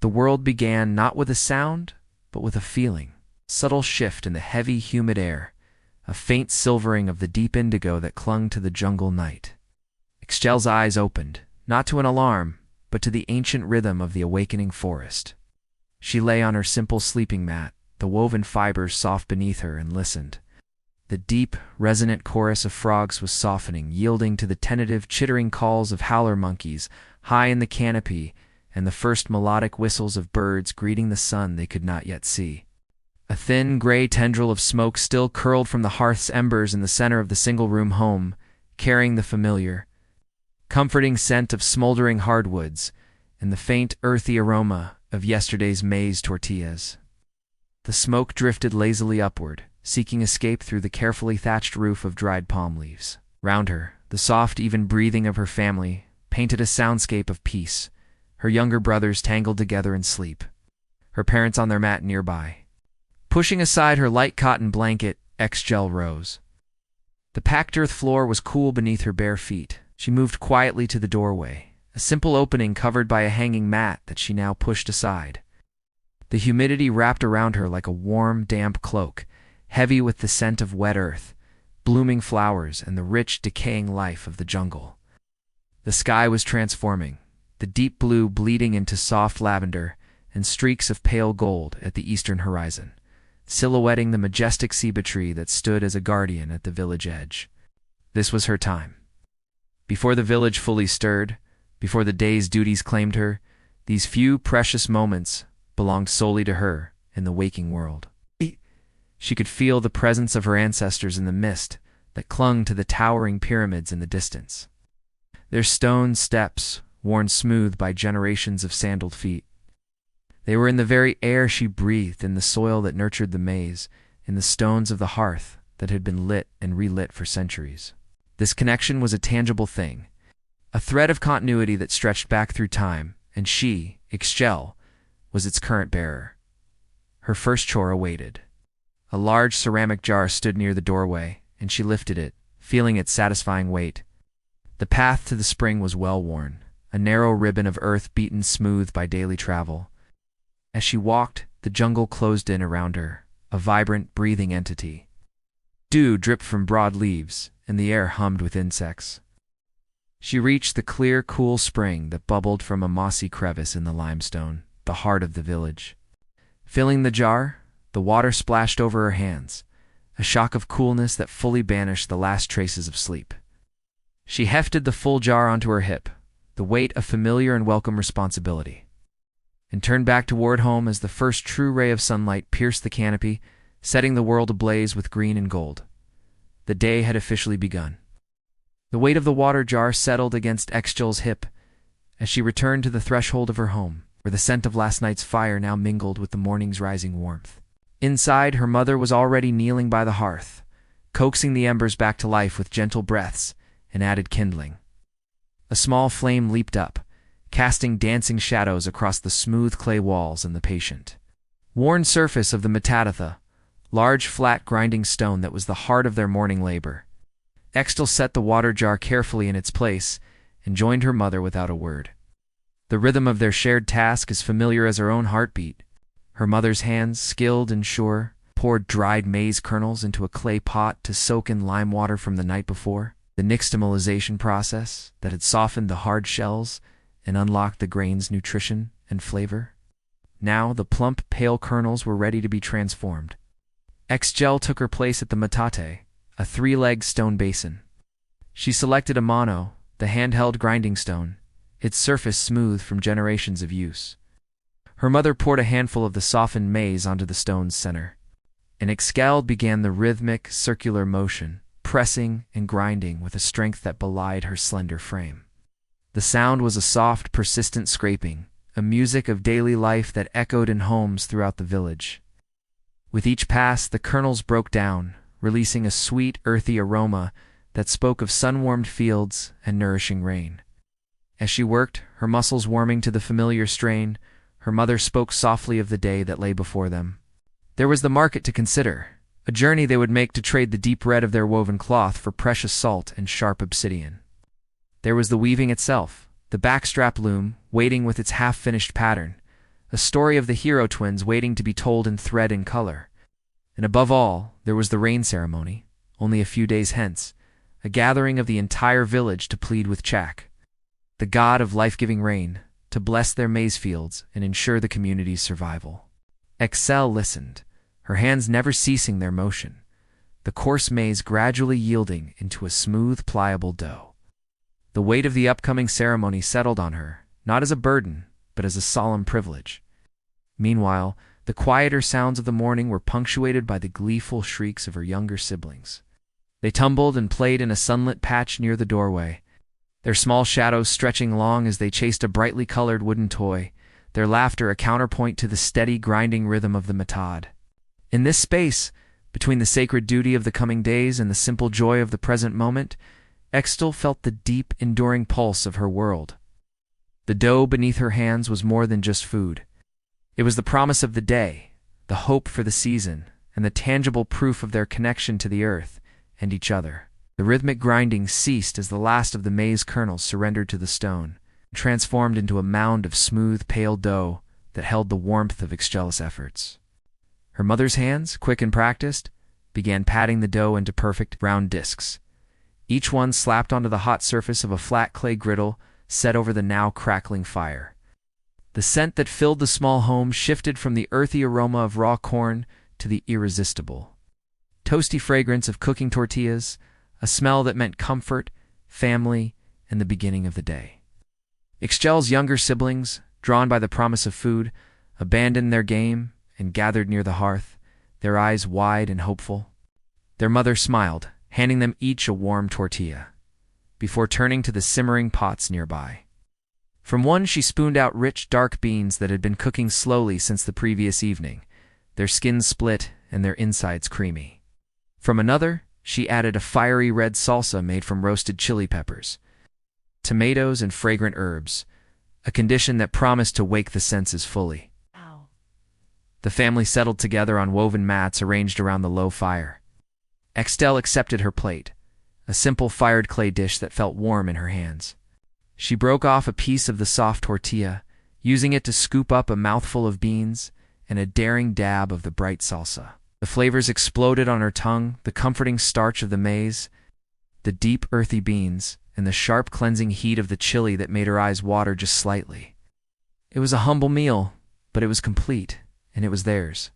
The world began not with a sound, but with a feeling. Subtle shift in the heavy, humid air, a faint silvering of the deep indigo that clung to the jungle night. Excel's eyes opened, not to an alarm, but to the ancient rhythm of the awakening forest. She lay on her simple sleeping mat, the woven fibers soft beneath her, and listened. The deep, resonant chorus of frogs was softening, yielding to the tentative, chittering calls of howler monkeys high in the canopy and the first melodic whistles of birds greeting the sun they could not yet see. A thin, gray tendril of smoke still curled from the hearth's embers in the center of the single-room home, carrying the familiar, comforting scent of smoldering hardwoods and the faint, earthy aroma of yesterday's maize tortillas. The smoke drifted lazily upward, seeking escape through the carefully thatched roof of dried palm leaves. Round her, the soft, even breathing of her family painted a soundscape of peace, her younger brothers tangled together in sleep, her parents on their mat nearby. Pushing aside her light cotton blanket, Excel rose. The packed earth floor was cool beneath her bare feet. She moved quietly to the doorway, a simple opening covered by a hanging mat that she now pushed aside. The humidity wrapped around her like a warm, damp cloak, heavy with the scent of wet earth, blooming flowers, and the rich, decaying life of the jungle. The sky was transforming, the deep blue bleeding into soft lavender and streaks of pale gold at the eastern horizon, silhouetting the majestic ceiba tree that stood as a guardian at the village edge. This was her time. Before the village fully stirred, before the day's duties claimed her, these few precious moments belonged solely to her in the waking world. She could feel the presence of her ancestors in the mist that clung to the towering pyramids in the distance. Their stone steps, worn smooth by generations of sandaled feet. They were in the very air she breathed, in the soil that nurtured the maize, in the stones of the hearth that had been lit and relit for centuries. This connection was a tangible thing, a thread of continuity that stretched back through time, and she, Ixchel, was its current bearer. Her first chore awaited. A large ceramic jar stood near the doorway, and she lifted it, feeling its satisfying weight. The path to the spring was well-worn, a narrow ribbon of earth beaten smooth by daily travel. As she walked, the jungle closed in around her, a vibrant, breathing entity. Dew dripped from broad leaves, and the air hummed with insects. She reached the clear, cool spring that bubbled from a mossy crevice in the limestone, the heart of the village. Filling the jar, the water splashed over her hands, a shock of coolness that fully banished the last traces of sleep. She hefted the full jar onto her hip, the weight of familiar and welcome responsibility, and turned back toward home as the first true ray of sunlight pierced the canopy, setting the world ablaze with green and gold. The day had officially begun. The weight of the water jar settled against Exjel's hip as she returned to the threshold of her home, where the scent of last night's fire now mingled with the morning's rising warmth. Inside, her mother was already kneeling by the hearth, coaxing the embers back to life with gentle breaths and added kindling. A small flame leaped up, casting dancing shadows across the smooth clay walls and the patient, worn surface of the metatatha, large flat grinding stone that was the heart of their morning labor. Extel set the water jar carefully in its place and joined her mother without a word. The rhythm of their shared task as familiar as her own heartbeat. Her mother's hands, skilled and sure, poured dried maize kernels into a clay pot to soak in lime water from the night before, the nixtamalization process that had softened the hard shells and unlocked the grain's nutrition and flavor. Now the plump, pale kernels were ready to be transformed. Exgel took her place at the metate, a three-legged stone basin. She selected a mano, the handheld grinding stone, its surface smooth from generations of use. Her mother poured a handful of the softened maize onto the stone's center, and Exgel began the rhythmic, circular motion, pressing and grinding with a strength that belied her slender frame. The sound was a soft, persistent scraping, a music of daily life that echoed in homes throughout the village. With each pass, the kernels broke down, releasing a sweet, earthy aroma that spoke of sun-warmed fields and nourishing rain. As she worked, her muscles warming to the familiar strain, her mother spoke softly of the day that lay before them. There was the market to consider, a journey they would make to trade the deep red of their woven cloth for precious salt and sharp obsidian. There was the weaving itself, the backstrap loom, waiting with its half-finished pattern, a story of the hero twins waiting to be told in thread and color. And above all, there was the rain ceremony, only a few days hence, a gathering of the entire village to plead with Chak, the god of life-giving rain, to bless their maize fields and ensure the community's survival. Excel listened, her hands never ceasing their motion, the coarse maize gradually yielding into a smooth, pliable dough. The weight of the upcoming ceremony settled on her, not as a burden, but as a solemn privilege. Meanwhile, the quieter sounds of the morning were punctuated by the gleeful shrieks of her younger siblings. They tumbled and played in a sunlit patch near the doorway, their small shadows stretching long as they chased a brightly colored wooden toy, their laughter a counterpoint to the steady grinding rhythm of the matad. In this space, between the sacred duty of the coming days and the simple joy of the present moment, Extel felt the deep, enduring pulse of her world. The dough beneath her hands was more than just food. It was the promise of the day, the hope for the season, and the tangible proof of their connection to the earth and each other. The rhythmic grinding ceased as the last of the maize kernels surrendered to the stone, transformed into a mound of smooth, pale dough that held the warmth of Excel's efforts. Her mother's hands, quick and practiced, began patting the dough into perfect, round discs, each one slapped onto the hot surface of a flat clay griddle set over the now crackling fire. The scent that filled the small home shifted from the earthy aroma of raw corn to the irresistible, toasty fragrance of cooking tortillas, a smell that meant comfort, family, and the beginning of the day. Excel's younger siblings, drawn by the promise of food, abandoned their game and gathered near the hearth, their eyes wide and hopeful. Their mother smiled, handing them each a warm tortilla, before turning to the simmering pots nearby. From one she spooned out rich, dark beans that had been cooking slowly since the previous evening, their skins split and their insides creamy. From another, she added a fiery red salsa made from roasted chili peppers, tomatoes, and fragrant herbs, a condition that promised to wake the senses fully. Wow. The family settled together on woven mats arranged around the low fire. Extel accepted her plate, a simple fired clay dish that felt warm in her hands. She broke off a piece of the soft tortilla, using it to scoop up a mouthful of beans and a daring dab of the bright salsa. The flavors exploded on her tongue, the comforting starch of the maize, the deep, earthy beans, and the sharp, cleansing heat of the chili that made her eyes water just slightly. It was a humble meal, but it was complete, and it was theirs.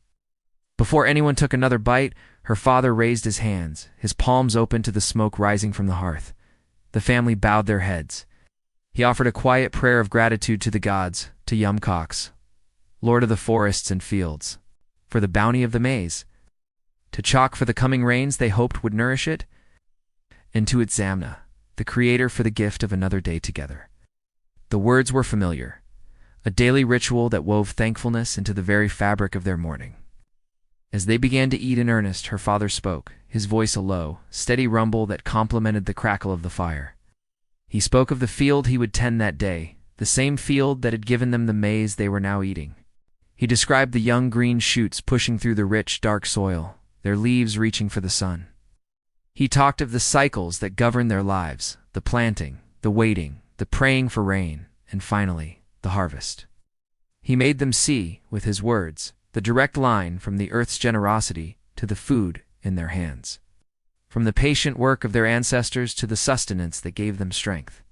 Before anyone took another bite, her father raised his hands, his palms open to the smoke rising from the hearth. The family bowed their heads. He offered a quiet prayer of gratitude to the gods, to Yumcox, Lord of the forests and fields, for the bounty of the maize, to Chalk for the coming rains they hoped would nourish it, and to Itzamna, the creator, for the gift of another day together. The words were familiar, a daily ritual that wove thankfulness into the very fabric of their morning. As they began to eat in earnest, her father spoke, his voice a low, steady rumble that complemented the crackle of the fire. He spoke of the field he would tend that day, the same field that had given them the maize they were now eating. He described the young green shoots pushing through the rich, dark soil, their leaves reaching for the sun. He talked of the cycles that govern their lives, the planting, the waiting, the praying for rain, and finally, the harvest. He made them see, with his words, the direct line from the earth's generosity to the food in their hands, from the patient work of their ancestors to the sustenance that gave them strength.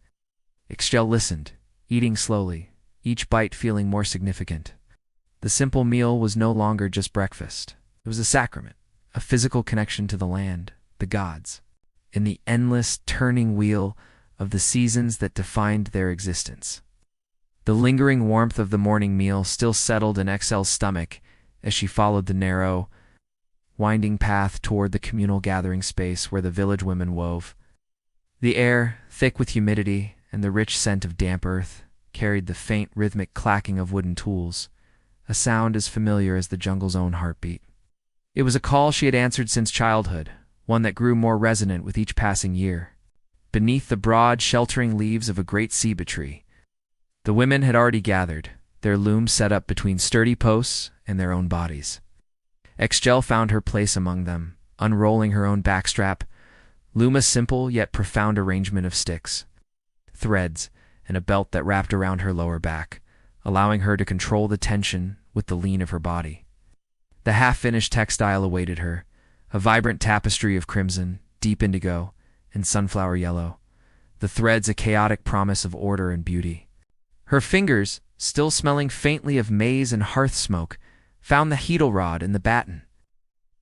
Extel listened, eating slowly, each bite feeling more significant. The simple meal was no longer just breakfast. It was a sacrament, a physical connection to the land, the gods, in the endless turning wheel of the seasons that defined their existence. The lingering warmth of the morning meal still settled in Excel's stomach as she followed the narrow, winding path toward the communal gathering space where the village women wove. The air, thick with humidity and the rich scent of damp earth, carried the faint rhythmic clacking of wooden tools, a sound as familiar as the jungle's own heartbeat. It was a call she had answered since childhood, one that grew more resonant with each passing year. Beneath the broad, sheltering leaves of a great ceiba tree, the women had already gathered, their looms set up between sturdy posts and their own bodies. Extel found her place among them, unrolling her own backstrap, loom a simple yet profound arrangement of sticks, threads, and a belt that wrapped around her lower back, allowing her to control the tension with the lean of her body. The half-finished textile awaited her, a vibrant tapestry of crimson, deep indigo, and sunflower yellow, the threads a chaotic promise of order and beauty. Her fingers, still smelling faintly of maize and hearth smoke, found the heedle rod and the batten.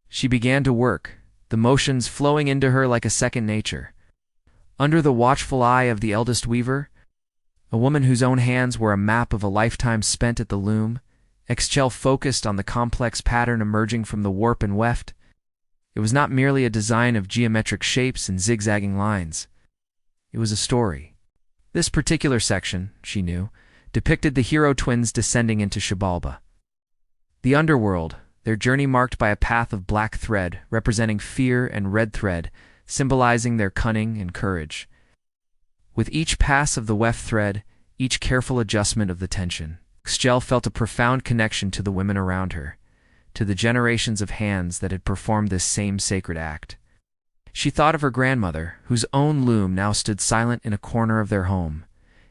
She began to work, the motions flowing into her like a second nature. Under the watchful eye of the eldest weaver, a woman whose own hands were a map of a lifetime spent at the loom, Excel focused on the complex pattern emerging from the warp and weft. It was not merely a design of geometric shapes and zigzagging lines. It was a story. This particular section, she knew, depicted the hero twins descending into Xibalba. The underworld, their journey marked by a path of black thread representing fear and red thread, symbolizing their cunning and courage. With each pass of the weft thread, each careful adjustment of the tension, Excel felt a profound connection to the women around her, to the generations of hands that had performed this same sacred act. She thought of her grandmother, whose own loom now stood silent in a corner of their home,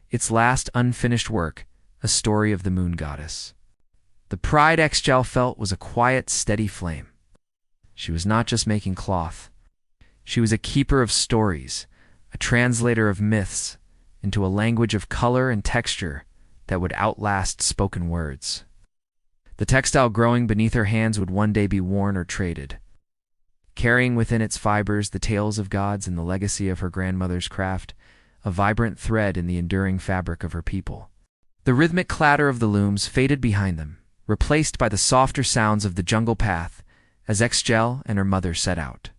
its last unfinished work, a story of the moon goddess. The pride Excel felt was a quiet, steady flame. She was not just making cloth. She was a keeper of stories, a translator of myths into a language of color and texture that would outlast spoken words. The textile growing beneath her hands would one day be worn or traded, carrying within its fibers the tales of gods and the legacy of her grandmother's craft, a vibrant thread in the enduring fabric of her people. The rhythmic clatter of the looms faded behind them, replaced by the softer sounds of the jungle path as Excel and her mother set out.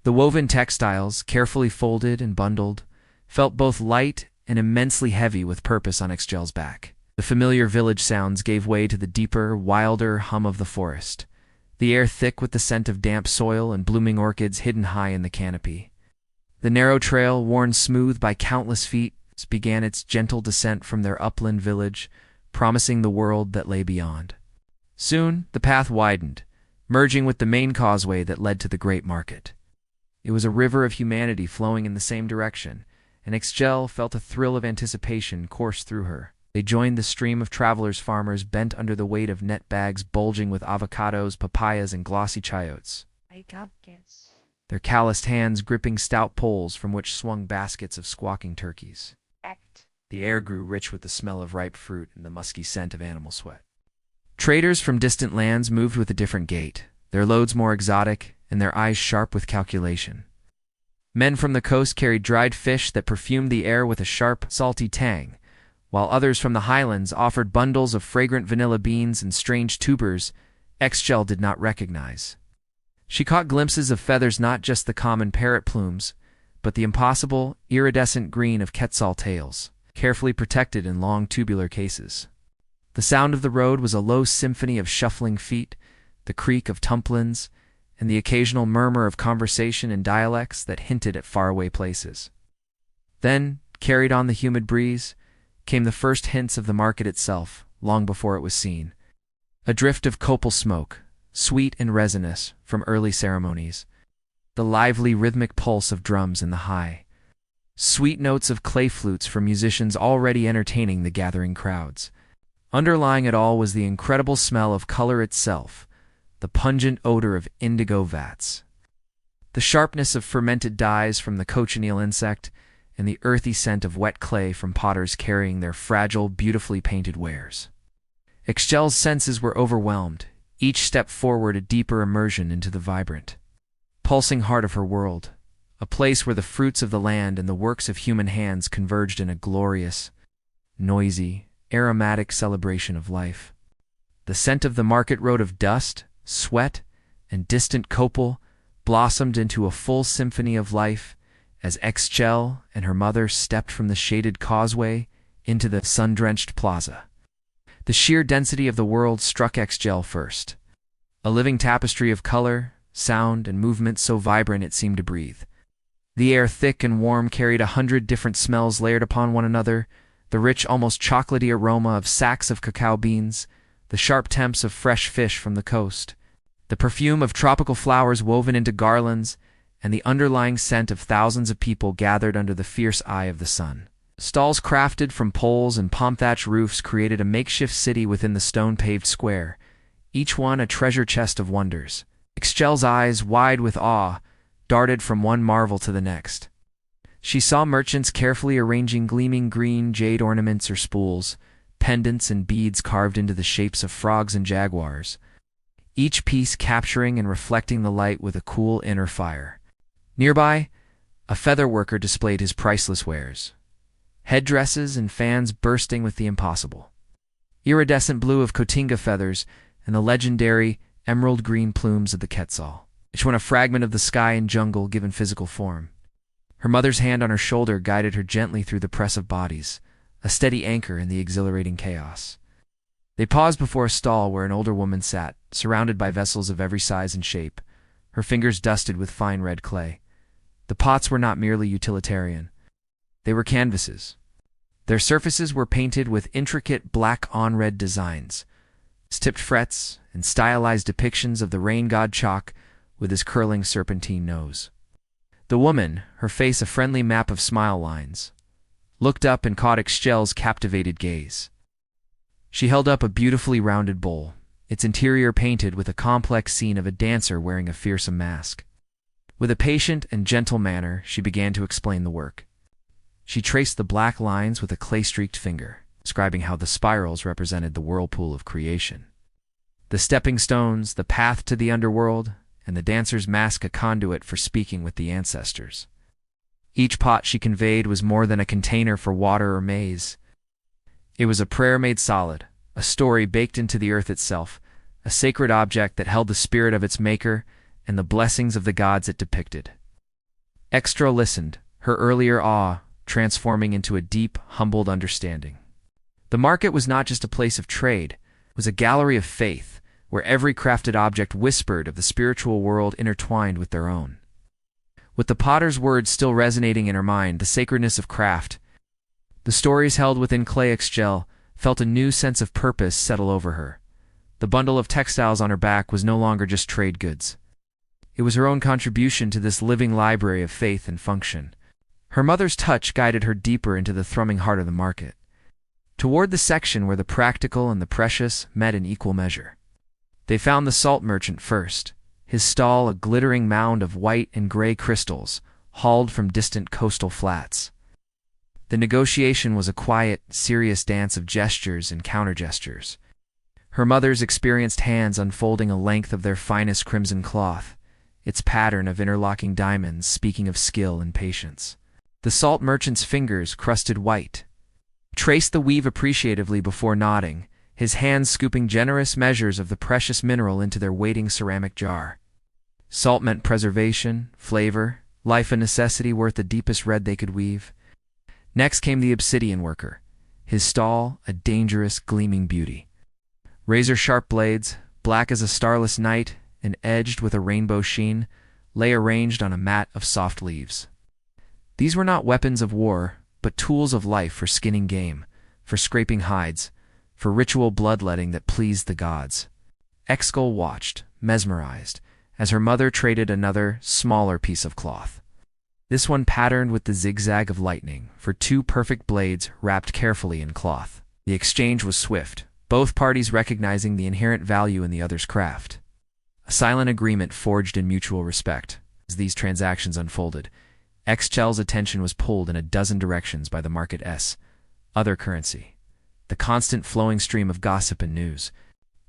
The woven textiles, carefully folded and bundled, felt both light and immensely heavy with purpose on Excel's back. The familiar village sounds gave way to the deeper, wilder hum of the forest, the air thick with the scent of damp soil and blooming orchids hidden high in the canopy. The narrow trail, worn smooth by countless feet, began its gentle descent from their upland village, promising the world that lay beyond. Soon, the path widened, merging with the main causeway that led to the great market. It was a river of humanity flowing in the same direction, and Excel felt a thrill of anticipation course through her. They joined the stream of travelers' farmers bent under the weight of net bags bulging with avocados, papayas, and glossy chayotes, their calloused hands gripping stout poles from which swung baskets of squawking turkeys. The air grew rich with the smell of ripe fruit and the musky scent of animal sweat. Traders from distant lands moved with a different gait, their loads more exotic and their eyes sharp with calculation. Men from the coast carried dried fish that perfumed the air with a sharp, salty tang, while others from the highlands offered bundles of fragrant vanilla beans and strange tubers Excel did not recognize. She caught glimpses of feathers, not just the common parrot plumes, but the impossible, iridescent green of quetzal tails, carefully protected in long tubular cases. The sound of the road was a low symphony of shuffling feet, the creak of tumplins, and the occasional murmur of conversation in dialects that hinted at faraway places. Then, carried on the humid breeze, came the first hints of the market itself, long before it was seen. A drift of copal smoke, sweet and resinous, from early ceremonies. The lively rhythmic pulse of drums in the high. Sweet notes of clay flutes from musicians already entertaining the gathering crowds. Underlying it all was the incredible smell of color itself, the pungent odor of indigo vats. The sharpness of fermented dyes from the cochineal insect, and the earthy scent of wet clay from potters carrying their fragile, beautifully painted wares. Excel's senses were overwhelmed, each step forward a deeper immersion into the vibrant, pulsing heart of her world, a place where the fruits of the land and the works of human hands converged in a glorious, noisy, aromatic celebration of life. The scent of the market road of dust, sweat, and distant copal blossomed into a full symphony of life as Excel and her mother stepped from the shaded causeway into the sun-drenched plaza. The sheer density of the world struck Excel first. A living tapestry of color, sound, and movement so vibrant it seemed to breathe. The air, thick and warm, carried 100 different smells layered upon one another, the rich, almost chocolatey aroma of sacks of cacao beans, the sharp temps of fresh fish from the coast, the perfume of tropical flowers woven into garlands, and the underlying scent of thousands of people gathered under the fierce eye of the sun. Stalls crafted from poles and palm-thatched roofs created a makeshift city within the stone-paved square, each one a treasure chest of wonders. Excel's eyes, wide with awe, darted from one marvel to the next. She saw merchants carefully arranging gleaming green jade ornaments or spools, pendants and beads carved into the shapes of frogs and jaguars, each piece capturing and reflecting the light with a cool inner fire. Nearby, a feather worker displayed his priceless wares, headdresses and fans bursting with the impossible, iridescent blue of cotinga feathers and the legendary emerald green plumes of the quetzal, each one a fragment of the sky and jungle given physical form. Her mother's hand on her shoulder guided her gently through the press of bodies, a steady anchor in the exhilarating chaos. They paused before a stall where an older woman sat, surrounded by vessels of every size and shape, her fingers dusted with fine red clay. The pots were not merely utilitarian. They were canvases. Their surfaces were painted with intricate black on-red designs, tipped frets, and stylized depictions of the rain god Chalk with his curling serpentine nose. The woman, her face a friendly map of smile lines, looked up and caught Excel's captivated gaze. She held up a beautifully rounded bowl, its interior painted with a complex scene of a dancer wearing a fearsome mask. With a patient and gentle manner, she began to explain the work. She traced the black lines with a clay-streaked finger, describing how the spirals represented the whirlpool of creation. The stepping stones, the path to the underworld, and the dancer's mask a conduit for speaking with the ancestors. Each pot she conveyed was more than a container for water or maize. It was a prayer made solid, a story baked into the earth itself, a sacred object that held the spirit of its maker and the blessings of the gods it depicted. Extra listened, her earlier awe transforming into a deep, humbled understanding. The market was not just a place of trade, it was a gallery of faith, where every crafted object whispered of the spiritual world intertwined with their own. With the potter's words still resonating in her mind, the sacredness of craft, the stories held within clay Excel felt a new sense of purpose settle over her. The bundle of textiles on her back was no longer just trade goods. It was her own contribution to this living library of faith and function. Her mother's touch guided her deeper into the thrumming heart of the market, toward the section where the practical and the precious met in equal measure. They found the salt merchant first, his stall a glittering mound of white and gray crystals, hauled from distant coastal flats. The negotiation was a quiet, serious dance of gestures and counter-gestures, her mother's experienced hands unfolding a length of their finest crimson cloth, its pattern of interlocking diamonds speaking of skill and patience. The salt merchant's fingers, crusted white, traced the weave appreciatively before nodding, his hands scooping generous measures of the precious mineral into their waiting ceramic jar. Salt meant preservation, flavor, life a necessity worth the deepest red they could weave. Next came the obsidian worker, his stall a dangerous, gleaming beauty. Razor-sharp blades, black as a starless night and edged with a rainbow sheen, lay arranged on a mat of soft leaves. These were not weapons of war, but tools of life for skinning game, for scraping hides, for ritual bloodletting that pleased the gods. Excal watched, mesmerized, as her mother traded another, smaller piece of cloth. This one patterned with the zigzag of lightning, for two perfect blades wrapped carefully in cloth. The exchange was swift, both parties recognizing the inherent value in the other's craft. A silent agreement forged in mutual respect. As these transactions unfolded, Excel's attention was pulled in a dozen directions by the market's other currency. The constant flowing stream of gossip and news.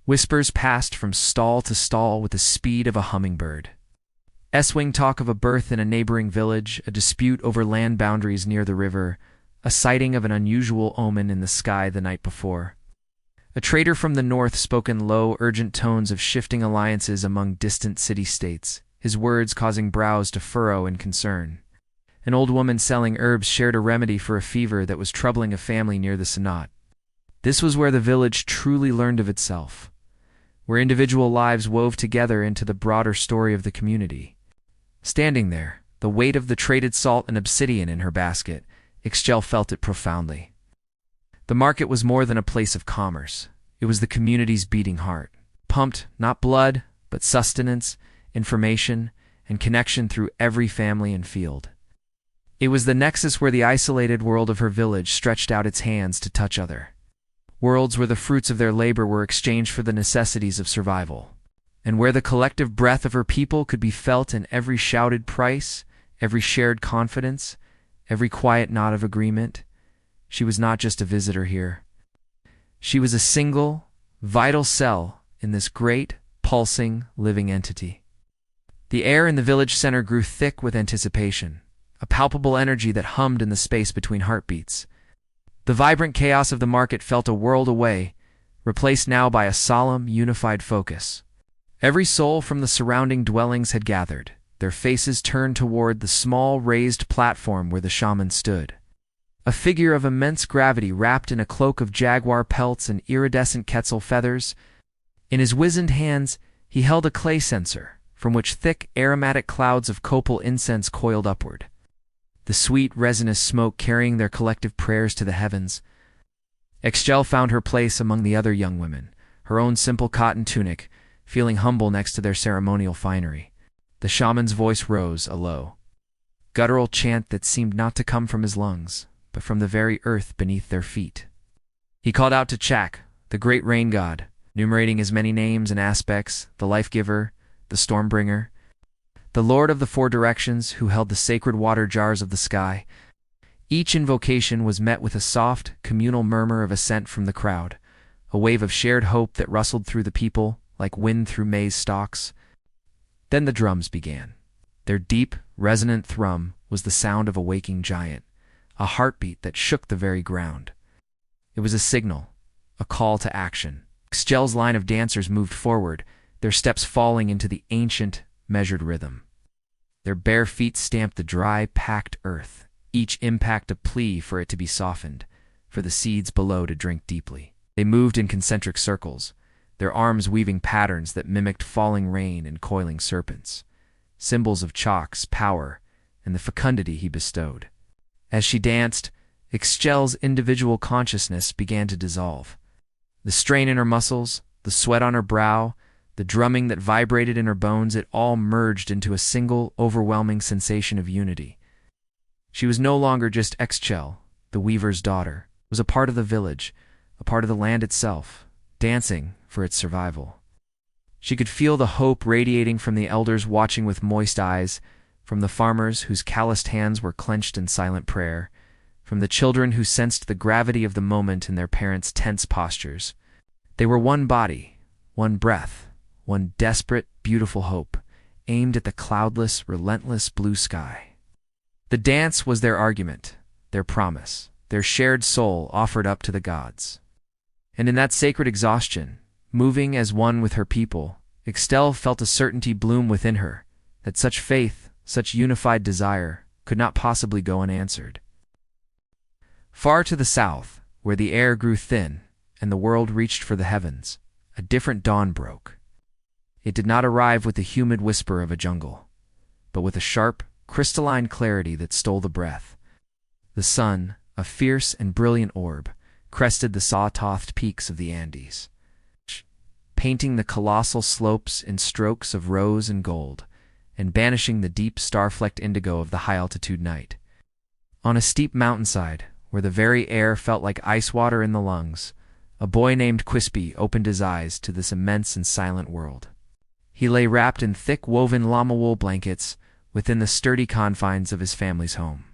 Whispers passed from stall to stall with the speed of a hummingbird. S-wing talk of a birth in a neighboring village, a dispute over land boundaries near the river, a sighting of an unusual omen in the sky the night before. A trader from the north spoke in low, urgent tones of shifting alliances among distant city-states, his words causing brows to furrow in concern. An old woman selling herbs shared a remedy for a fever that was troubling a family near the Senat. This was where the village truly learned of itself, where individual lives wove together into the broader story of the community. Standing there, the weight of the traded salt and obsidian in her basket, Excel felt it profoundly. The market was more than a place of commerce. It was the community's beating heart, pumped not blood, but sustenance, information, and connection through every family and field. It was the nexus where the isolated world of her village stretched out its hands to touch other. Worlds where the fruits of their labor were exchanged for the necessities of survival, and where the collective breath of her people could be felt in every shouted price, every shared confidence, every quiet nod of agreement. She was not just a visitor here. She was a single, vital cell in this great, pulsing, living entity. The air in the village center grew thick with anticipation, a palpable energy that hummed in the space between heartbeats. The vibrant chaos of the market felt a world away, replaced now by a solemn, unified focus. Every soul from the surrounding dwellings had gathered, their faces turned toward the small, raised platform where the shaman stood. A figure of immense gravity wrapped in a cloak of jaguar pelts and iridescent quetzal feathers. In his wizened hands, he held a clay censer, from which thick, aromatic clouds of copal incense coiled upward, the sweet, resinous smoke carrying their collective prayers to the heavens. Ixchel found her place among the other young women, her own simple cotton tunic, feeling humble next to their ceremonial finery. The shaman's voice rose, a low, guttural chant that seemed not to come from his lungs, but from the very earth beneath their feet. He called out to Chak, the great rain god, enumerating his many names and aspects, the life-giver, the storm-bringer, the Lord of the Four Directions who held the sacred water jars of the sky. Each invocation was met with a soft, communal murmur of assent from the crowd, a wave of shared hope that rustled through the people like wind through maize stalks. Then the drums began. Their deep, resonant thrum was the sound of a waking giant, a heartbeat that shook the very ground. It was a signal, a call to action. Ixchel's line of dancers moved forward, their steps falling into the ancient, measured rhythm. Their bare feet stamped the dry, packed earth, each impact a plea for it to be softened, for the seeds below to drink deeply. They moved in concentric circles, their arms weaving patterns that mimicked falling rain and coiling serpents, symbols of Chak's power and the fecundity he bestowed. As she danced, Ixchel's individual consciousness began to dissolve. The strain in her muscles, the sweat on her brow, the drumming that vibrated in her bones, it all merged into a single, overwhelming sensation of unity. She was no longer just Ixchel, the weaver's daughter, was a part of the village, a part of the land itself, dancing for its survival. She could feel the hope radiating from the elders watching with moist eyes, from the farmers whose calloused hands were clenched in silent prayer, from the children who sensed the gravity of the moment in their parents' tense postures. They were one body, one breath, one desperate, beautiful hope, aimed at the cloudless, relentless blue sky. The dance was their argument, their promise, their shared soul offered up to the gods. And in that sacred exhaustion, moving as one with her people, Ixchel felt a certainty bloom within her, that such faith, such unified desire, could not possibly go unanswered. Far to the south, where the air grew thin and the world reached for the heavens, a different dawn broke. It did not arrive with the humid whisper of a jungle, but with a sharp, crystalline clarity that stole the breath. The sun, a fierce and brilliant orb, crested the saw-toothed peaks of the Andes, painting the colossal slopes in strokes of rose and gold, and banishing the deep star-flecked indigo of the high-altitude night. On a steep mountainside, where the very air felt like ice water in the lungs, a boy named Quispy opened his eyes to this immense and silent world. He lay wrapped in thick woven llama wool blankets within the sturdy confines of his family's home.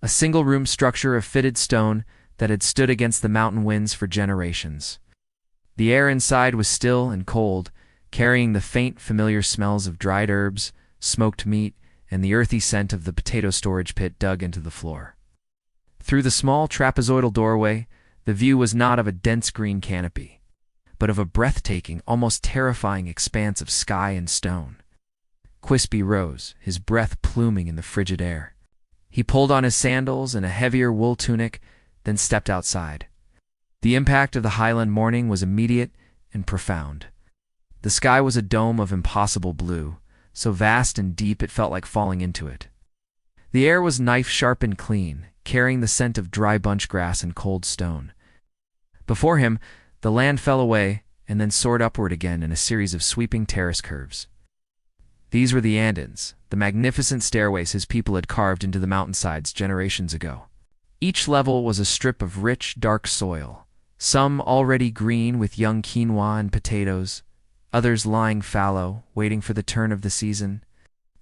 A single-room structure of fitted stone that had stood against the mountain winds for generations. The air inside was still and cold, carrying the faint, familiar smells of dried herbs, smoked meat, and the earthy scent of the potato storage pit dug into the floor. Through the small trapezoidal doorway, the view was not of a dense green canopy, but of a breathtaking, almost terrifying expanse of sky and stone. Quispy rose, his breath pluming in the frigid air. He pulled on his sandals and a heavier wool tunic, then stepped outside. The impact of the highland morning was immediate and profound. The sky was a dome of impossible blue, so vast and deep it felt like falling into it. The air was knife-sharp and clean, carrying the scent of dry bunch grass and cold stone. Before him, the land fell away and then soared upward again in a series of sweeping terrace curves. These were the Andins, the magnificent stairways his people had carved into the mountainsides generations ago. Each level was a strip of rich, dark soil, some already green with young quinoa and potatoes, others lying fallow, waiting for the turn of the season.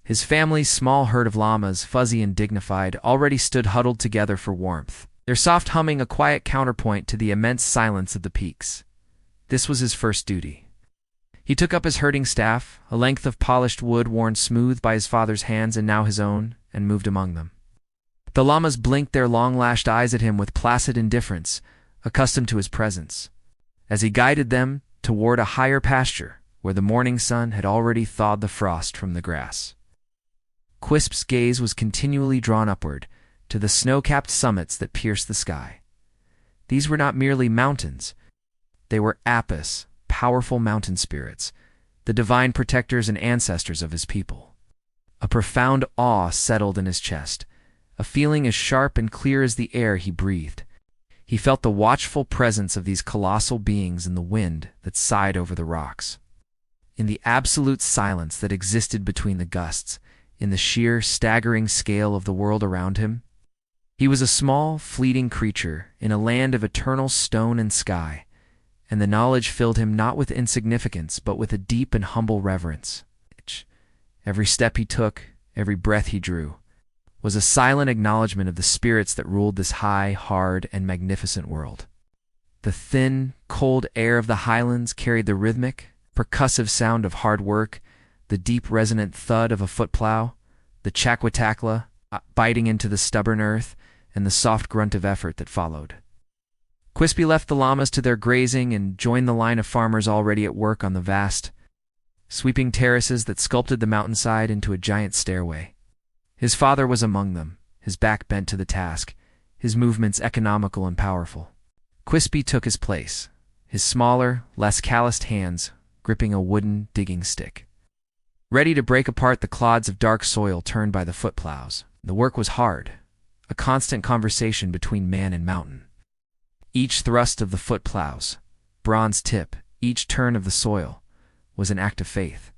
His family's small herd of llamas, fuzzy and dignified, already stood huddled together for warmth, their soft humming a quiet counterpoint to the immense silence of the peaks. This was his first duty. He took up his herding staff, a length of polished wood worn smooth by his father's hands and now his own, and moved among them. The llamas blinked their long-lashed eyes at him with placid indifference, accustomed to his presence, as he guided them toward a higher pasture where the morning sun had already thawed the frost from the grass. Quisp's gaze was continually drawn upward, to the snow-capped summits that pierced the sky. These were not merely mountains. They were Apis, powerful mountain spirits, the divine protectors and ancestors of his people. A profound awe settled in his chest, a feeling as sharp and clear as the air he breathed. He felt the watchful presence of these colossal beings in the wind that sighed over the rocks. In the absolute silence that existed between the gusts, in the sheer, staggering scale of the world around him, he was a small, fleeting creature in a land of eternal stone and sky, and the knowledge filled him not with insignificance but with a deep and humble reverence. Every step he took, every breath he drew, was a silent acknowledgement of the spirits that ruled this high, hard, and magnificent world. The thin, cold air of the highlands carried the rhythmic, percussive sound of hard work, the deep, resonant thud of a footplow, the chakwatakla biting into the stubborn earth, and the soft grunt of effort that followed. Quispy left the llamas to their grazing and joined the line of farmers already at work on the vast, sweeping terraces that sculpted the mountainside into a giant stairway. His father was among them, his back bent to the task, his movements economical and powerful. Quispy took his place, his smaller, less calloused hands gripping a wooden digging stick, ready to break apart the clods of dark soil turned by the footplows. The work was hard, a constant conversation between man and mountain. Each thrust of the footplows, bronze tip, each turn of the soil, was an act of faith.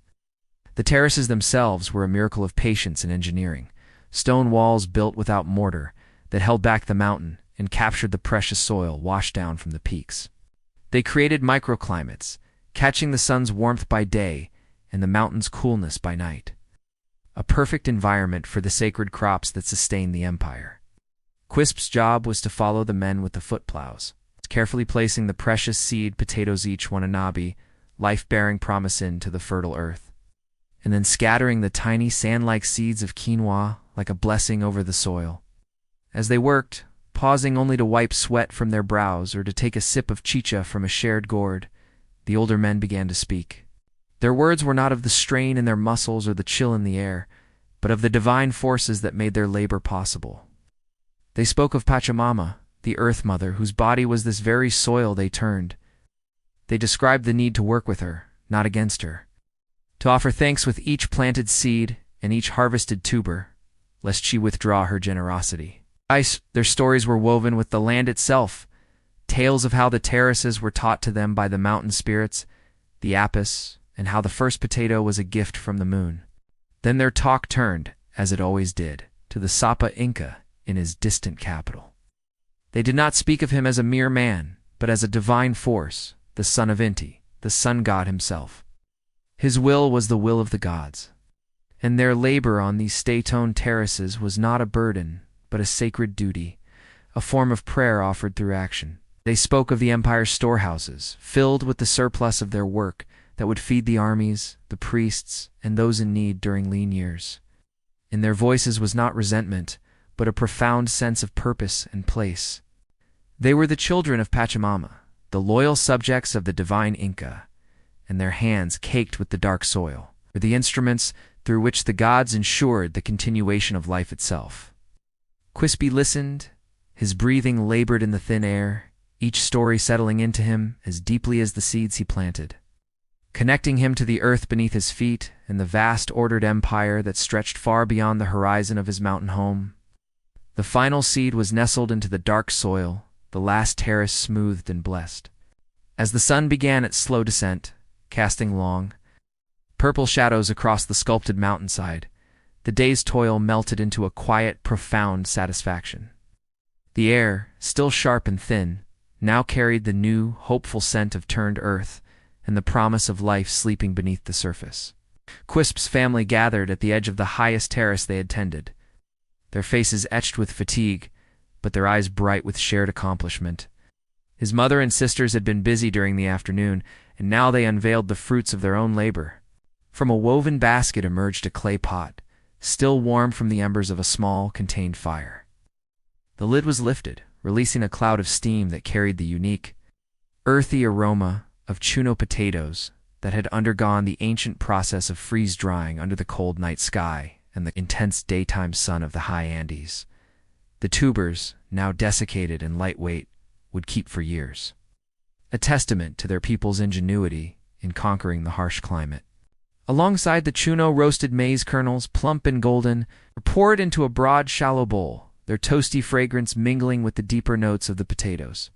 The terraces themselves were a miracle of patience and engineering, stone walls built without mortar that held back the mountain and captured the precious soil washed down from the peaks. They created microclimates, catching the sun's warmth by day and the mountain's coolness by night. A perfect environment for the sacred crops that sustained the empire. Quisp's job was to follow the men with the footplows, carefully placing the precious seed potatoes each Wananabe, life-bearing promise into the fertile earth, and then scattering the tiny sand-like seeds of quinoa like a blessing over the soil. As they worked, pausing only to wipe sweat from their brows or to take a sip of chicha from a shared gourd, the older men began to speak. Their words were not of the strain in their muscles or the chill in the air, but of the divine forces that made their labor possible. They spoke of Pachamama, the Earth Mother, whose body was this very soil they turned. They described the need to work with her, not against her, to offer thanks with each planted seed and each harvested tuber, lest she withdraw her generosity. Their stories were woven with the land itself, tales of how the terraces were taught to them by the mountain spirits, the Apis, and how the first potato was a gift from the moon. Then their talk turned, as it always did, to the Sapa Inca in his distant capital. They did not speak of him as a mere man, but as a divine force, the son of Inti, the sun god himself. His will was the will of the gods, and their labor on these stay-toned terraces was not a burden, but a sacred duty, a form of prayer offered through action. They spoke of the empire's storehouses, filled with the surplus of their work that would feed the armies, the priests, and those in need during lean years. In their voices was not resentment, but a profound sense of purpose and place. They were the children of Pachamama, the loyal subjects of the divine Inca, and their hands caked with the dark soil were the instruments through which the gods ensured the continuation of life itself. Quispy listened, his breathing labored in the thin air, each story settling into him as deeply as the seeds he planted, connecting him to the earth beneath his feet and the vast ordered empire that stretched far beyond the horizon of his mountain home. The final seed was nestled into the dark soil, the last terrace smoothed and blessed. As the sun began its slow descent, casting long, purple shadows across the sculpted mountainside. The day's toil melted into a quiet, profound satisfaction. The air, still sharp and thin, now carried the new, hopeful scent of turned earth and the promise of life sleeping beneath the surface. Quisp's family gathered at the edge of the highest terrace they had tended, their faces etched with fatigue, but their eyes bright with shared accomplishment. His mother and sisters had been busy during the afternoon, and now they unveiled the fruits of their own labor. From a woven basket emerged a clay pot, still warm from the embers of a small, contained fire. The lid was lifted, releasing a cloud of steam that carried the unique, earthy aroma of chuno potatoes that had undergone the ancient process of freeze-drying under the cold night sky and the intense daytime sun of the high Andes. The tubers, now desiccated and lightweight, would keep for years, a testament to their people's ingenuity in conquering the harsh climate. Alongside the chuno, roasted maize kernels, plump and golden, were poured into a broad, shallow bowl, their toasty fragrance mingling with the deeper notes of the potatoes.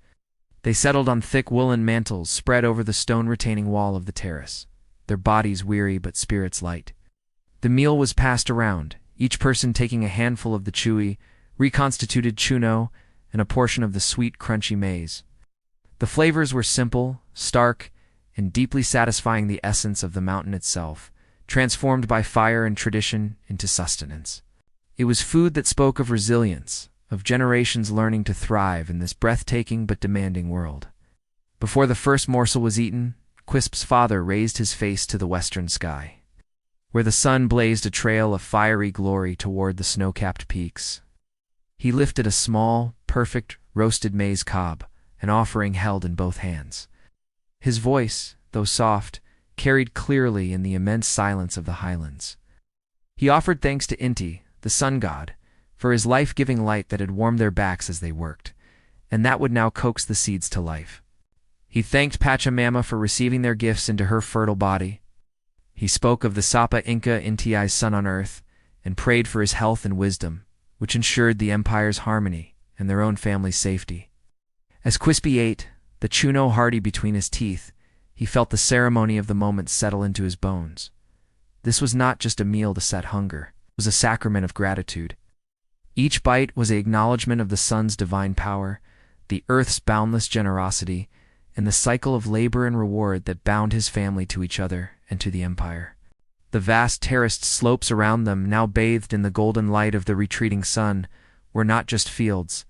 They settled on thick woolen mantles spread over the stone-retaining wall of the terrace, their bodies weary but spirits light. The meal was passed around, each person taking a handful of the chewy, reconstituted chuno and a portion of the sweet, crunchy maize. The flavors were simple, stark, and deeply satisfying, the essence of the mountain itself, transformed by fire and tradition into sustenance. It was food that spoke of resilience, of generations learning to thrive in this breathtaking but demanding world. Before the first morsel was eaten, Quisp's father raised his face to the western sky, where the sun blazed a trail of fiery glory toward the snow-capped peaks. He lifted a small, perfect, roasted maize cob, an offering held in both hands. His voice, though soft, carried clearly in the immense silence of the highlands. He offered thanks to Inti, the sun god, for his life-giving light that had warmed their backs as they worked, and that would now coax the seeds to life. He thanked Pachamama for receiving their gifts into her fertile body. He spoke of the Sapa Inca, Inti's son on earth, and prayed for his health and wisdom, which ensured the empire's harmony and their own family's safety. As Quispy ate, the chuno hearty between his teeth, he felt the ceremony of the moment settle into his bones. This was not just a meal to sat hunger, it was a sacrament of gratitude. Each bite was an acknowledgement of the sun's divine power, the earth's boundless generosity, and the cycle of labor and reward that bound his family to each other and to the empire. The vast terraced slopes around them, now bathed in the golden light of the retreating sun, were not just fields.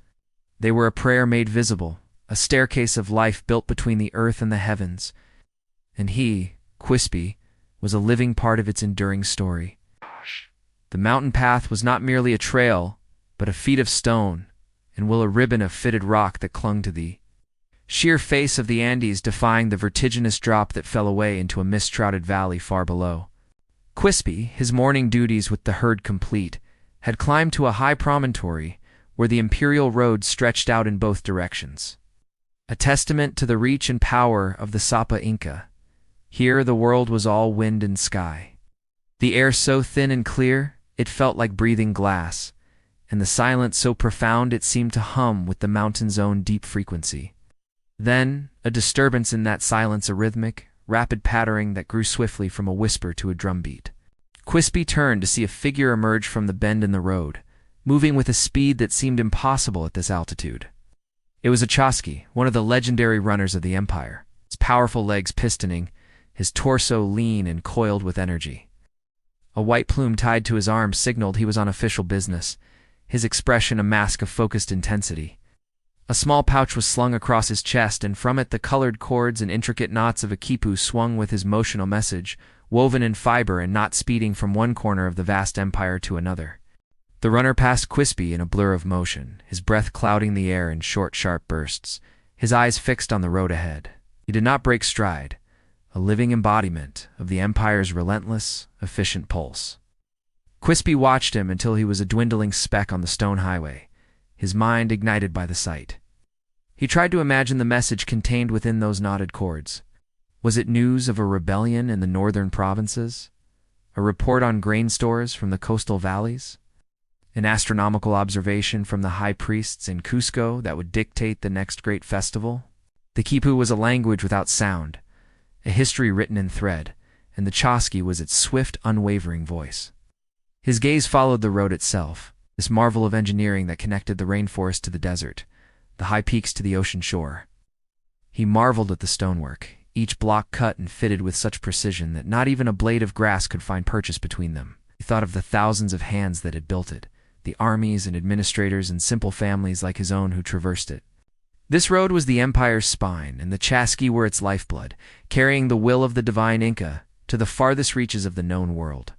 They were a prayer made visible, a staircase of life built between the earth and the heavens. And he, Quispy, was a living part of its enduring story. The mountain path was not merely a trail, but a feet of stone, and a ribbon of fitted rock that clung to the sheer face of the Andes, defying the vertiginous drop that fell away into a mist-shrouded valley far below. Quispy, his morning duties with the herd complete, had climbed to a high promontory where the imperial road stretched out in both directions, a testament to the reach and power of the Sapa Inca. Here the world was all wind and sky. The air so thin and clear, it felt like breathing glass, and the silence so profound it seemed to hum with the mountain's own deep frequency. Then, a disturbance in that silence, a rhythmic, rapid pattering that grew swiftly from a whisper to a drumbeat. Quispy turned to see a figure emerge from the bend in the road, moving with a speed that seemed impossible at this altitude. It was a Chuspa, one of the legendary runners of the empire, his powerful legs pistoning, his torso lean and coiled with energy. A white plume tied to his arm signaled he was on official business, his expression a mask of focused intensity. A small pouch was slung across his chest, and from it the colored cords and intricate knots of a quipu swung with his motional message, woven in fiber and not speeding from one corner of the vast empire to another. The runner passed Quispy in a blur of motion, his breath clouding the air in short, sharp bursts, his eyes fixed on the road ahead. He did not break stride, a living embodiment of the empire's relentless, efficient pulse. Quispy watched him until he was a dwindling speck on the stone highway, his mind ignited by the sight. He tried to imagine the message contained within those knotted cords. Was it news of a rebellion in the northern provinces? A report on grain stores from the coastal valleys? An astronomical observation from the high priests in Cusco that would dictate the next great festival? The quipu was a language without sound, a history written in thread, and the chosky was its swift, unwavering voice. His gaze followed the road itself, this marvel of engineering that connected the rainforest to the desert, the high peaks to the ocean shore. He marveled at the stonework, each block cut and fitted with such precision that not even a blade of grass could find purchase between them. He thought of the thousands of hands that had built it, the armies and administrators and simple families like his own who traversed it. This road was the empire's spine, and the chasqui were its lifeblood, carrying the will of the divine Inca to the farthest reaches of the known world.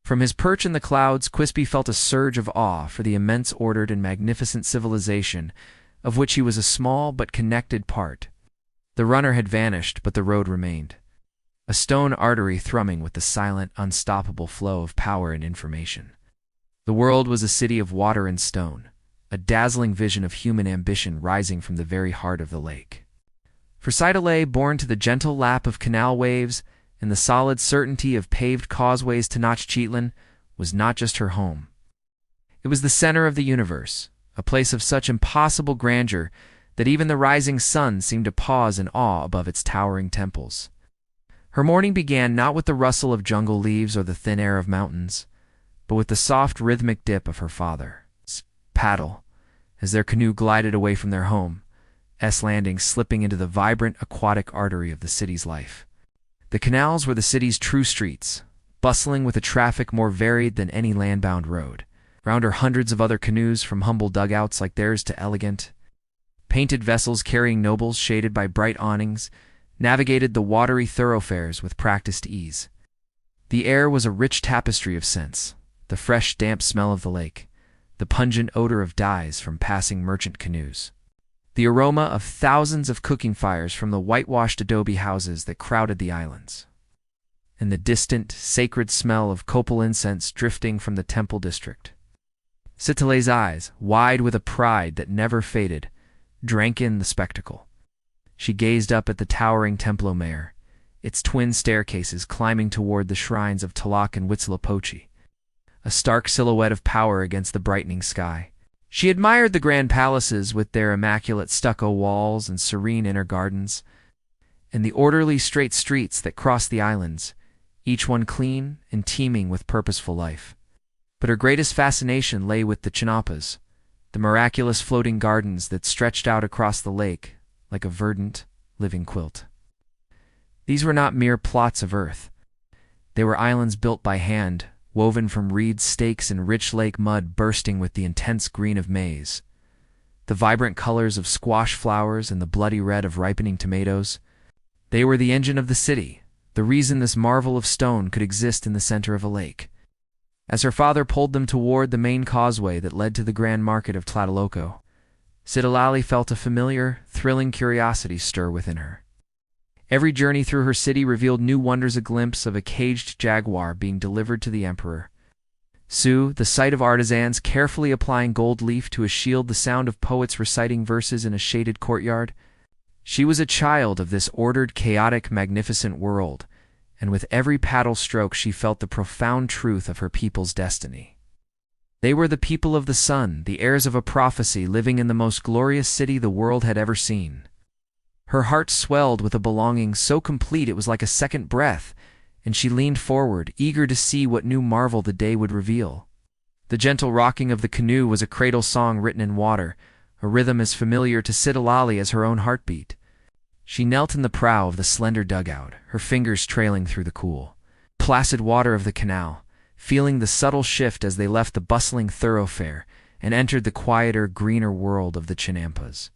From his perch in the clouds, Quispy felt a surge of awe for the immense, ordered, and magnificent civilization of which he was a small but connected part. The runner had vanished, but the road remained, a stone artery thrumming with the silent, unstoppable flow of power and information. The world was a city of water and stone, a dazzling vision of human ambition rising from the very heart of the lake. For Cydelay, born to the gentle lap of canal waves and the solid certainty of paved causeways to Nochtitlan, was not just her home. It was the center of the universe, a place of such impossible grandeur that even the rising sun seemed to pause in awe above its towering temples. Her morning began not with the rustle of jungle leaves or the thin air of mountains, but with the soft rhythmic dip of her father's paddle, as their canoe glided away from their home, Landing slipping into the vibrant aquatic artery of the city's life. The canals were the city's true streets, bustling with a traffic more varied than any land-bound road. Round her hundreds of other canoes, from humble dugouts like theirs to elegant, painted vessels carrying nobles shaded by bright awnings, navigated the watery thoroughfares with practiced ease. The air was a rich tapestry of scents, the fresh, damp smell of the lake, the pungent odor of dyes from passing merchant canoes, the aroma of thousands of cooking fires from the whitewashed adobe houses that crowded the islands, and the distant, sacred smell of copal incense drifting from the temple district. Cydelay's eyes, wide with a pride that never faded, drank in the spectacle. She gazed up at the towering Templo Mayor, its twin staircases climbing toward the shrines of Tlaloc and Huitzilopochtli, a stark silhouette of power against the brightening sky. She admired the grand palaces with their immaculate stucco walls and serene inner gardens, and the orderly straight streets that crossed the islands, each one clean and teeming with purposeful life. But her greatest fascination lay with the chinampas, the miraculous floating gardens that stretched out across the lake like a verdant, living quilt. These were not mere plots of earth. They were islands built by hand, woven from reed stakes and rich lake mud bursting with the intense green of maize, the vibrant colors of squash flowers and the bloody red of ripening tomatoes. They were the engine of the city, the reason this marvel of stone could exist in the center of a lake. As her father pulled them toward the main causeway that led to the grand market of Tlatelolco, Cydelay felt a familiar, thrilling curiosity stir within her. Every journey through her city revealed new wonders, a glimpse of a caged jaguar being delivered to the emperor, Sue, the sight of artisans carefully applying gold leaf to a shield, the sound of poets reciting verses in a shaded courtyard. She was a child of this ordered, chaotic, magnificent world, and with every paddle stroke she felt the profound truth of her people's destiny. They were the people of the sun, the heirs of a prophecy, living in the most glorious city the world had ever seen. Her heart swelled with a belonging so complete it was like a second breath, and she leaned forward, eager to see what new marvel the day would reveal. The gentle rocking of the canoe was a cradle song written in water, a rhythm as familiar to Cydelay as her own heartbeat. She knelt in the prow of the slender dugout, her fingers trailing through the cool, placid water of the canal, feeling the subtle shift as they left the bustling thoroughfare and entered the quieter, greener world of the Chinampas.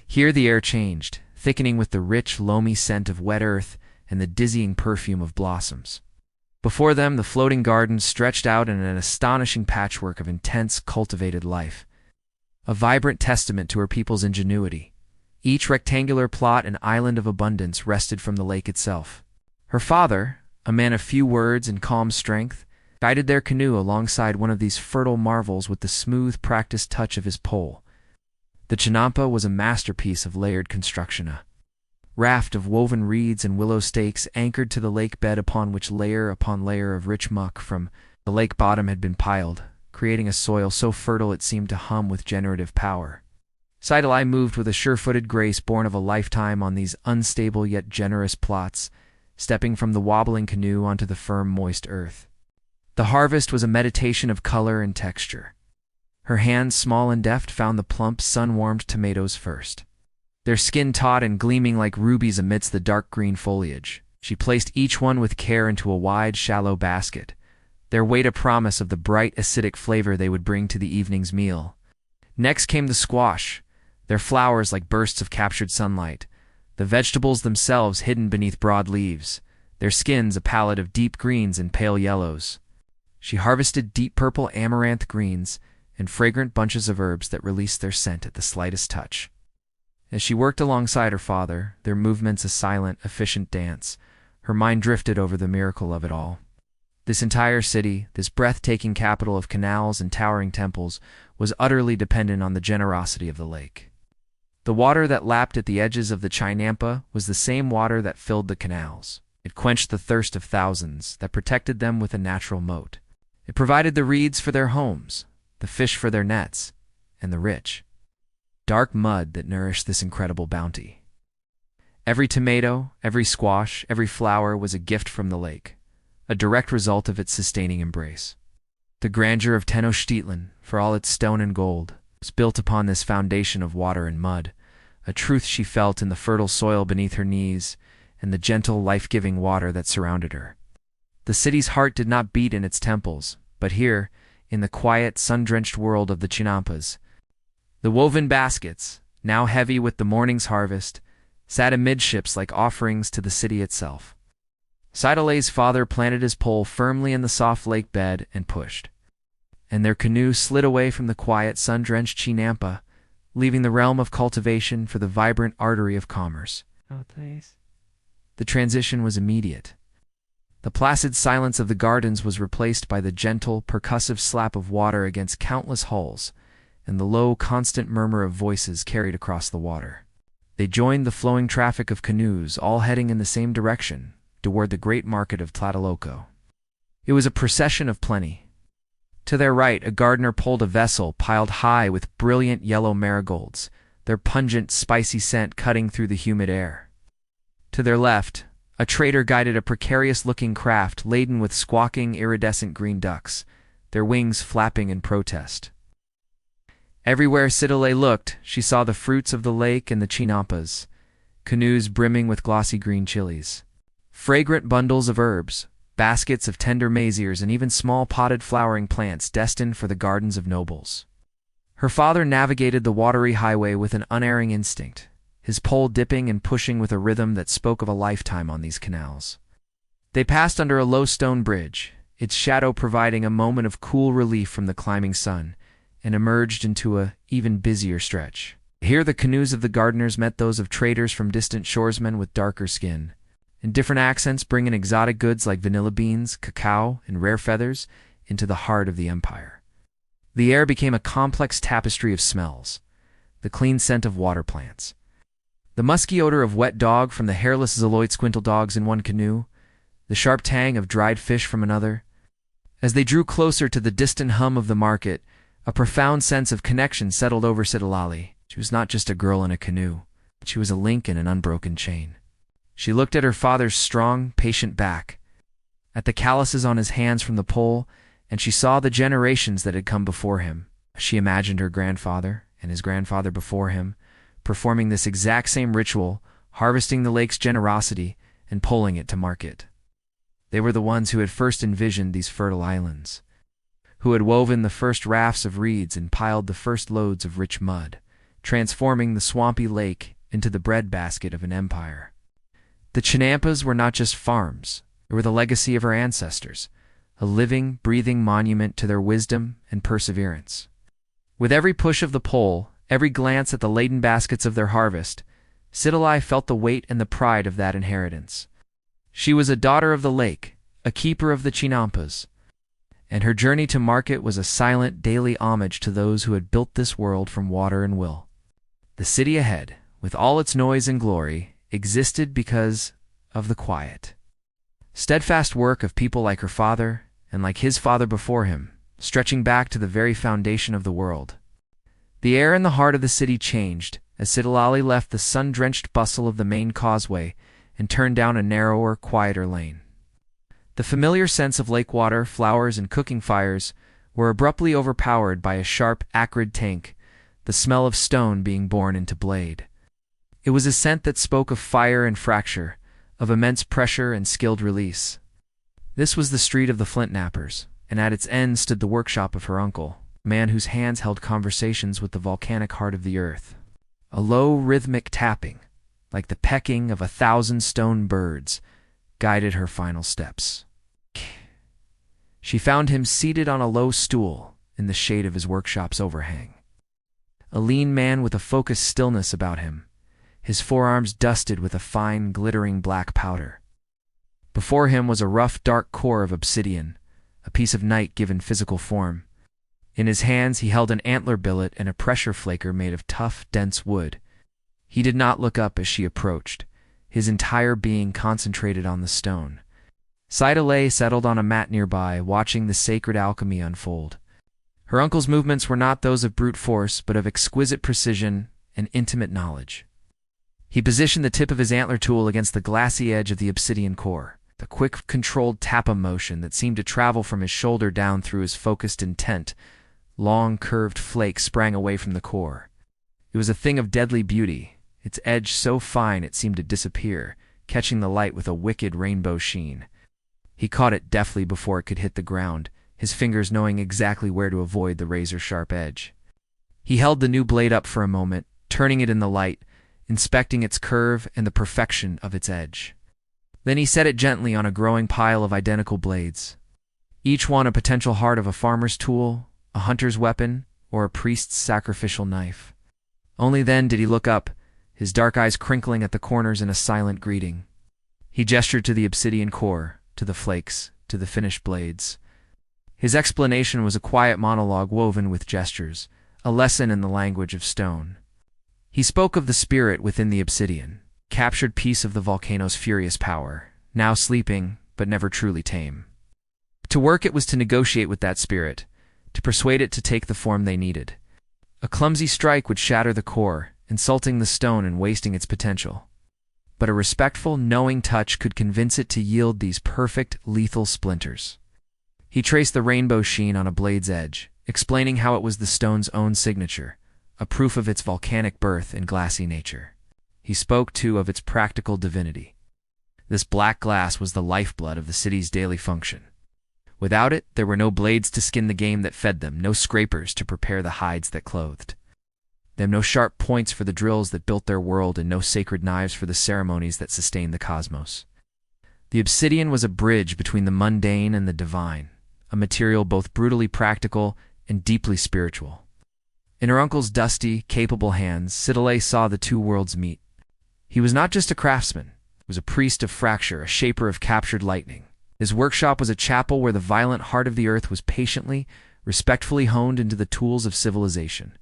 Here the air changed, thickening with the rich, loamy scent of wet earth and the dizzying perfume of blossoms. Before them, the floating gardens stretched out in an astonishing patchwork of intense, cultivated life, a vibrant testament to her people's ingenuity. Each rectangular plot and island of abundance rested from the lake itself. Her father, a man of few words and calm strength, guided their canoe alongside one of these fertile marvels with the smooth, practiced touch of his pole. The chinampa was a masterpiece of layered construction, a raft of woven reeds and willow stakes anchored to the lake bed upon which layer upon layer of rich muck from the lake bottom had been piled, creating a soil so fertile it seemed to hum with generative power. Cydelay moved with a sure-footed grace born of a lifetime on these unstable yet generous plots, stepping from the wobbling canoe onto the firm, moist earth. The harvest was a meditation of color and texture. Her hands, small and deft, found the plump, sun-warmed tomatoes first. Their skin taut and gleaming like rubies amidst the dark green foliage. She placed each one with care into a wide, shallow basket, their weight a promise of the bright, acidic flavor they would bring to the evening's meal. Next came the squash, their flowers like bursts of captured sunlight, the vegetables themselves hidden beneath broad leaves, their skins a palette of deep greens and pale yellows. She harvested deep purple amaranth greens and fragrant bunches of herbs that released their scent at the slightest touch. As she worked alongside her father, their movements a silent, efficient dance, her mind drifted over the miracle of it all. This entire city, this breathtaking capital of canals and towering temples, was utterly dependent on the generosity of the lake. The water that lapped at the edges of the Chinampa was the same water that filled the canals. It quenched the thirst of thousands, that protected them with a natural moat. It provided the reeds for their homes, the fish for their nets, and the rich, dark mud that nourished this incredible bounty. Every tomato, every squash, every flower was a gift from the lake, a direct result of its sustaining embrace. The grandeur of Tenochtitlan, for all its stone and gold, was built upon this foundation of water and mud, a truth she felt in the fertile soil beneath her knees and the gentle, life-giving water that surrounded her. The city's heart did not beat in its temples, but here, in the quiet, sun-drenched world of the Chinampas, the woven baskets, now heavy with the morning's harvest, sat amidships like offerings to the city itself. Sidale's father planted his pole firmly in the soft lake bed and pushed, and their canoe slid away from the quiet, sun-drenched Chinampa, leaving the realm of cultivation for the vibrant artery of commerce. Oh, please. The transition was immediate. The placid silence of the gardens was replaced by the gentle, percussive slap of water against countless hulls, and the low, constant murmur of voices carried across the water. They joined the flowing traffic of canoes, all heading in the same direction, toward the great market of Tlatelolco. It was a procession of plenty. To their right, a gardener pulled a vessel piled high with brilliant yellow marigolds, their pungent, spicy scent cutting through the humid air. To their left, a trader guided a precarious-looking craft laden with squawking, iridescent green ducks, their wings flapping in protest. Everywhere Sidale looked, she saw the fruits of the lake and the Chinampas, canoes brimming with glossy green chilies, fragrant bundles of herbs, baskets of tender maize ears, and even small potted flowering plants destined for the gardens of nobles. Her father navigated the watery highway with an unerring instinct, his pole dipping and pushing with a rhythm that spoke of a lifetime on these canals. They passed under a low stone bridge, its shadow providing a moment of cool relief from the climbing sun, and emerged into an even busier stretch. Here the canoes of the gardeners met those of traders from distant shoresmen with darker skin, and different accents bringing exotic goods like vanilla beans, cacao, and rare feathers into the heart of the empire. The air became a complex tapestry of smells, the clean scent of water plants, the musky odor of wet dog from the hairless Zoloit squintle dogs in one canoe, the sharp tang of dried fish from another. As they drew closer to the distant hum of the market, a profound sense of connection settled over Sidale. She was not just a girl in a canoe, but she was a link in an unbroken chain. She looked at her father's strong, patient back, at the calluses on his hands from the pole, and she saw the generations that had come before him. She imagined her grandfather and his grandfather before him, performing this exact same ritual, harvesting the lake's generosity and pulling it to market. They were the ones who had first envisioned these fertile islands, who had woven the first rafts of reeds and piled the first loads of rich mud, transforming the swampy lake into the breadbasket of an empire. The Chinampas were not just farms, they were the legacy of our ancestors, a living, breathing monument to their wisdom and perseverance. With every push of the pole, every glance at the laden baskets of their harvest, Sidale felt the weight and the pride of that inheritance. She was a daughter of the lake, a keeper of the Chinampas, and her journey to market was a silent, daily homage to those who had built this world from water and will. The city ahead, with all its noise and glory, existed because of the quiet, steadfast work of people like her father and like his father before him, stretching back to the very foundation of the world. The air in the heart of the city changed as Sidale left the sun-drenched bustle of the main causeway and turned down a narrower, quieter lane. The familiar scents of lake water, flowers, and cooking fires were abruptly overpowered by a sharp, acrid taint, the smell of stone being borne into blade. It was a scent that spoke of fire and fracture, of immense pressure and skilled release. This was the street of the flint knappers, and at its end stood the workshop of her uncle, a man whose hands held conversations with the volcanic heart of the earth. A low, rhythmic tapping, like the pecking of 1,000 stone birds, guided her final steps. She found him seated on a low stool in the shade of his workshop's overhang. A lean man with a focused stillness about him, his forearms dusted with a fine, glittering black powder. Before him was a rough, dark core of obsidian, a piece of night given physical form. In his hands he held an antler billet and a pressure flaker made of tough, dense wood. He did not look up as she approached, his entire being concentrated on the stone. Saida lay settled on a mat nearby, watching the sacred alchemy unfold. Her uncle's movements were not those of brute force, but of exquisite precision and intimate knowledge. He positioned the tip of his antler tool against the glassy edge of the obsidian core, the quick, controlled tap motion that seemed to travel from his shoulder down through his focused intent. Long, curved flakes sprang away from the core. It was a thing of deadly beauty, its edge so fine it seemed to disappear, catching the light with a wicked rainbow sheen. He caught it deftly before it could hit the ground, his fingers knowing exactly where to avoid the razor-sharp edge. He held the new blade up for a moment, turning it in the light, inspecting its curve and the perfection of its edge. Then he set it gently on a growing pile of identical blades, each one a potential heart of a farmer's tool, a hunter's weapon, or a priest's sacrificial knife. Only then did he look up, his dark eyes crinkling at the corners in a silent greeting. He gestured to the obsidian core, to the flakes, to the finished blades. His explanation was a quiet monologue woven with gestures, a lesson in the language of stone. He spoke of the spirit within the obsidian, captured piece of the volcano's furious power, now sleeping, but never truly tame. To work it was to negotiate with that spirit, to persuade it to take the form they needed. A clumsy strike would shatter the core, insulting the stone and wasting its potential. But a respectful, knowing touch could convince it to yield these perfect, lethal splinters. He traced the rainbow sheen on a blade's edge, explaining how it was the stone's own signature, a proof of its volcanic birth and glassy nature. He spoke, too, of its practical divinity. This black glass was the lifeblood of the city's daily function. Without it, there were no blades to skin the game that fed them, no scrapers to prepare the hides that clothed them, no sharp points for the drills that built their world, and no sacred knives for the ceremonies that sustained the cosmos. The obsidian was a bridge between the mundane and the divine, a material both brutally practical and deeply spiritual. In her uncle's dusty, capable hands, Siddelay saw the two worlds meet. He was not just a craftsman, he was a priest of fracture, a shaper of captured lightning. His workshop was a chapel where the violent heart of the earth was patiently, respectfully honed into the tools of civilization.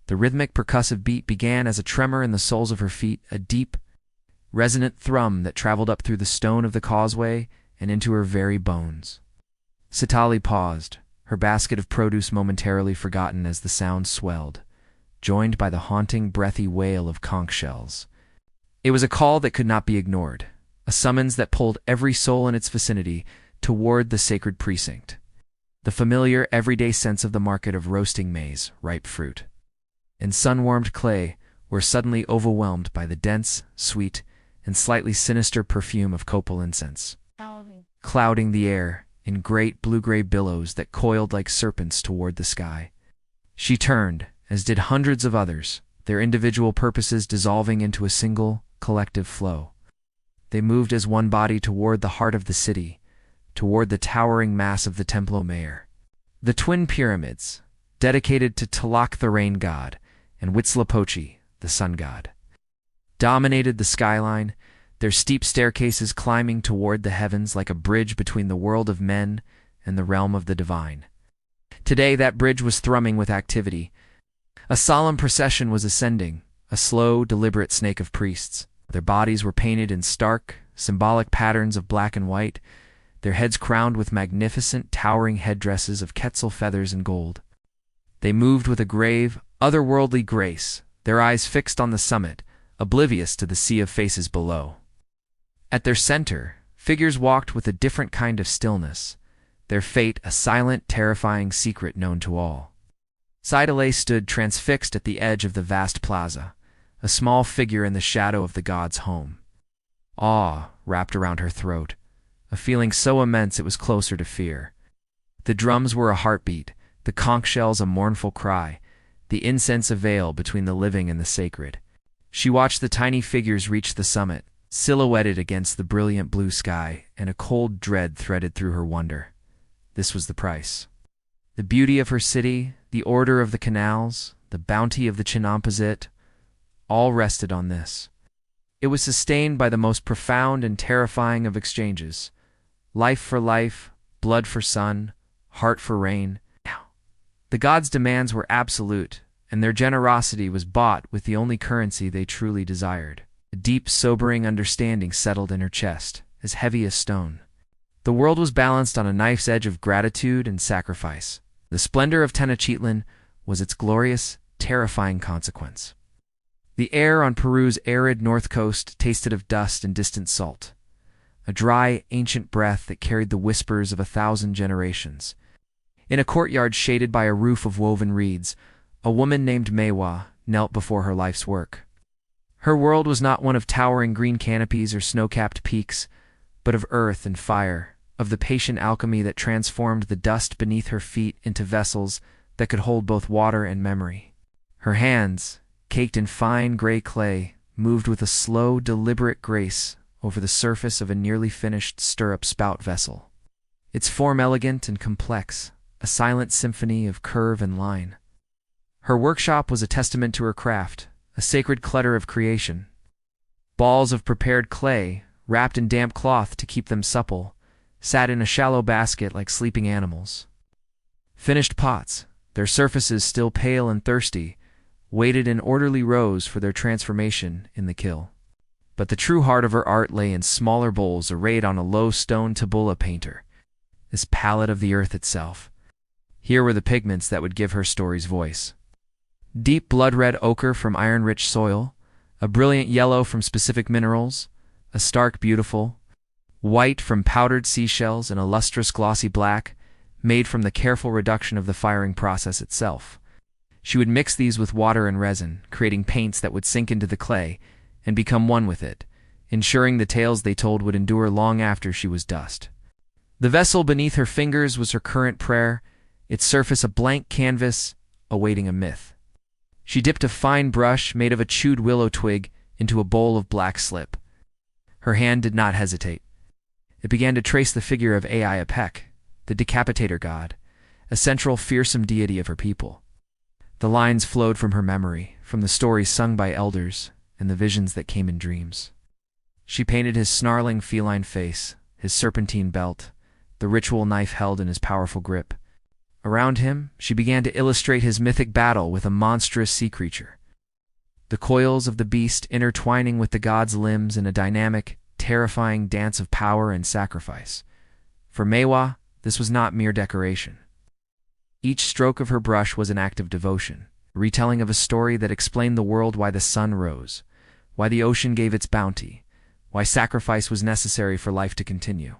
The rhythmic, percussive beat began as a tremor in the soles of her feet, a deep, resonant thrum that traveled up through the stone of the causeway and into her very bones. Sitali paused, her basket of produce momentarily forgotten as the sound swelled, joined by the haunting, breathy wail of conch shells. It was a call that could not be ignored, a summons that pulled every soul in its vicinity toward the sacred precinct, the familiar, everyday sense of the market of roasting maize, ripe fruit, and sun-warmed clay were suddenly overwhelmed by the dense, sweet, and slightly sinister perfume of copal incense, clouding the air in great blue-gray billows that coiled like serpents toward the sky. She turned, as did hundreds of others, their individual purposes dissolving into a single, collective flow. They moved as one body toward the heart of the city, toward the towering mass of the Templo Mayor. The twin pyramids, dedicated to Tlaloc the rain god, and Huitzilopochtli, the sun god, dominated the skyline, their steep staircases climbing toward the heavens like a bridge between the world of men and the realm of the divine. Today that bridge was thrumming with activity. A solemn procession was ascending, a slow, deliberate snake of priests. Their bodies were painted in stark, symbolic patterns of black and white, their heads crowned with magnificent, towering headdresses of quetzal feathers and gold. They moved with a grave, otherworldly grace, their eyes fixed on the summit, oblivious to the sea of faces below. At their center, figures walked with a different kind of stillness, their fate a silent, terrifying secret known to all. Sidale stood transfixed at the edge of the vast plaza, a small figure in the shadow of the god's home. Awe wrapped around her throat, a feeling so immense it was closer to fear. The drums were a heartbeat, the conch shells a mournful cry, the incense a veil between the living and the sacred. She watched the tiny figures reach the summit, silhouetted against the brilliant blue sky, and a cold dread threaded through her wonder. This was the price. The beauty of her city, the order of the canals, the bounty of the Chinampazit, all rested on this. It was sustained by the most profound and terrifying of exchanges. Life for life, blood for sun, heart for rain. The gods' demands were absolute, and their generosity was bought with the only currency they truly desired. A deep, sobering understanding settled in her chest, as heavy as stone. The world was balanced on a knife's edge of gratitude and sacrifice. The splendor of Tenochtitlan was its glorious, terrifying consequence. The air on Peru's arid north coast tasted of dust and distant salt, a dry, ancient breath that carried the whispers of 1,000 generations. In a courtyard shaded by a roof of woven reeds, a woman named Mewa knelt before her life's work. Her world was not one of towering green canopies or snow-capped peaks, but of earth and fire, of the patient alchemy that transformed the dust beneath her feet into vessels that could hold both water and memory. Her hands, caked in fine gray clay, moved with a slow, deliberate grace over the surface of a nearly finished stirrup spout vessel. Its form elegant and complex, a silent symphony of curve and line. Her workshop was a testament to her craft, a sacred clutter of creation. Balls of prepared clay, wrapped in damp cloth to keep them supple, sat in a shallow basket like sleeping animals. Finished pots, their surfaces still pale and thirsty, waited in orderly rows for their transformation in the kiln. But the true heart of her art lay in smaller bowls arrayed on a low stone tabula painter, this palette of the earth itself. Here were the pigments that would give her story's voice. Deep blood-red ochre from iron-rich soil, a brilliant yellow from specific minerals, a stark beautiful, white from powdered seashells, and a lustrous glossy black, made from the careful reduction of the firing process itself. She would mix these with water and resin, creating paints that would sink into the clay and become one with it, ensuring the tales they told would endure long after she was dust. The vessel beneath her fingers was her current prayer, its surface a blank canvas, awaiting a myth. She dipped a fine brush made of a chewed willow twig into a bowl of black slip. Her hand did not hesitate. It began to trace the figure of Ai Apec, the decapitator god, a central fearsome deity of her people. The lines flowed from her memory, from the stories sung by elders and the visions that came in dreams. She painted his snarling feline face, his serpentine belt, the ritual knife held in his powerful grip. Around him, she began to illustrate his mythic battle with a monstrous sea creature. The coils of the beast intertwining with the god's limbs in a dynamic, terrifying dance of power and sacrifice. For Mewa, this was not mere decoration. Each stroke of her brush was an act of devotion, a retelling of a story that explained the world why the sun rose, why the ocean gave its bounty, why sacrifice was necessary for life to continue.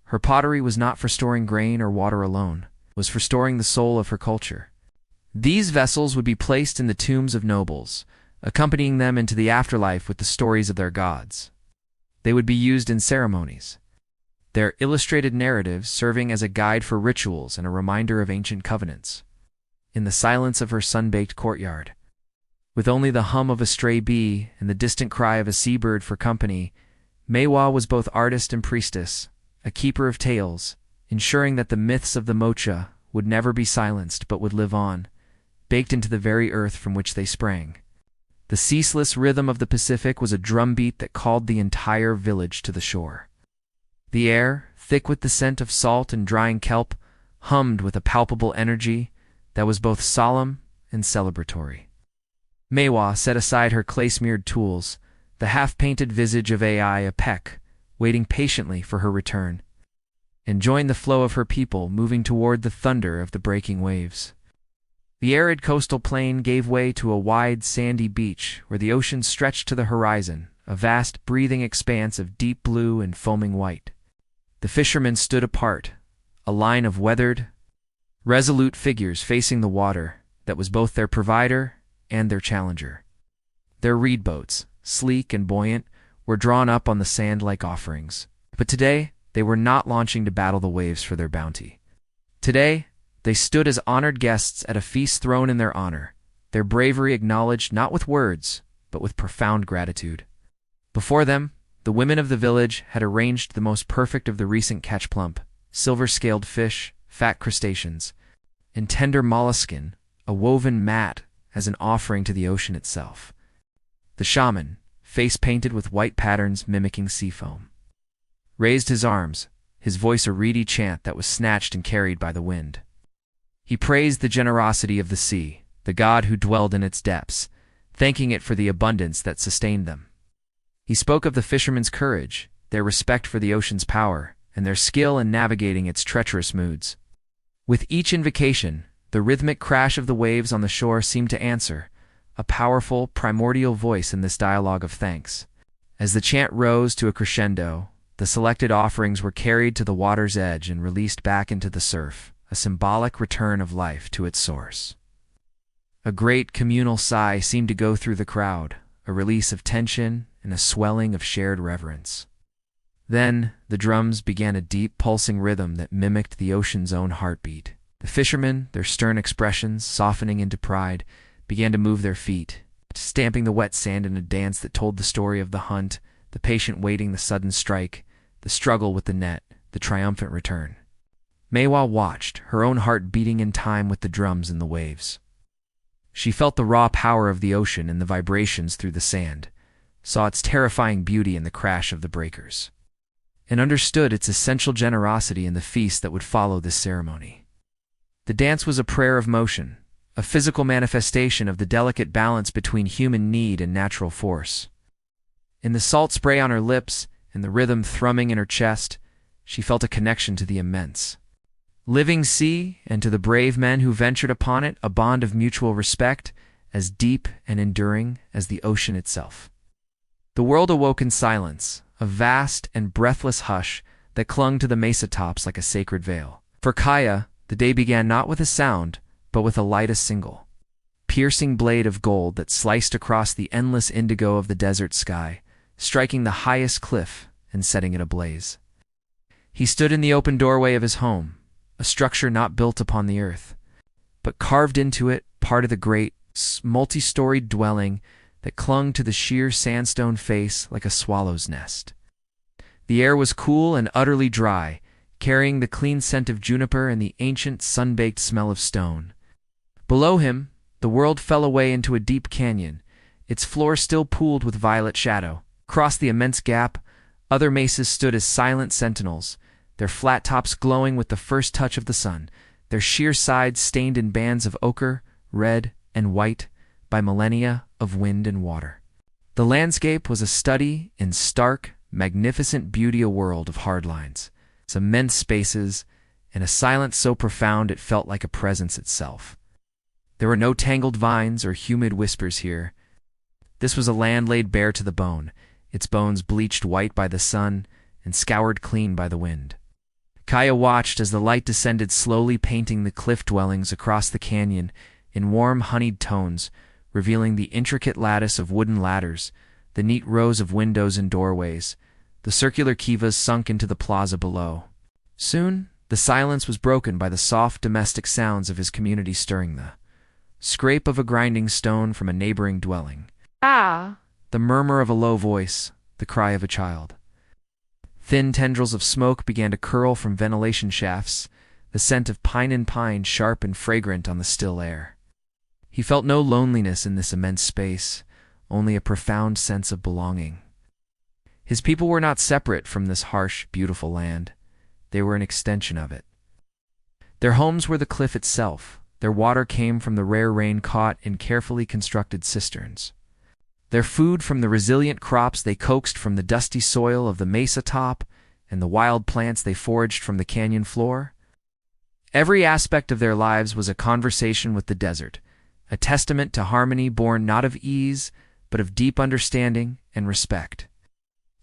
Her pottery was not for storing grain or water alone, it was for storing the soul of her culture. These vessels would be placed in the tombs of nobles, accompanying them into the afterlife with the stories of their gods. They would be used in ceremonies, their illustrated narratives serving as a guide for rituals and a reminder of ancient covenants. In the silence of her sun-baked courtyard, with only the hum of a stray bee and the distant cry of a seabird for company, Mewa was both artist and priestess, a keeper of tales, ensuring that the myths of the Mocha would never be silenced but would live on, baked into the very earth from which they sprang. The ceaseless rhythm of the Pacific was a drumbeat that called the entire village to the shore. The air, thick with the scent of salt and drying kelp, hummed with a palpable energy that was both solemn and celebratory. Mewa set aside her clay-smeared tools, the half-painted visage of Ai Apec, waiting patiently for her return, and joined the flow of her people moving toward the thunder of the breaking waves. The arid coastal plain gave way to a wide, sandy beach where the ocean stretched to the horizon, a vast, breathing expanse of deep blue and foaming white. The fishermen stood apart, a line of weathered, resolute figures facing the water that was both their provider and their challenger. Their reed boats, sleek and buoyant, were drawn up on the sand like offerings. But today, they were not launching to battle the waves for their bounty. Today, they stood as honored guests at a feast thrown in their honor, their bravery acknowledged not with words, but with profound gratitude. Before them, the women of the village had arranged the most perfect of the recent catch-plump, silver-scaled fish, fat crustaceans, and tender molluscan, a woven mat as an offering to the ocean itself. The shaman, face painted with white patterns mimicking sea foam, raised his arms, his voice a reedy chant that was snatched and carried by the wind. He praised the generosity of the sea, the god who dwelled in its depths, thanking it for the abundance that sustained them. He spoke of the fishermen's courage, their respect for the ocean's power, and their skill in navigating its treacherous moods. With each invocation, the rhythmic crash of the waves on the shore seemed to answer, a powerful, primordial voice in this dialogue of thanks. As the chant rose to a crescendo, the selected offerings were carried to the water's edge and released back into the surf, a symbolic return of life to its source. A great communal sigh seemed to go through the crowd, a release of tension and a swelling of shared reverence. Then, the drums began a deep, pulsing rhythm that mimicked the ocean's own heartbeat. The fishermen, their stern expressions softening into pride, began to move their feet, stamping the wet sand in a dance that told the story of the hunt, the patient waiting the sudden strike, the struggle with the net, the triumphant return. Meiwa watched, her own heart beating in time with the drums and the waves. She felt the raw power of the ocean in the vibrations through the sand, saw its terrifying beauty in the crash of the breakers, and understood its essential generosity in the feast that would follow this ceremony. The dance was a prayer of motion, a physical manifestation of the delicate balance between human need and natural force. In the salt spray on her lips and the rhythm thrumming in her chest, she felt a connection to the immense, living sea, and to the brave men who ventured upon it, a bond of mutual respect as deep and enduring as the ocean itself. The world awoke in silence, a vast and breathless hush that clung to the mesa tops like a sacred veil. For Kaya, the day began not with a sound, but with a light, a single, piercing blade of gold that sliced across the endless indigo of the desert sky, striking the highest cliff and setting it ablaze. He stood in the open doorway of his home, a structure not built upon the earth, but carved into it, part of the great, multi-storied dwelling that clung to the sheer sandstone face like a swallow's nest. The air was cool and utterly dry, carrying the clean scent of juniper and the ancient sun-baked smell of stone. Below him, the world fell away into a deep canyon, its floor still pooled with violet shadow. Across the immense gap, other mesas stood as silent sentinels, their flat tops glowing with the first touch of the sun, their sheer sides stained in bands of ochre, red, and white by millennia of wind and water. The landscape was a study in stark, magnificent beauty, a world of hard lines, its immense spaces, and a silence so profound it felt like a presence itself. There were no tangled vines or humid whispers here. This was a land laid bare to the bone, its bones bleached white by the sun and scoured clean by the wind. Kaya watched as the light descended slowly, painting the cliff dwellings across the canyon in warm, honeyed tones, revealing the intricate lattice of wooden ladders, the neat rows of windows and doorways, the circular kivas sunk into the plaza below. Soon, the silence was broken by the soft domestic sounds of his community stirring, the scrape of a grinding stone from a neighboring dwelling, the murmur of a low voice, the cry of a child. Thin tendrils of smoke began to curl from ventilation shafts, the scent of pine and pine sharp and fragrant on the still air. He felt no loneliness in this immense space, only a profound sense of belonging. His people were not separate from this harsh, beautiful land. They were an extension of it. Their homes were the cliff itself. Their water came from the rare rain caught in carefully constructed cisterns. Their food from the resilient crops they coaxed from the dusty soil of the mesa top, and the wild plants they foraged from the canyon floor. Every aspect of their lives was a conversation with the desert, a testament to harmony born not of ease, but of deep understanding and respect.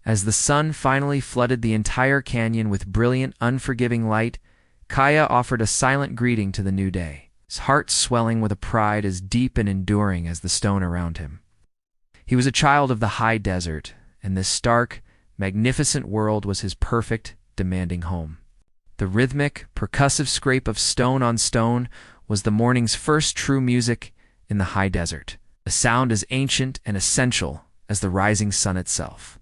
As the sun finally flooded the entire canyon with brilliant, unforgiving light, Kaya offered a silent greeting to the new day, his heart swelling with a pride as deep and enduring as the stone around him. He was a child of the high desert, and this stark, magnificent world was his perfect, demanding home. The rhythmic, percussive scrape of stone on stone was the morning's first true music in the high desert, a sound as ancient and essential as the rising sun itself.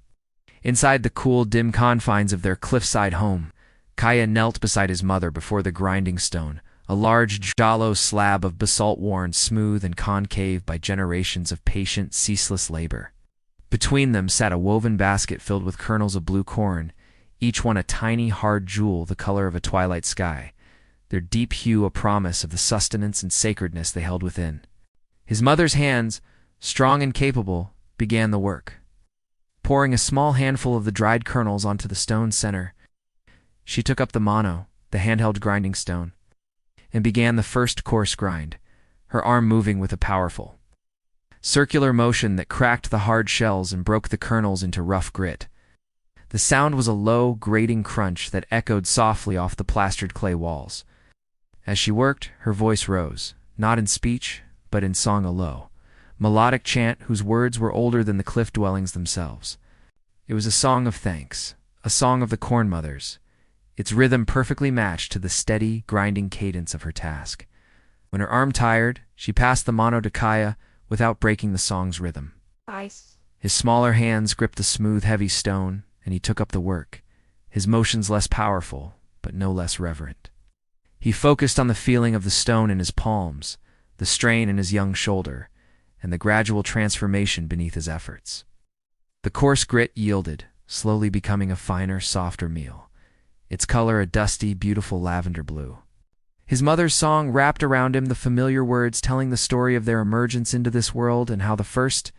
Inside the cool, dim confines of their cliffside home, Kaya knelt beside his mother before the grinding stone, a large jalo slab of basalt worn smooth and concave by generations of patient, ceaseless labor. Between them sat a woven basket filled with kernels of blue corn, each one a tiny, hard jewel the color of a twilight sky, their deep hue a promise of the sustenance and sacredness they held within. His mother's hands, strong and capable, began the work. Pouring a small handful of the dried kernels onto the stone's center, she took up the mano, the handheld grinding stone, and began the first coarse grind, her arm moving with a powerful, circular motion that cracked the hard shells and broke the kernels into rough grit. The sound was a low, grating crunch that echoed softly off the plastered clay walls. As she worked, her voice rose, not in speech, but in song a low, melodic chant whose words were older than the cliff dwellings themselves. It was a song of thanks, a song of the Corn Mothers, its rhythm perfectly matched to the steady, grinding cadence of her task. When her arm tired, she passed the mano to Kaya without breaking the song's rhythm. Ice. His smaller hands gripped the smooth, heavy stone, and he took up the work, his motions less powerful, but no less reverent. He focused on the feeling of the stone in his palms, the strain in his young shoulder, and the gradual transformation beneath his efforts. The coarse grit yielded, slowly becoming a finer, softer meal, its color a dusty, beautiful lavender blue. His mother's song wrapped around him, the familiar words telling the story of their emergence into this world and how the first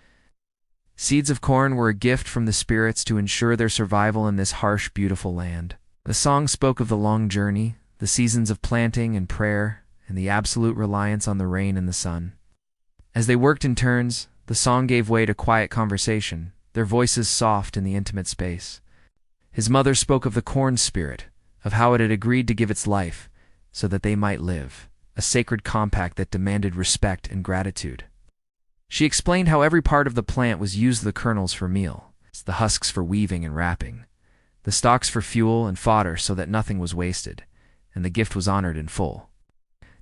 seeds of corn were a gift from the spirits to ensure their survival in this harsh, beautiful land. The song spoke of the long journey, the seasons of planting and prayer, and the absolute reliance on the rain and the sun. As they worked in turns, the song gave way to quiet conversation, their voices soft in the intimate space. His mother spoke of the corn spirit, of how it had agreed to give its life so that they might live, a sacred compact that demanded respect and gratitude. She explained how every part of the plant was used: the kernels for meal, the husks for weaving and wrapping, the stalks for fuel and fodder so that nothing was wasted, and the gift was honored in full.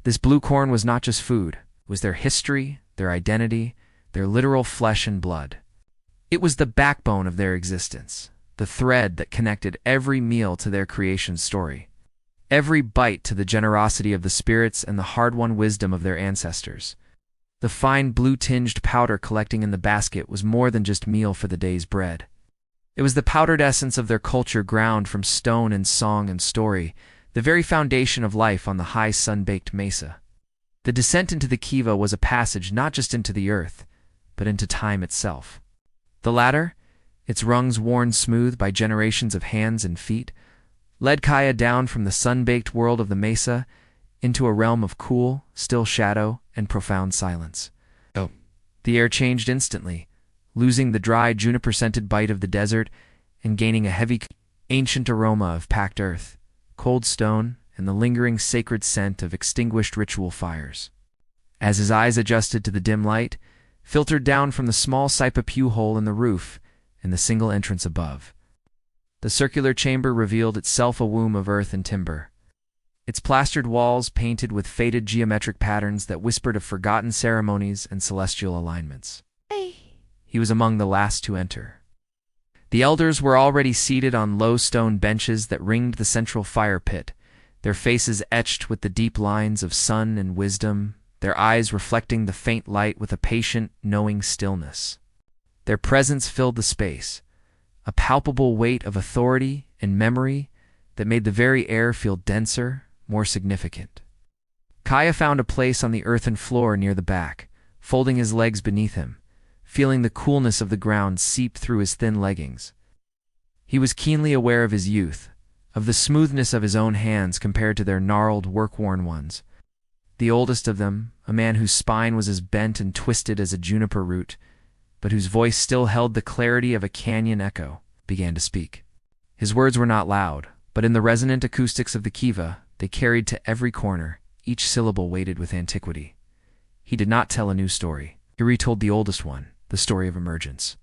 This blue corn was not just food, it was their history, their identity, their literal flesh and blood. It was the backbone of their existence, the thread that connected every meal to their creation story, every bite to the generosity of the spirits and the hard-won wisdom of their ancestors. The fine blue-tinged powder collecting in the basket was more than just meal for the day's bread. It was the powdered essence of their culture ground from stone and song and story, the very foundation of life on the high sun-baked mesa. The descent into the kiva was a passage not just into the earth, but into time itself. The latter, its rungs worn smooth by generations of hands and feet, led Kaya down from the sun-baked world of the mesa into a realm of cool, still shadow and profound silence. The air changed instantly, losing the dry, juniper-scented bite of the desert and gaining a heavy, ancient aroma of packed earth, cold stone, and the lingering sacred scent of extinguished ritual fires. As his eyes adjusted to the dim light, filtered down from the small Saipa pew hole in the roof and the single entrance above, the circular chamber revealed itself a womb of earth and timber, its plastered walls painted with faded geometric patterns that whispered of forgotten ceremonies and celestial alignments. He was among the last to enter. The elders were already seated on low stone benches that ringed the central fire pit, their faces etched with the deep lines of sun and wisdom, their eyes reflecting the faint light with a patient, knowing stillness. Their presence filled the space, a palpable weight of authority and memory that made the very air feel denser, more significant. Kaya found a place on the earthen floor near the back, folding his legs beneath him, feeling the coolness of the ground seep through his thin leggings. He was keenly aware of his youth, of the smoothness of his own hands compared to their gnarled, work-worn ones. The oldest of them, a man whose spine was as bent and twisted as a juniper root, but whose voice still held the clarity of a canyon echo, began to speak. His words were not loud, but in the resonant acoustics of the kiva, they carried to every corner, each syllable weighted with antiquity. He did not tell a new story. He retold the oldest one, the story of emergence.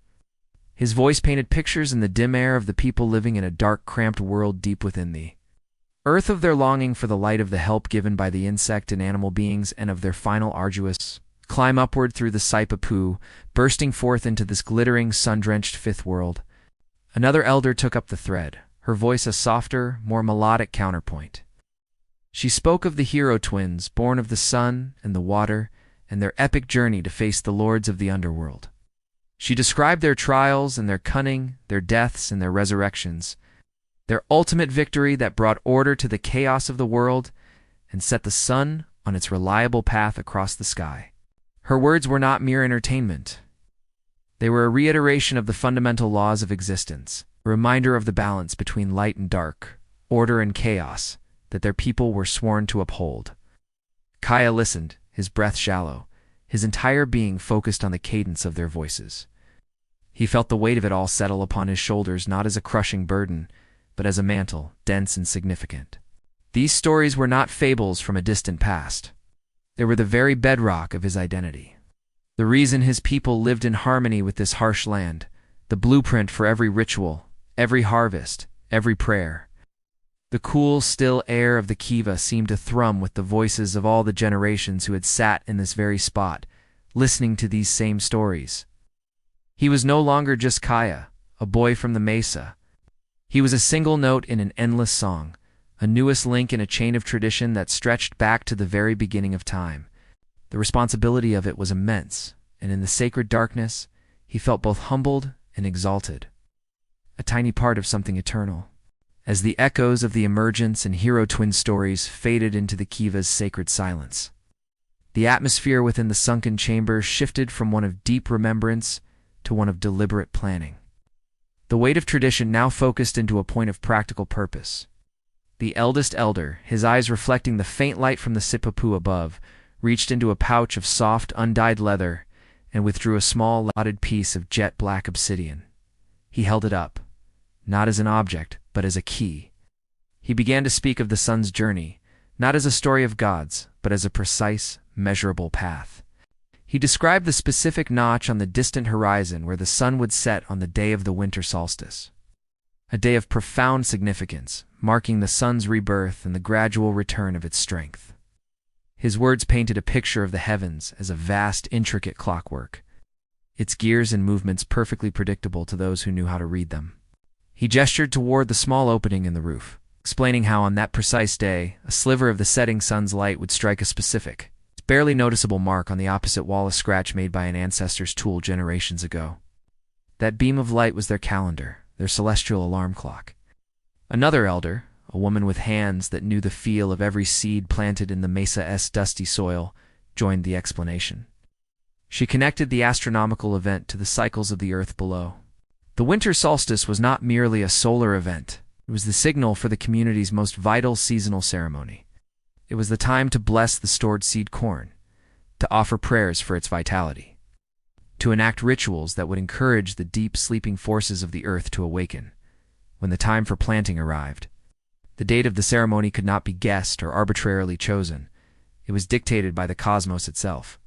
His voice painted pictures in the dim air of the people living in a dark, cramped world deep within the earth, of their longing for the light of the help given by the insect and animal beings, and of their final arduous climb upward through the Saipapu, bursting forth into this glittering, sun-drenched fifth world. Another elder took up the thread, her voice a softer, more melodic counterpoint. She spoke of the hero twins, born of the sun and the water, and their epic journey to face the lords of the underworld. She described their trials and their cunning, their deaths and their resurrections, their ultimate victory that brought order to the chaos of the world and set the sun on its reliable path across the sky. Her words were not mere entertainment. They were a reiteration of the fundamental laws of existence, a reminder of the balance between light and dark, order and chaos, that their people were sworn to uphold. Kaya listened, his breath shallow, his entire being focused on the cadence of their voices. He felt the weight of it all settle upon his shoulders, not as a crushing burden, but as a mantle, dense and significant. These stories were not fables from a distant past. They were the very bedrock of his identity. The reason his people lived in harmony with this harsh land, the blueprint for every ritual, every harvest, every prayer. The cool, still air of the kiva seemed to thrum with the voices of all the generations who had sat in this very spot, listening to these same stories. He was no longer just Kaya, a boy from the mesa. He was a single note in an endless song, a newest link in a chain of tradition that stretched back to the very beginning of time. The responsibility of it was immense, and in the sacred darkness, he felt both humbled and exalted. A tiny part of something eternal. As the echoes of the emergence and hero twin stories faded into the kiva's sacred silence, the atmosphere within the sunken chamber shifted from one of deep remembrance to one of deliberate planning. The weight of tradition now focused into a point of practical purpose. The eldest elder, his eyes reflecting the faint light from the sipapu above, reached into a pouch of soft, undyed leather and withdrew a small, knotted piece of jet-black obsidian. He held it up, not as an object, but as a key. He began to speak of the sun's journey, not as a story of gods, but as a precise, measurable path. He described the specific notch on the distant horizon where the sun would set on the day of the winter solstice. A day of profound significance, marking the sun's rebirth and the gradual return of its strength. His words painted a picture of the heavens as a vast, intricate clockwork, its gears and movements perfectly predictable to those who knew how to read them. He gestured toward the small opening in the roof, explaining how on that precise day, a sliver of the setting sun's light would strike a specific, barely noticeable mark on the opposite wall, a scratch made by an ancestor's tool generations ago. That beam of light was their calendar, their celestial alarm clock. Another elder, a woman with hands that knew the feel of every seed planted in the mesa's dusty soil, joined the explanation. She connected the astronomical event to the cycles of the earth below. The winter solstice was not merely a solar event. It was the signal for the community's most vital seasonal ceremony. It was the time to bless the stored seed corn, to offer prayers for its vitality, to enact rituals that would encourage the deep sleeping forces of the earth to awaken. When the time for planting arrived, the date of the ceremony could not be guessed or arbitrarily chosen. It was dictated by the cosmos itself.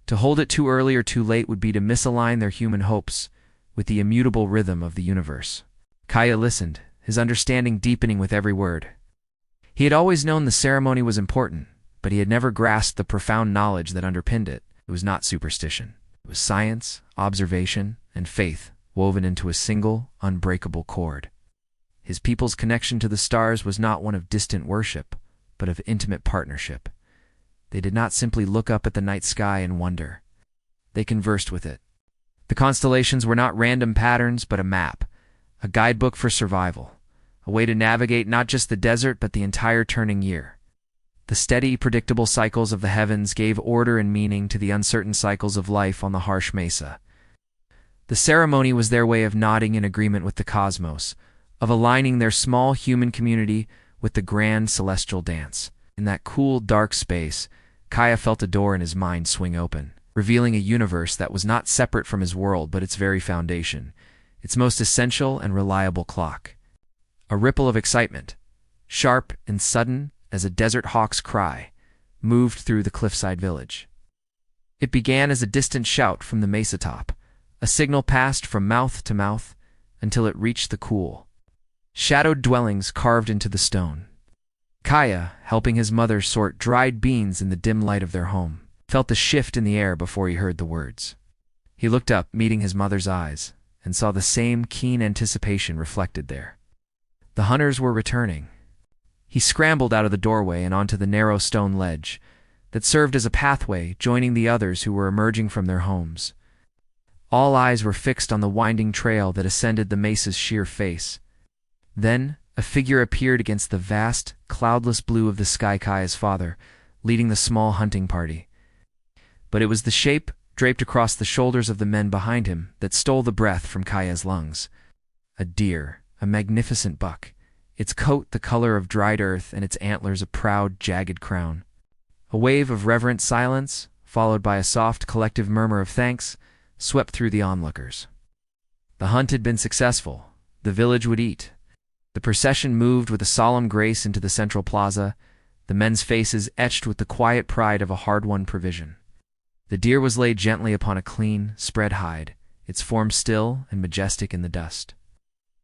To hold it too early or too late would be to misalign their human hopes with the immutable rhythm of the universe. Kaya listened, his understanding deepening with every word. He had always known the ceremony was important, but he had never grasped the profound knowledge that underpinned it. It was not superstition. It was science, observation, and faith woven into a single, unbreakable cord. His people's connection to the stars was not one of distant worship, but of intimate partnership. They did not simply look up at the night sky and wonder. They conversed with it. The constellations were not random patterns, but a map, a guidebook for survival, a way to navigate not just the desert but the entire turning year. The steady, predictable cycles of the heavens gave order and meaning to the uncertain cycles of life on the harsh mesa. The ceremony was their way of nodding in agreement with the cosmos, of aligning their small human community with the grand celestial dance. In that cool, dark space, Kaya felt a door in his mind swing open. revealing a universe that was not separate from his world but its very foundation, its most essential and reliable clock. A ripple of excitement, sharp and sudden as a desert hawk's cry, moved through the cliffside village. It began as a distant shout from the mesa top, a signal passed from mouth to mouth until it reached the cool, shadowed dwellings carved into the stone. Kaya, helping his mother sort dried beans in the dim light of their home, felt the shift in the air before he heard the words. He looked up, meeting his mother's eyes, and saw the same keen anticipation reflected there. The hunters were returning. He scrambled out of the doorway and onto the narrow stone ledge that served as a pathway, joining the others who were emerging from their homes. All eyes were fixed on the winding trail that ascended the mesa's sheer face. Then, a figure appeared against the vast, cloudless blue of the sky. Kaya's father, leading the small hunting party. But it was the shape, draped across the shoulders of the men behind him, that stole the breath from Kaya's lungs. A deer, a magnificent buck, its coat the color of dried earth and its antlers a proud, jagged crown. A wave of reverent silence, followed by a soft, collective murmur of thanks, swept through the onlookers. The hunt had been successful. The village would eat. The procession moved with a solemn grace into the central plaza, the men's faces etched with the quiet pride of a hard-won provision. The deer was laid gently upon a clean, spread hide, its form still and majestic in the dust.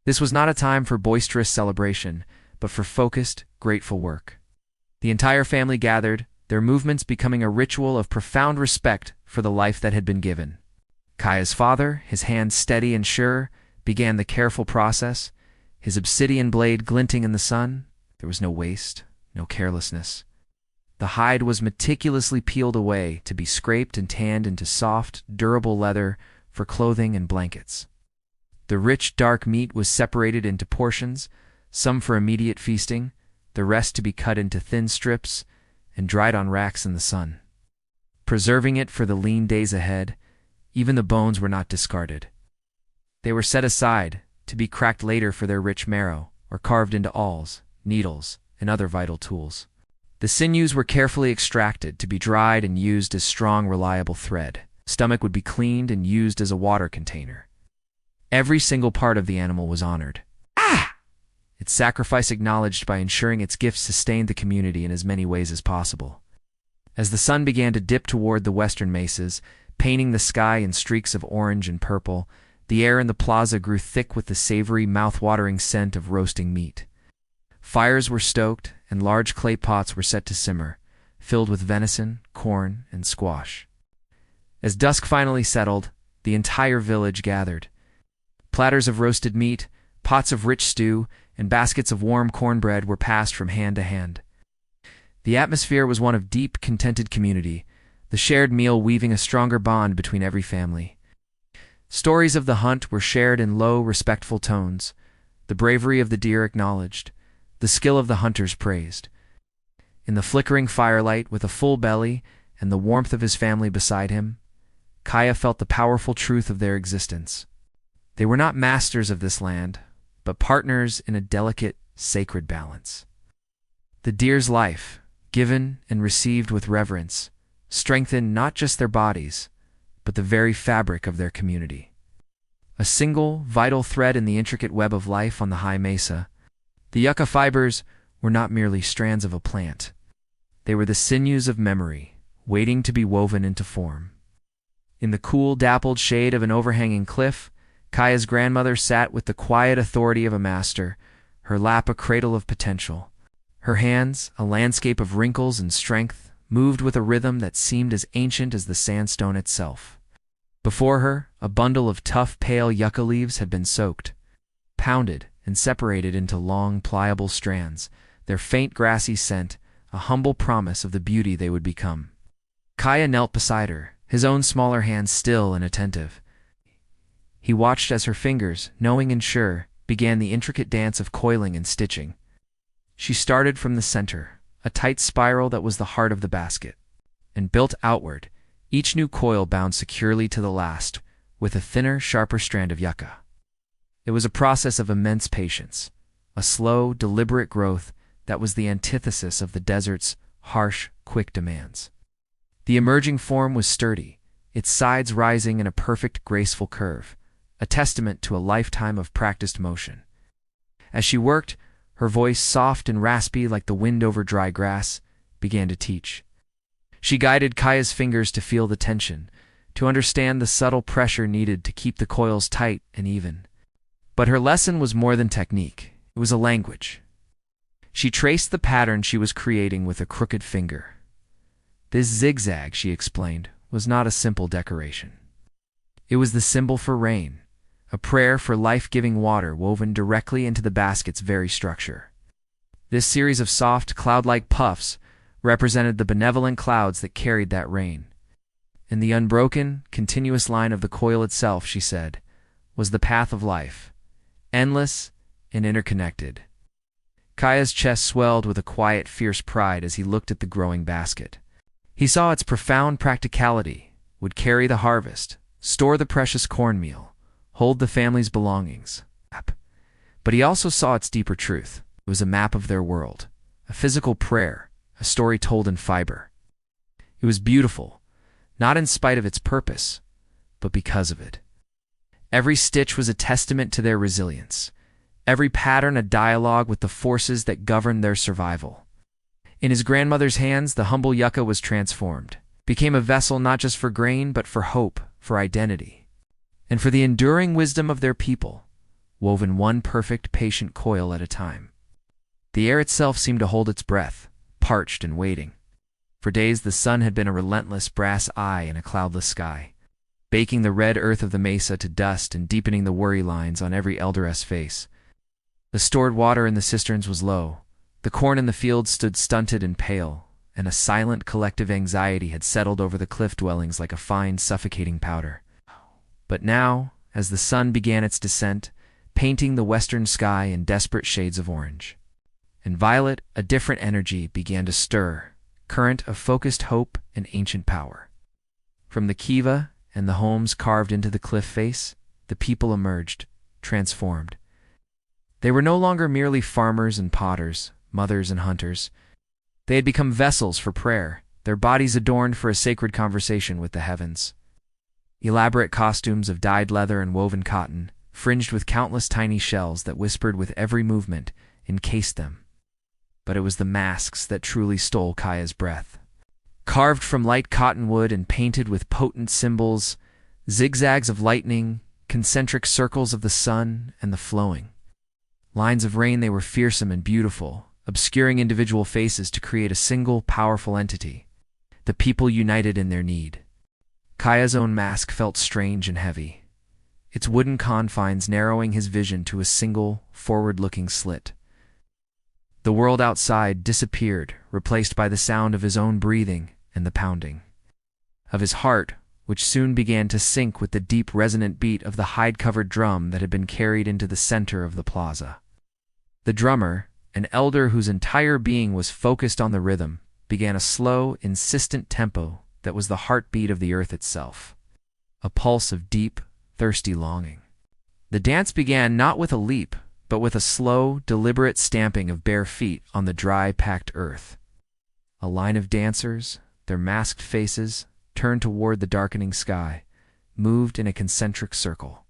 This was not a time for boisterous celebration, but for focused, grateful work. The entire family gathered, their movements becoming a ritual of profound respect for the life that had been given. Kaya's father, his hands steady and sure, began the careful process, his obsidian blade glinting in the sun. There was no waste, no carelessness. The hide was meticulously peeled away to be scraped and tanned into soft, durable leather for clothing and blankets. The rich, dark meat was separated into portions, some for immediate feasting, the rest to be cut into thin strips and dried on racks in the sun. Preserving it for the lean days ahead, even the bones were not discarded. They were set aside to be cracked later for their rich marrow, or carved into awls, needles, and other vital tools. The sinews were carefully extracted to be dried and used as strong, reliable thread. Stomach would be cleaned and used as a water container. Every single part of the animal was honored. Its sacrifice acknowledged by ensuring its gifts sustained the community in as many ways as possible. As the sun began to dip toward the western mesas, painting the sky in streaks of orange and purple, the air in the plaza grew thick with the savory, mouth-watering scent of roasting meat. Fires were stoked, and large clay pots were set to simmer, filled with venison, corn, and squash. As dusk finally settled, the entire village gathered. Platters of roasted meat, pots of rich stew, and baskets of warm cornbread were passed from hand to hand. The atmosphere was one of deep, contented community, the shared meal weaving a stronger bond between every family. Stories of the hunt were shared in low, respectful tones, the bravery of the deer acknowledged, the skill of the hunters praised. In the flickering firelight, with a full belly and the warmth of his family beside him, Kaya felt the powerful truth of their existence. They were not masters of this land, but partners in a delicate, sacred balance. The deer's life, given and received with reverence, strengthened not just their bodies, but the very fabric of their community. A single, vital thread in the intricate web of life on the high mesa, the yucca fibers were not merely strands of a plant. They were the sinews of memory, waiting to be woven into form. In the cool, dappled shade of an overhanging cliff, Kaya's grandmother sat with the quiet authority of a master, her lap a cradle of potential. Her hands, a landscape of wrinkles and strength, moved with a rhythm that seemed as ancient as the sandstone itself. Before her, a bundle of tough, pale yucca leaves had been soaked, pounded, and separated into long, pliable strands, their faint grassy scent a humble promise of the beauty they would become. Kaya knelt beside her, his own smaller hands still and attentive. He watched as her fingers, knowing and sure, began the intricate dance of coiling and stitching. She started from the center, a tight spiral that was the heart of the basket, and built outward, each new coil bound securely to the last, with a thinner, sharper strand of yucca. It was a process of immense patience, a slow, deliberate growth that was the antithesis of the desert's harsh, quick demands. The emerging form was sturdy, its sides rising in a perfect, graceful curve, a testament to a lifetime of practiced motion. As she worked, her voice, soft and raspy like the wind over dry grass, began to teach. She guided Kaya's fingers to feel the tension, to understand the subtle pressure needed to keep the coils tight and even. But her lesson was more than technique. It was a language. She traced the pattern she was creating with a crooked finger. This zigzag, she explained, was not a simple decoration. It was the symbol for rain, a prayer for life-giving water woven directly into the basket's very structure. This series of soft, cloud-like puffs represented the benevolent clouds that carried that rain. And the unbroken, continuous line of the coil itself, she said, was the path of life, endless and interconnected. Kaya's chest swelled with a quiet, fierce pride as he looked at the growing basket. He saw its profound practicality: would carry the harvest, store the precious cornmeal, hold the family's belongings. But he also saw its deeper truth. It was a map of their world, a physical prayer, a story told in fiber. It was beautiful, not in spite of its purpose, but because of it. Every stitch was a testament to their resilience, every pattern a dialogue with the forces that governed their survival. In his grandmother's hands, the humble yucca was transformed, became a vessel not just for grain, but for hope, for identity, and for the enduring wisdom of their people, woven one perfect, patient coil at a time. The air itself seemed to hold its breath, parched and waiting. For days the sun had been a relentless brass eye in a cloudless sky, baking the red earth of the mesa to dust and deepening the worry lines on every elderess face. The stored water in the cisterns was low, the corn in the fields stood stunted and pale, and a silent collective anxiety had settled over the cliff dwellings like a fine, suffocating powder. But now, as the sun began its descent, painting the western sky in desperate shades of orange and violet, a different energy began to stir, current of focused hope and ancient power. From the kiva and the homes carved into the cliff face, the people emerged, transformed. They were no longer merely farmers and potters, mothers and hunters. They had become vessels for prayer, their bodies adorned for a sacred conversation with the heavens. Elaborate costumes of dyed leather and woven cotton, fringed with countless tiny shells that whispered with every movement, encased them. But it was the masks that truly stole Kaya's breath. Carved from light cottonwood and painted with potent symbols, zigzags of lightning, concentric circles of the sun and the flowing lines of rain, they were fearsome and beautiful, obscuring individual faces to create a single, powerful entity, the people united in their need. Kaya's own mask felt strange and heavy, its wooden confines narrowing his vision to a single, forward-looking slit. The world outside disappeared, replaced by the sound of his own breathing and the pounding of his heart, which soon began to sync with the deep, resonant beat of the hide-covered drum that had been carried into the center of the plaza. The drummer, an elder whose entire being was focused on the rhythm, began a slow, insistent tempo that was the heartbeat of the earth itself, a pulse of deep, thirsty longing. The dance began not with a leap, but with a slow, deliberate stamping of bare feet on the dry, packed earth. A line of dancers, their masked faces turned toward the darkening sky, moved in a concentric circle,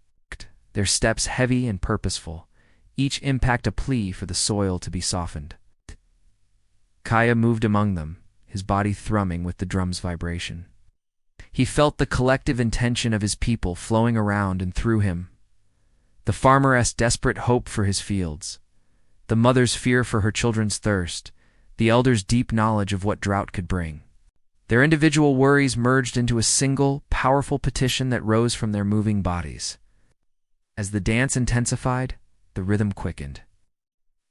their steps heavy and purposeful, each impact a plea for the soil to be softened. Kaya moved among them, his body thrumming with the drum's vibration. He felt the collective intention of his people flowing around and through him, the farmeress' desperate hope for his fields, the mother's fear for her children's thirst, the elder's deep knowledge of what drought could bring. Their individual worries merged into a single, powerful petition that rose from their moving bodies. As the dance intensified, the rhythm quickened.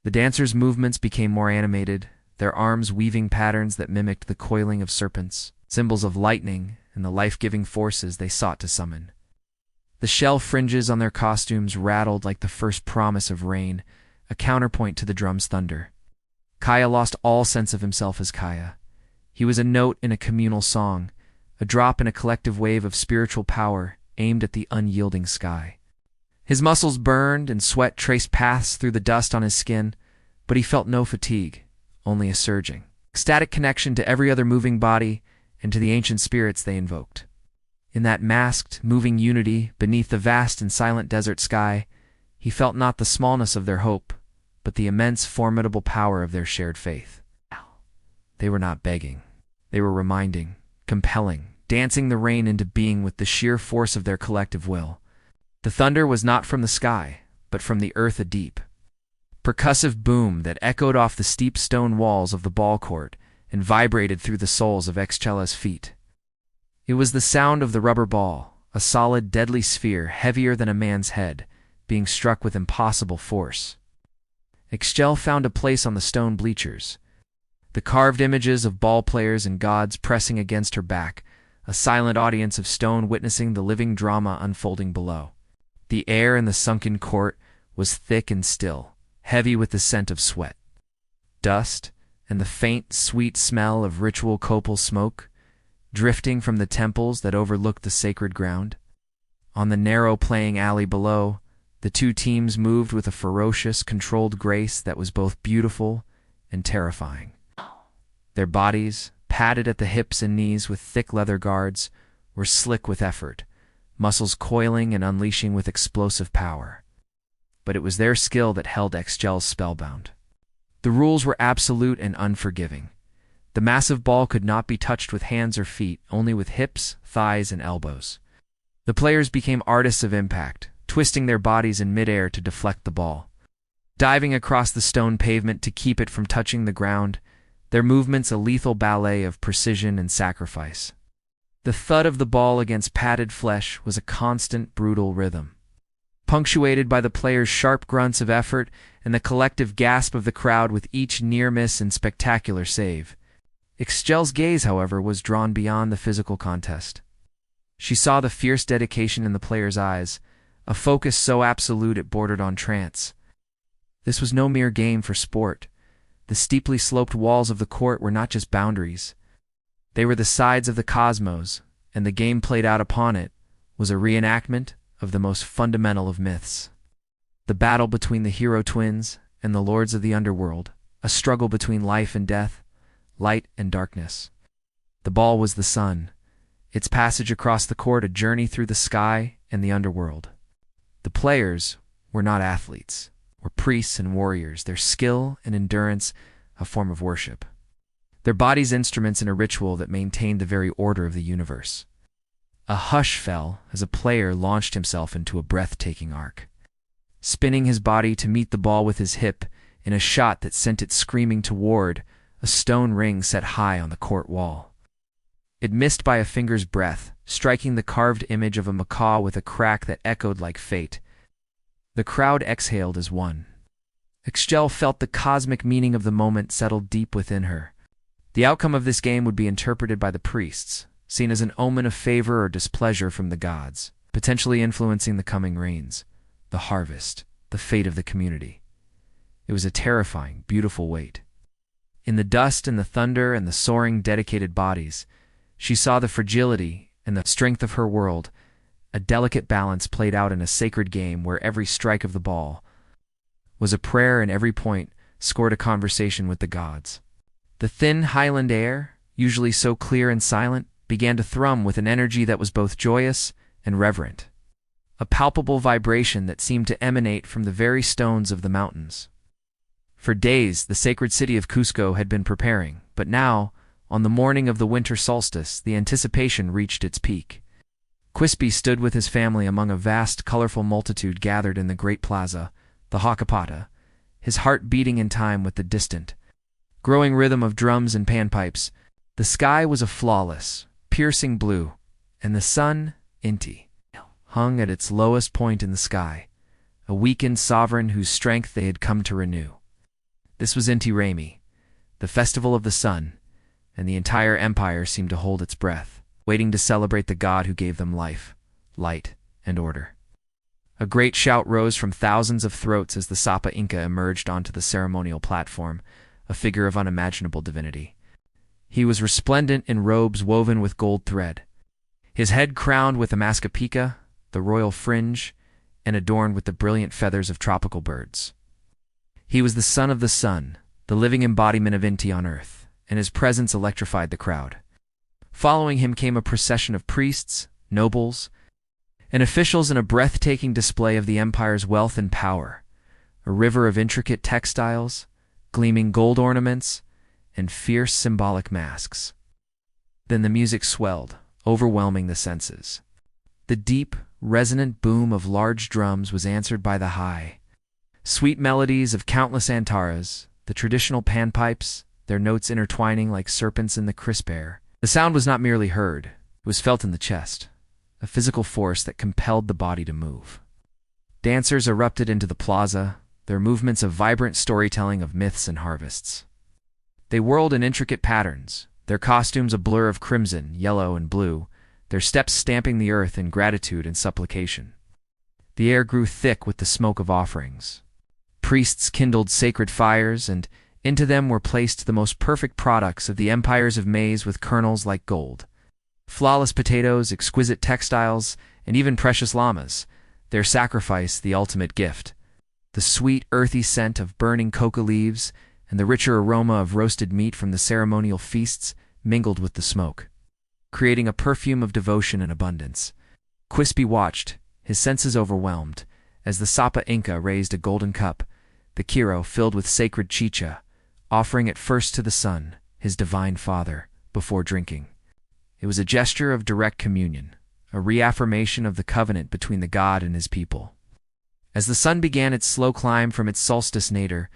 The dancers' movements became more animated, their arms weaving patterns that mimicked the coiling of serpents, symbols of lightning and the life-giving forces they sought to summon. The shell fringes on their costumes rattled like the first promise of rain, a counterpoint to the drum's thunder. Kaya lost all sense of himself as Kaya. He was a note in a communal song, a drop in a collective wave of spiritual power aimed at the unyielding sky. His muscles burned and sweat traced paths through the dust on his skin, but he felt no fatigue, only a surging, ecstatic connection to every other moving body and to the ancient spirits they invoked. In that masked, moving unity beneath the vast and silent desert sky, he felt not the smallness of their hope, but the immense, formidable power of their shared faith. They were not begging. They were reminding, compelling, dancing the rain into being with the sheer force of their collective will. The thunder was not from the sky, but from the earth a deep, percussive boom that echoed off the steep stone walls of the ball court and vibrated through the soles of Excella's feet. It was the sound of the rubber ball, a solid, deadly sphere heavier than a man's head, being struck with impossible force. Excel found a place on the stone bleachers, the carved images of ball players and gods pressing against her back, a silent audience of stone witnessing the living drama unfolding below. The air in the sunken court was thick and still, heavy with the scent of sweat, dust, and the faint, sweet smell of ritual copal smoke, drifting from the temples that overlooked the sacred ground. On the narrow playing alley below, the two teams moved with a ferocious, controlled grace that was both beautiful and terrifying. Their bodies, padded at the hips and knees with thick leather guards, were slick with effort, muscles coiling and unleashing with explosive power. But it was their skill that held Excel spellbound. The rules were absolute and unforgiving. The massive ball could not be touched with hands or feet, only with hips, thighs, and elbows. The players became artists of impact, twisting their bodies in midair to deflect the ball, diving across the stone pavement to keep it from touching the ground, their movements a lethal ballet of precision and sacrifice. The thud of the ball against padded flesh was a constant, brutal rhythm, punctuated by the players' sharp grunts of effort and the collective gasp of the crowd with each near miss and spectacular save. Excel's gaze, however, was drawn beyond the physical contest. She saw the fierce dedication in the players' eyes, a focus so absolute it bordered on trance. This was no mere game for sport. The steeply sloped walls of the court were not just boundaries. They were the sides of the cosmos, and the game played out upon it was a reenactment of the most fundamental of myths. The battle between the hero twins and the lords of the underworld, a struggle between life and death, light and darkness. The ball was the sun, its passage across the court a journey through the sky and the underworld. The players were not athletes, were priests and warriors, their skill and endurance a form of worship, their bodies instruments in a ritual that maintained the very order of the universe. A hush fell as a player launched himself into a breathtaking arc, spinning his body to meet the ball with his hip in a shot that sent it screaming toward a stone ring set high on the court wall. It missed by a finger's breadth, striking the carved image of a macaw with a crack that echoed like fate. The crowd exhaled as one. Excel felt the cosmic meaning of the moment settle deep within her. The outcome of this game would be interpreted by the priests, seen as an omen of favor or displeasure from the gods, potentially influencing the coming rains, the harvest, the fate of the community. It was a terrifying, beautiful weight. In the dust and the thunder and the soaring, dedicated bodies, she saw the fragility and the strength of her world, a delicate balance played out in a sacred game where every strike of the ball was a prayer and every point scored a conversation with the gods. The thin highland air, usually so clear and silent, began to thrum with an energy that was both joyous and reverent, a palpable vibration that seemed to emanate from the very stones of the mountains. For days, the sacred city of Cusco had been preparing, but now, on the morning of the winter solstice, the anticipation reached its peak. Quispy stood with his family among a vast, colorful multitude gathered in the great plaza, the Hakapata, his heart beating in time with the distant, growing rhythm of drums and panpipes. The sky was a flawless, piercing blue, and the sun, Inti, hung at its lowest point in the sky, a weakened sovereign whose strength they had come to renew. This was Inti Raymi, the festival of the sun, and the entire empire seemed to hold its breath, waiting to celebrate the god who gave them life, light, and order. A great shout rose from thousands of throats as the Sapa Inca emerged onto the ceremonial platform, a figure of unimaginable divinity. He was resplendent in robes woven with gold thread, his head crowned with a mascapica, the royal fringe, and adorned with the brilliant feathers of tropical birds. He was the son of the sun, the living embodiment of Inti on earth, and his presence electrified the crowd. Following him came a procession of priests, nobles, and officials in a breathtaking display of the empire's wealth and power, a river of intricate textiles, gleaming gold ornaments, and fierce symbolic masks. Then the music swelled, overwhelming the senses. The deep, resonant boom of large drums was answered by the high, sweet melodies of countless antaras, the traditional panpipes, their notes intertwining like serpents in the crisp air. The sound was not merely heard, it was felt in the chest, a physical force that compelled the body to move. Dancers erupted into the plaza, their movements a vibrant storytelling of myths and harvests. They whirled in intricate patterns, their costumes a blur of crimson, yellow, and blue, their steps stamping the earth in gratitude and supplication. The air grew thick with the smoke of offerings. Priests kindled sacred fires, and into them were placed the most perfect products of the empires of maize with kernels like gold. Flawless potatoes, exquisite textiles, and even precious llamas, their sacrifice the ultimate gift. The sweet, earthy scent of burning coca leaves and the richer aroma of roasted meat from the ceremonial feasts mingled with the smoke, creating a perfume of devotion and abundance. Quispy watched, his senses overwhelmed, as the Sapa Inca raised a golden cup, the kiro filled with sacred chicha, offering it first to the sun, his divine father, before drinking. It was a gesture of direct communion, a reaffirmation of the covenant between the god and his people. As the sun began its slow climb from its solstice nadir,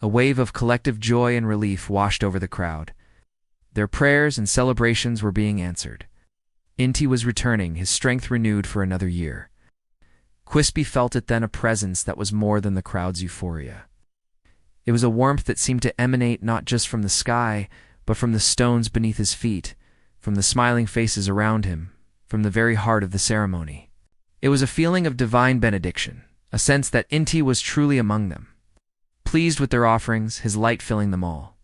a wave of collective joy and relief washed over the crowd. Their prayers and celebrations were being answered. Inti was returning, his strength renewed for another year. Quispy felt it then, a presence that was more than the crowd's euphoria. It was a warmth that seemed to emanate not just from the sky, but from the stones beneath his feet, from the smiling faces around him, from the very heart of the ceremony. It was a feeling of divine benediction, a sense that Inti was truly among them, pleased with their offerings, his light filling them all.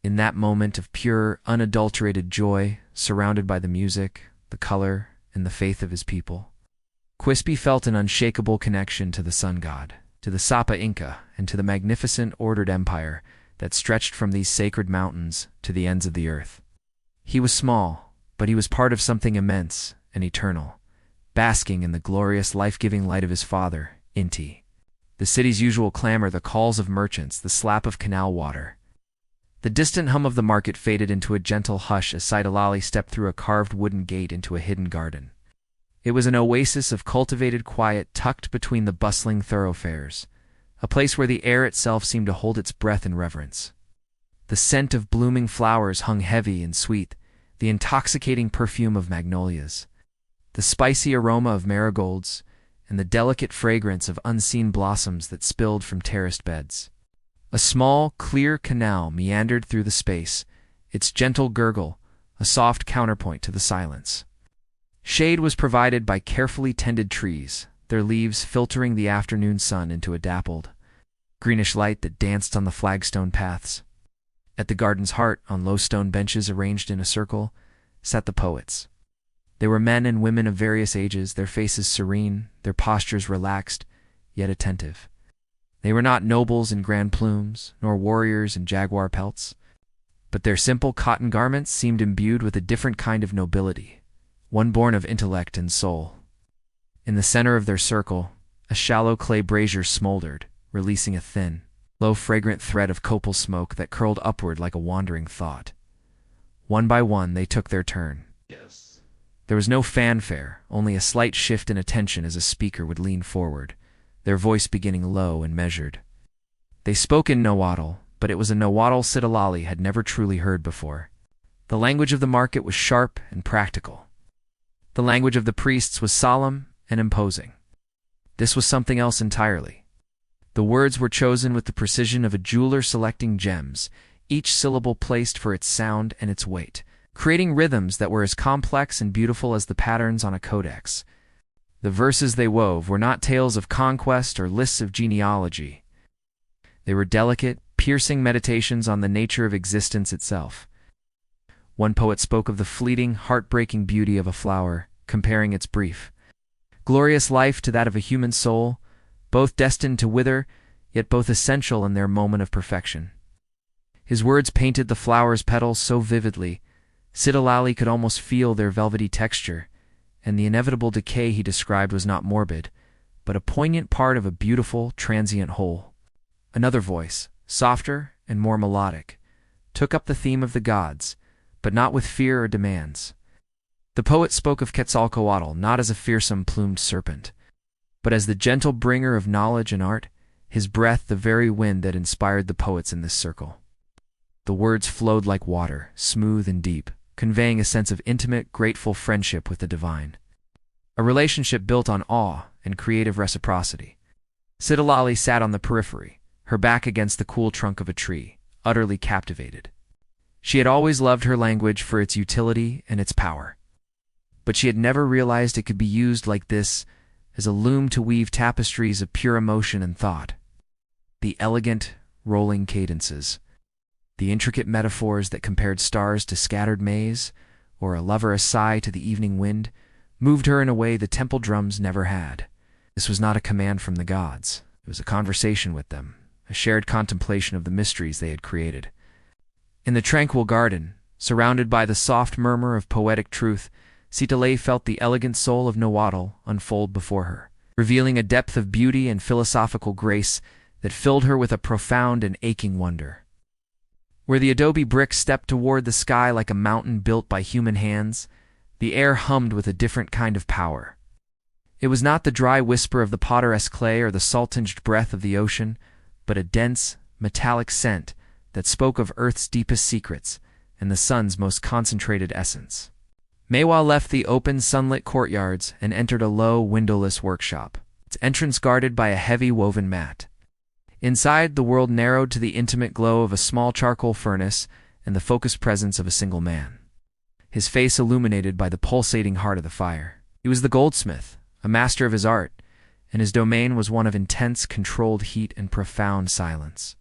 In that moment of pure, unadulterated joy, surrounded by the music, the color, and the faith of his people, Quispy felt an unshakable connection to the sun god, to the Sapa Inca, and to the magnificent, ordered empire that stretched from these sacred mountains to the ends of the earth. He was small, but he was part of something immense and eternal, basking in the glorious, life-giving light of his father, Inti. The city's usual clamor, the calls of merchants, the slap of canal water. The distant hum of the market faded into a gentle hush as Saidalali stepped through a carved wooden gate into a hidden garden. It was an oasis of cultivated quiet tucked between the bustling thoroughfares, a place where the air itself seemed to hold its breath in reverence. The scent of blooming flowers hung heavy and sweet, the intoxicating perfume of magnolias, the spicy aroma of marigolds, and the delicate fragrance of unseen blossoms that spilled from terraced beds. A small, clear canal meandered through the space, its gentle gurgle a soft counterpoint to the silence. Shade was provided by carefully tended trees, their leaves filtering the afternoon sun into a dappled, greenish light that danced on the flagstone paths. At the garden's heart, on low stone benches arranged in a circle, sat the poets. They were men and women of various ages, their faces serene, their postures relaxed, yet attentive. They were not nobles in grand plumes, nor warriors in jaguar pelts, but their simple cotton garments seemed imbued with a different kind of nobility, one born of intellect and soul. In the center of their circle, a shallow clay brazier smoldered, releasing a thin, low fragrant thread of copal smoke that curled upward like a wandering thought. One by one they took their turn. Yes. There was no fanfare, only a slight shift in attention as a speaker would lean forward, their voice beginning low and measured. They spoke in Nahuatl, but it was a Nahuatl Saidalali had never truly heard before. The language of the market was sharp and practical. The language of the priests was solemn and imposing. This was something else entirely. The words were chosen with the precision of a jeweler selecting gems, each syllable placed for its sound and its weight, creating rhythms that were as complex and beautiful as the patterns on a codex. The verses they wove were not tales of conquest or lists of genealogy. They were delicate, piercing meditations on the nature of existence itself. One poet spoke of the fleeting, heartbreaking beauty of a flower, comparing its brief, glorious life to that of a human soul, both destined to wither, yet both essential in their moment of perfection. His words painted the flower's petals so vividly, Saidalali could almost feel their velvety texture, and the inevitable decay he described was not morbid, but a poignant part of a beautiful, transient whole. Another voice, softer and more melodic, took up the theme of the gods, but not with fear or demands. The poet spoke of Quetzalcoatl not as a fearsome plumed serpent, but as the gentle bringer of knowledge and art, his breath the very wind that inspired the poets in this circle. The words flowed like water, smooth and deep, conveying a sense of intimate, grateful friendship with the divine. A relationship built on awe and creative reciprocity. Citlali sat on the periphery, her back against the cool trunk of a tree, utterly captivated. She had always loved her language for its utility and its power, but she had never realized it could be used like this, as a loom to weave tapestries of pure emotion and thought. The elegant, rolling cadences, the intricate metaphors that compared stars to scattered maize, or a lover sigh to the evening wind, moved her in a way the temple drums never had. This was not a command from the gods. It was a conversation with them, a shared contemplation of the mysteries they had created. In the tranquil garden, surrounded by the soft murmur of poetic truth, Citlali felt the elegant soul of Nahuatl unfold before her, revealing a depth of beauty and philosophical grace that filled her with a profound and aching wonder. Where the adobe bricks stepped toward the sky like a mountain built by human hands, the air hummed with a different kind of power. It was not the dry whisper of the potter's clay or the salt-tinged breath of the ocean, but a dense, metallic scent that spoke of Earth's deepest secrets and the sun's most concentrated essence. Maywa left the open, sunlit courtyards and entered a low, windowless workshop, its entrance guarded by a heavy woven mat. Inside, the world narrowed to the intimate glow of a small charcoal furnace and the focused presence of a single man, his face illuminated by the pulsating heart of the fire. He was the goldsmith, a master of his art, and his domain was one of intense, controlled heat and profound silence.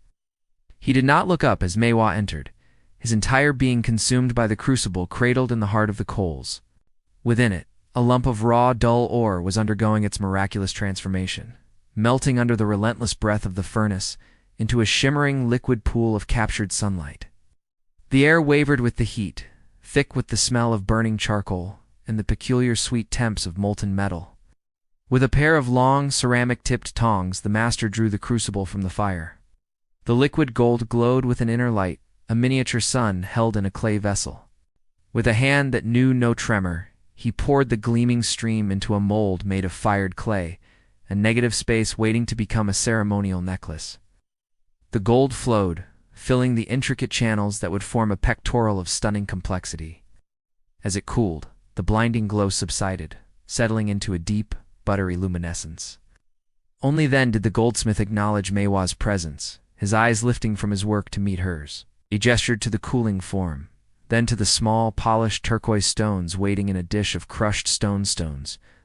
He did not look up as Maywa entered, his entire being consumed by the crucible cradled in the heart of the coals. Within it, a lump of raw, dull ore was undergoing its miraculous transformation, melting under the relentless breath of the furnace into a shimmering liquid pool of captured sunlight. The air wavered with the heat, thick with the smell of burning charcoal and the peculiar sweet temps of molten metal. With a pair of long, ceramic-tipped tongs, the master drew the crucible from the fire. The liquid gold glowed with an inner light, a miniature sun held in a clay vessel. With a hand that knew no tremor, he poured the gleaming stream into a mold made of fired clay, a negative space waiting to become a ceremonial necklace. The gold flowed, filling the intricate channels that would form a pectoral of stunning complexity. As it cooled, the blinding glow subsided, settling into a deep, buttery luminescence. Only then did the goldsmith acknowledge Maywa's presence, his eyes lifting from his work to meet hers. He gestured to the cooling form, then to the small, polished turquoise stones waiting in a dish of crushed stones,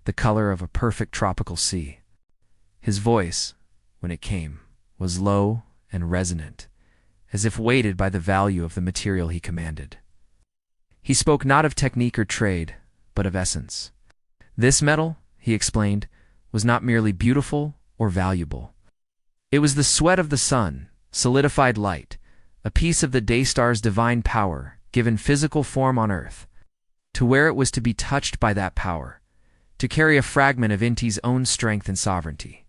the color of a perfect tropical sea. His voice, when it came, was low and resonant, as if weighted by the value of the material he commanded. He spoke not of technique or trade, but of essence. This metal, he explained, was not merely beautiful or valuable. It was the sweat of the sun, solidified light, a piece of the daystar's divine power, given physical form on earth. To where it was to be touched by that power, to carry a fragment of Inti's own strength and sovereignty.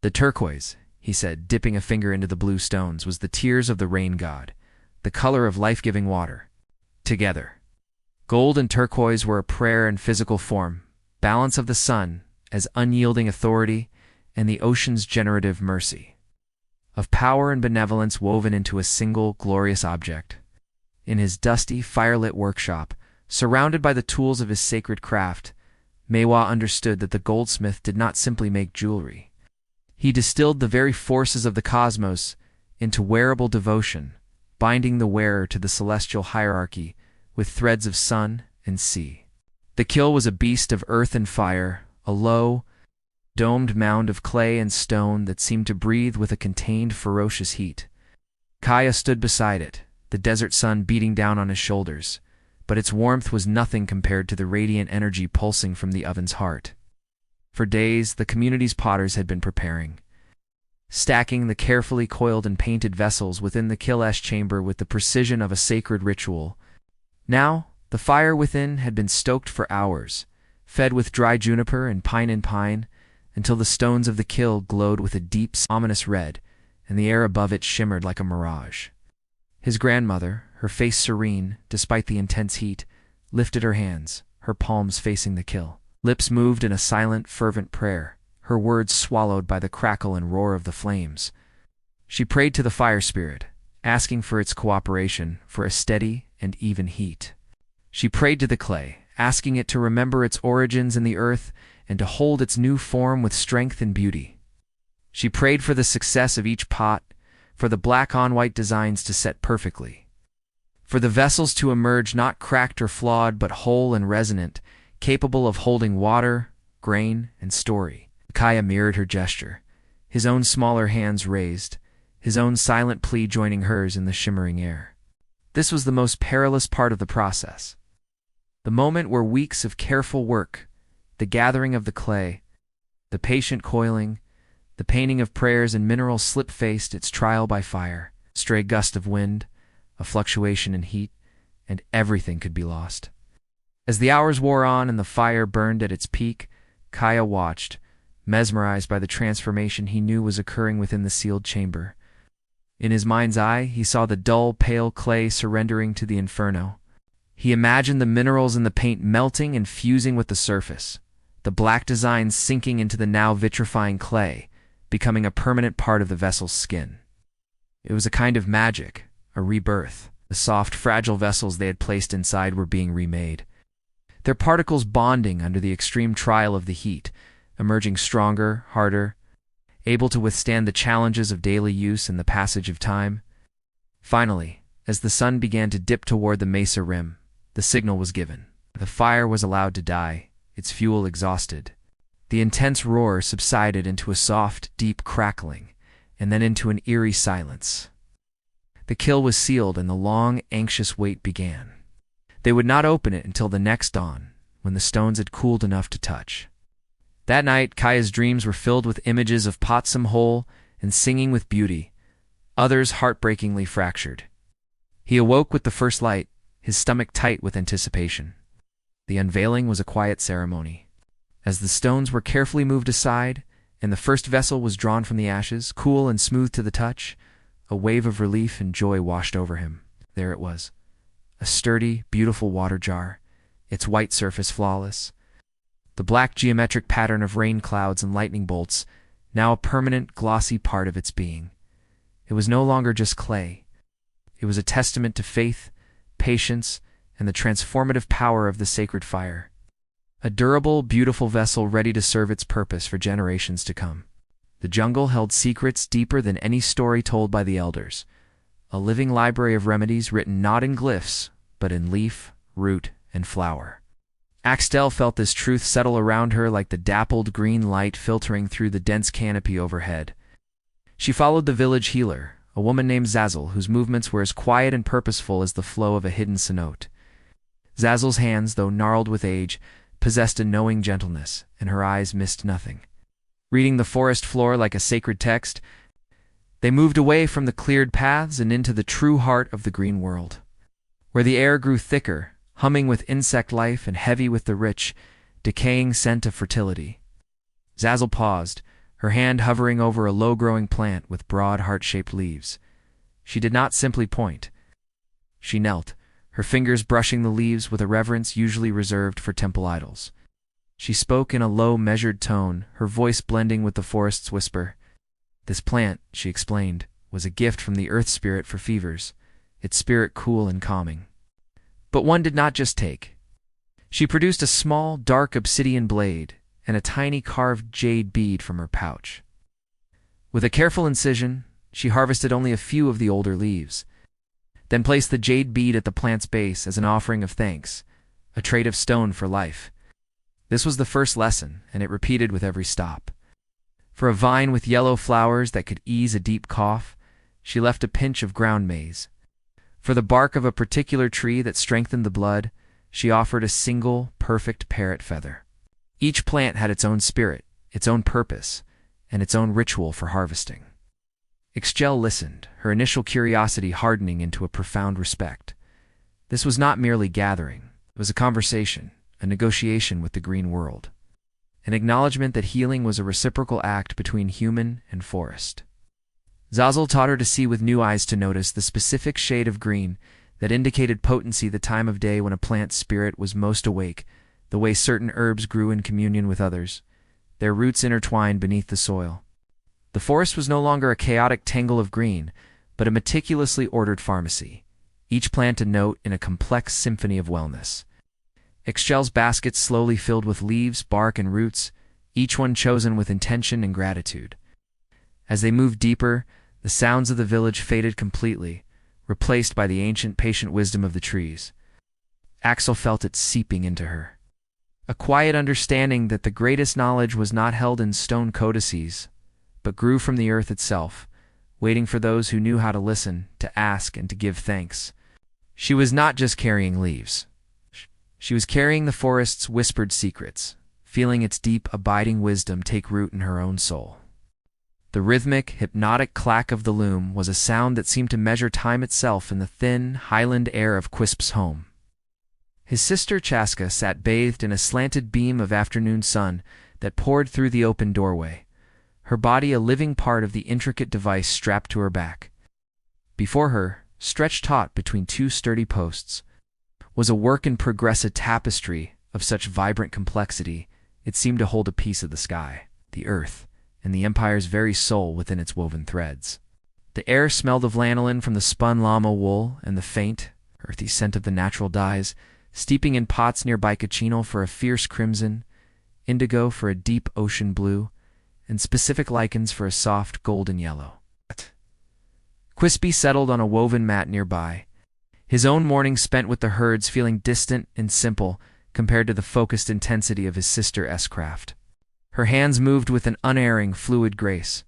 The turquoise, he said, dipping a finger into the blue stones, was the tears of the rain god, the color of life-giving water. Together, gold and turquoise were a prayer in physical form, balance of the sun as unyielding authority, and the ocean's generative mercy. Of power and benevolence woven into a single glorious object. In his dusty, firelit workshop, surrounded by the tools of his sacred craft, Maywa understood that the goldsmith did not simply make jewelry. He distilled the very forces of the cosmos into wearable devotion, binding the wearer to the celestial hierarchy with threads of sun and sea. The kill was a beast of earth and fire, a low, domed mound of clay and stone that seemed to breathe with a contained, ferocious heat. Kaya stood beside it, the desert sun beating down on his shoulders, but its warmth was nothing compared to the radiant energy pulsing from the oven's heart. For days, the community's potters had been preparing, stacking the carefully coiled and painted vessels within the kill-ash chamber with the precision of a sacred ritual. Now, the fire within had been stoked for hours, fed with dry juniper and pine, until the stones of the kiln glowed with a deep, ominous red, and the air above it shimmered like a mirage. His grandmother, her face serene, despite the intense heat, lifted her hands, her palms facing the kiln. Lips moved in a silent, fervent prayer, her words swallowed by the crackle and roar of the flames. She prayed to the fire spirit, asking for its cooperation for a steady and even heat. She prayed to the clay, asking it to remember its origins in the earth and to hold its new form with strength and beauty. She prayed for the success of each pot, for the black-on-white designs to set perfectly, for the vessels to emerge not cracked or flawed but whole and resonant, capable of holding water, grain, and story. Kaya mirrored her gesture, his own smaller hands raised, his own silent plea joining hers in the shimmering air. This was the most perilous part of the process. The moment where weeks of careful work, the gathering of the clay, the patient coiling, the painting of prayers and minerals slip-faced its trial by fire, stray gust of wind, a fluctuation in heat, and everything could be lost. As the hours wore on and the fire burned at its peak, Kaya watched, mesmerized by the transformation he knew was occurring within the sealed chamber. In his mind's eye, he saw the dull, pale clay surrendering to the inferno. He imagined the minerals in the paint melting and fusing with the surface, the black designs sinking into the now vitrifying clay, becoming a permanent part of the vessel's skin. It was a kind of magic, a rebirth. The soft, fragile vessels they had placed inside were being remade, their particles bonding under the extreme trial of the heat, emerging stronger, harder, able to withstand the challenges of daily use and the passage of time. Finally, as the sun began to dip toward the mesa rim, the signal was given. The fire was allowed to die, its fuel exhausted. The intense roar subsided into a soft, deep crackling, and then into an eerie silence. The kiln was sealed and the long, anxious wait began. They would not open it until the next dawn, when the stones had cooled enough to touch. That night, Kaya's dreams were filled with images of potsum whole and singing with beauty, others heartbreakingly fractured. He awoke with the first light, his stomach tight with anticipation. The unveiling was a quiet ceremony. As the stones were carefully moved aside, and the first vessel was drawn from the ashes, cool and smooth to the touch, a wave of relief and joy washed over him. There it was, a sturdy, beautiful water jar, its white surface flawless, the black geometric pattern of rain clouds and lightning bolts, now a permanent, glossy part of its being. It was no longer just clay. It was a testament to faith, patience, and the transformative power of the sacred fire. A durable, beautiful vessel ready to serve its purpose for generations to come. The jungle held secrets deeper than any story told by the elders, a living library of remedies written not in glyphs, but in leaf, root, and flower. Axtel felt this truth settle around her like the dappled green light filtering through the dense canopy overhead. She followed the village healer, a woman named Zazel, whose movements were as quiet and purposeful as the flow of a hidden cenote. Zazel's hands, though gnarled with age, possessed a knowing gentleness, and her eyes missed nothing. Reading the forest floor like a sacred text, they moved away from the cleared paths and into the true heart of the green world, where the air grew thicker, humming with insect life and heavy with the rich, decaying scent of fertility. Zazel paused, her hand hovering over a low-growing plant with broad heart-shaped leaves. She did not simply point. She knelt, her fingers brushing the leaves with a reverence usually reserved for temple idols. She spoke in a low, measured tone, her voice blending with the forest's whisper. This plant, she explained, was a gift from the earth spirit for fevers, its spirit cool and calming. But one did not just take. She produced a small, dark obsidian blade and a tiny carved jade bead from her pouch. With a careful incision, she harvested only a few of the older leaves, then placed the jade bead at the plant's base as an offering of thanks, a trade of stone for life. This was the first lesson, and it repeated with every stop. For a vine with yellow flowers that could ease a deep cough, she left a pinch of ground maize. For the bark of a particular tree that strengthened the blood, she offered a single, perfect parrot feather. Each plant had its own spirit, its own purpose, and its own ritual for harvesting. Ixchel listened, her initial curiosity hardening into a profound respect. This was not merely gathering. It was a conversation, a negotiation with the green world, an acknowledgement that healing was a reciprocal act between human and forest. Zazel taught her to see with new eyes, to notice the specific shade of green that indicated potency, the time of day when a plant's spirit was most awake, the way certain herbs grew in communion with others, their roots intertwined beneath the soil. The forest was no longer a chaotic tangle of green, but a meticulously ordered pharmacy, each plant a note in a complex symphony of wellness. Excel's baskets slowly filled with leaves, bark, and roots, each one chosen with intention and gratitude. As they moved deeper, the sounds of the village faded completely, replaced by the ancient, patient wisdom of the trees. Axel felt it seeping into her. A quiet understanding that the greatest knowledge was not held in stone codices, but grew from the earth itself, waiting for those who knew how to listen, to ask, and to give thanks. She was not just carrying leaves. She was carrying the forest's whispered secrets, feeling its deep, abiding wisdom take root in her own soul. The rhythmic, hypnotic clack of the loom was a sound that seemed to measure time itself in the thin, highland air of Quisp's home. His sister Chaska sat bathed in a slanted beam of afternoon sun that poured through the open doorway, her body a living part of the intricate device strapped to her back. Before her, stretched taut between two sturdy posts, was a work-in-progress tapestry of such vibrant complexity it seemed to hold a piece of the sky, the earth, and the Empire's very soul within its woven threads. The air smelled of lanolin from the spun llama wool, and the faint, earthy scent of the natural dyes, steeping in pots near Bicacino for a fierce crimson, indigo for a deep ocean blue, and specific lichens for a soft golden yellow. Quispy settled on a woven mat nearby, his own morning spent with the herds feeling distant and simple compared to the focused intensity of his sister's craft. Her hands moved with an unerring, fluid grace,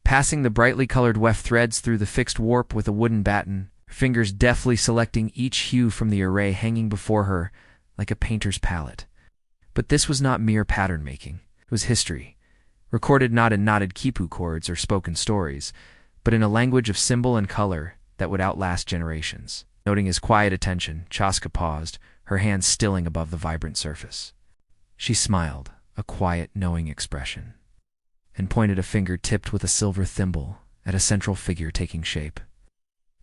passing the brightly colored weft threads through the fixed warp with a wooden baton, her fingers deftly selecting each hue from the array hanging before her like a painter's palette. But this was not mere pattern-making. It was history, recorded not in knotted quipu chords or spoken stories, but in a language of symbol and color that would outlast generations. Noting his quiet attention, Chaska paused, her hands stilling above the vibrant surface. She smiled, a quiet, knowing expression, and pointed a finger tipped with a silver thimble at a central figure taking shape.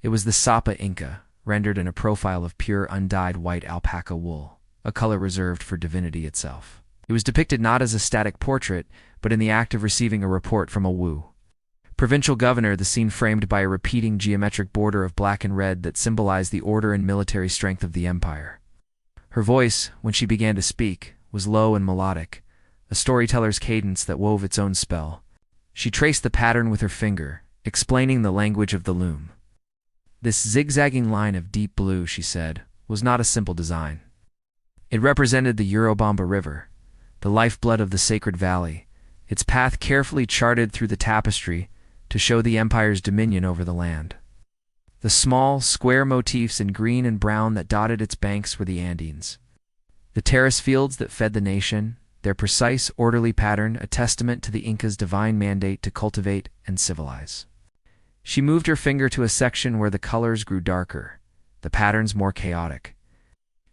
It was the Sapa Inca, rendered in a profile of pure, undyed white alpaca wool, a color reserved for divinity itself. It was depicted not as a static portrait, but in the act of receiving a report from a Wu provincial governor, the scene framed by a repeating geometric border of black and red that symbolized the order and military strength of the empire. Her voice, when she began to speak, was low and melodic, a storyteller's cadence that wove its own spell. She traced the pattern with her finger, explaining the language of the loom. This zigzagging line of deep blue, she said, was not a simple design. It represented the Urubamba River, the lifeblood of the sacred valley, its path carefully charted through the tapestry to show the empire's dominion over the land. The small, square motifs in green and brown that dotted its banks were the Andines, the terrace fields that fed the nation, their precise, orderly pattern a testament to the Inca's divine mandate to cultivate and civilize. She moved her finger to a section where the colors grew darker, the patterns more chaotic.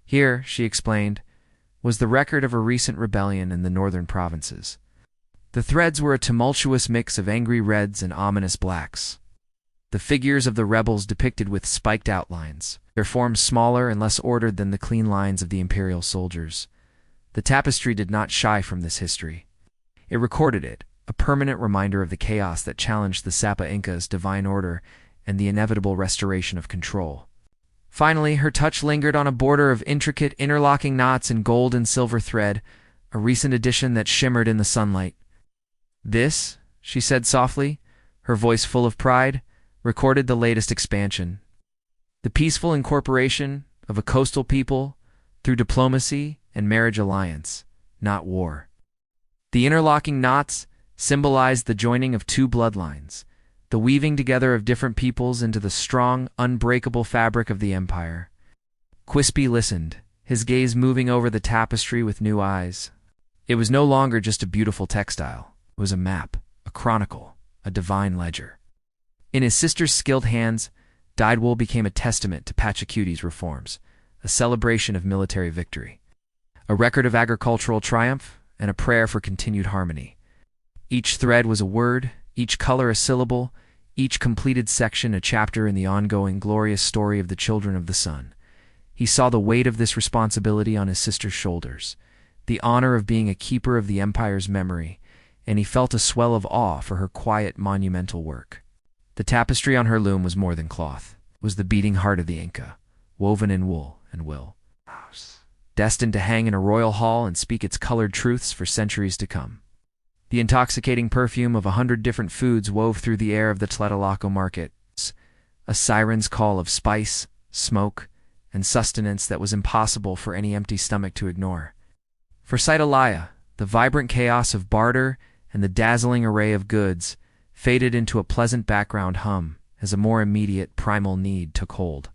Here, she explained, was the record of a recent rebellion in the northern provinces. The threads were a tumultuous mix of angry reds and ominous blacks. The figures of the rebels depicted with spiked outlines, their forms smaller and less ordered than the clean lines of the imperial soldiers. The tapestry did not shy from this history. It recorded it, a permanent reminder of the chaos that challenged the Sapa Inca's divine order and the inevitable restoration of control. Finally, her touch lingered on a border of intricate interlocking knots in gold and silver thread, a recent addition that shimmered in the sunlight. "This," she said softly, her voice full of pride, recorded the latest expansion. The peaceful incorporation of a coastal people through diplomacy and marriage alliance, not war. The interlocking knots symbolized the joining of two bloodlines, the weaving together of different peoples into the strong, unbreakable fabric of the empire. Quispy listened, his gaze moving over the tapestry with new eyes. It was no longer just a beautiful textile. It was a map, a chronicle, a divine ledger. In his sister's skilled hands, dyed wool became a testament to Pachacuti's reforms, a celebration of military victory. a record of agricultural triumph, and a prayer for continued harmony. Each thread was a word, each color a syllable, each completed section a chapter in the ongoing glorious story of the children of the sun. He saw the weight of this responsibility on his sister's shoulders, the honor of being a keeper of the empire's memory, and he felt a swell of awe for her quiet, monumental work. The tapestry on her loom was more than cloth. It was the beating heart of the Inca, woven in wool and will, destined to hang in a royal hall and speak its colored truths for centuries to come. The intoxicating perfume of 100 different foods wove through the air of the Tlatelolco market, a siren's call of spice, smoke, and sustenance that was impossible for any empty stomach to ignore. For Cytalaya, the vibrant chaos of barter and the dazzling array of goods faded into a pleasant background hum as a more immediate primal need took hold.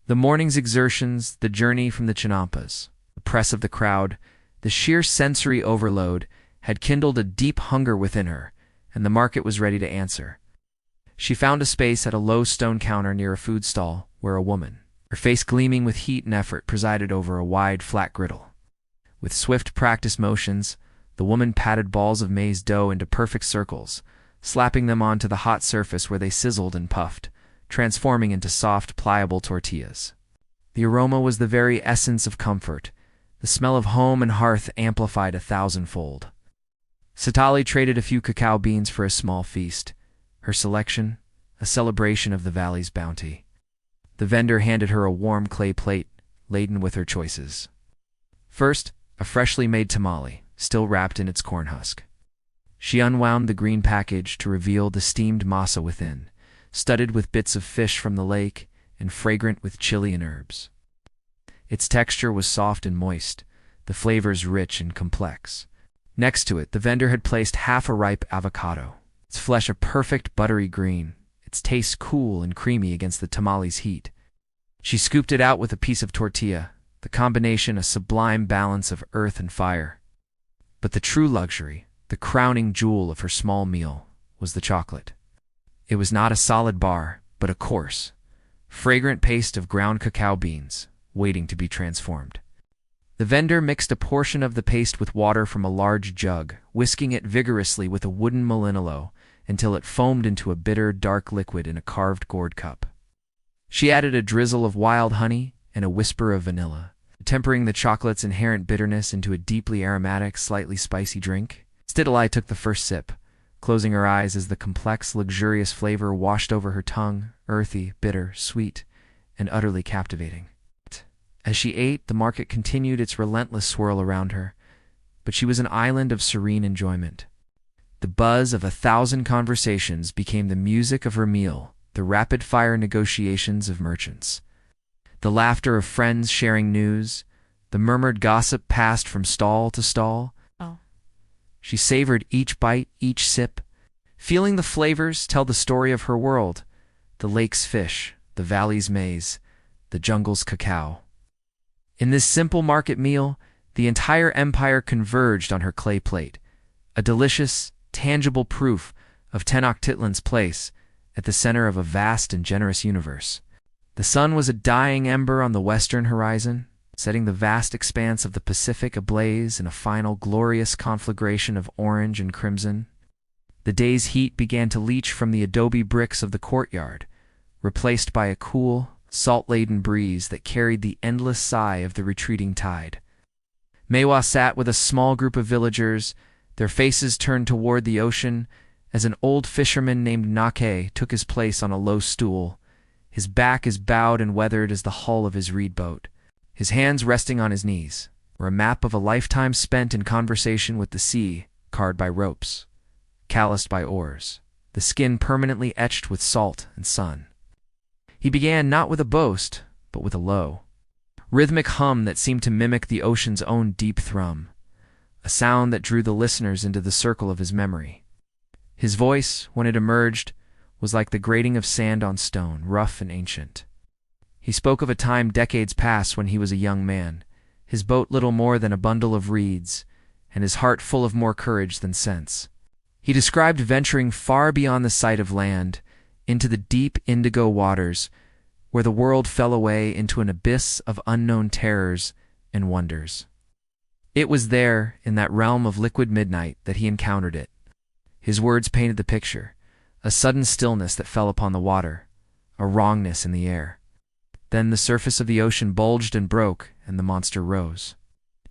The morning's exertions, the journey from the Chinampas, the press of the crowd, the sheer sensory overload had kindled a deep hunger within her, and the market was ready to answer. She found a space at a low stone counter near a food stall where a woman, her face gleaming with heat and effort, presided over a wide, flat griddle. With swift practice motions, the woman patted balls of maize dough into perfect circles, slapping them onto the hot surface where they sizzled and puffed, transforming into soft, pliable tortillas. The aroma was the very essence of comfort, the smell of home and hearth amplified 1,000-fold. Satali traded a few cacao beans for a small feast, her selection a celebration of the valley's bounty. The vendor handed her a warm clay plate laden with her choices. First, a freshly made tamale, still wrapped in its corn husk. She unwound the green package to reveal the steamed masa within, studded with bits of fish from the lake and fragrant with chili and herbs. Its texture was soft and moist, the flavors rich and complex. Next to it, the vendor had placed half a ripe avocado, its flesh a perfect buttery green, its taste cool and creamy against the tamale's heat. She scooped it out with a piece of tortilla, the combination a sublime balance of earth and fire. But the true luxury, the crowning jewel of her small meal, was the chocolate. It was not a solid bar, but a coarse, fragrant paste of ground cacao beans, waiting to be transformed. The vendor mixed a portion of the paste with water from a large jug, whisking it vigorously with a wooden molinolo until it foamed into a bitter, dark liquid in a carved gourd cup. She added a drizzle of wild honey and a whisper of vanilla, tempering the chocolate's inherent bitterness into a deeply aromatic, slightly spicy drink. Stitalai took the first sip, closing her eyes as the complex, luxurious flavor washed over her tongue, earthy, bitter, sweet, and utterly captivating. As she ate, the market continued its relentless swirl around her, but she was an island of serene enjoyment. The buzz of 1,000 conversations became the music of her meal, the rapid-fire negotiations of merchants. The laughter of friends sharing news, the murmured gossip passed from stall to stall. She savored each bite, each sip, feeling the flavors tell the story of her world, the lake's fish, the valley's maize, the jungle's cacao. In this simple market meal, the entire empire converged on her clay plate, a delicious, tangible proof of Tenochtitlan's place at the center of a vast and generous universe. The sun was a dying ember on the western horizon, setting the vast expanse of the Pacific ablaze in a final glorious conflagration of orange and crimson. The day's heat began to leach from the adobe bricks of the courtyard, replaced by a cool, salt-laden breeze that carried the endless sigh of the retreating tide. Maewa sat with a small group of villagers, their faces turned toward the ocean, as an old fisherman named Nake took his place on a low stool, his back as bowed and weathered as the hull of his reed boat, his hands resting on his knees, were a map of a lifetime spent in conversation with the sea, carved by ropes, calloused by oars, the skin permanently etched with salt and sun. He began not with a boast, but with a low, rhythmic hum that seemed to mimic the ocean's own deep thrum, a sound that drew the listeners into the circle of his memory. His voice, when it emerged, was like the grating of sand on stone, rough and ancient. He spoke of a time decades past when he was a young man, his boat little more than a bundle of reeds, and his heart full of more courage than sense. He described venturing far beyond the sight of land, into the deep indigo waters, where the world fell away into an abyss of unknown terrors and wonders. It was there, in that realm of liquid midnight, that he encountered it. His words painted the picture, a sudden stillness that fell upon the water, a wrongness in the air. Then the surface of the ocean bulged and broke, and the monster rose.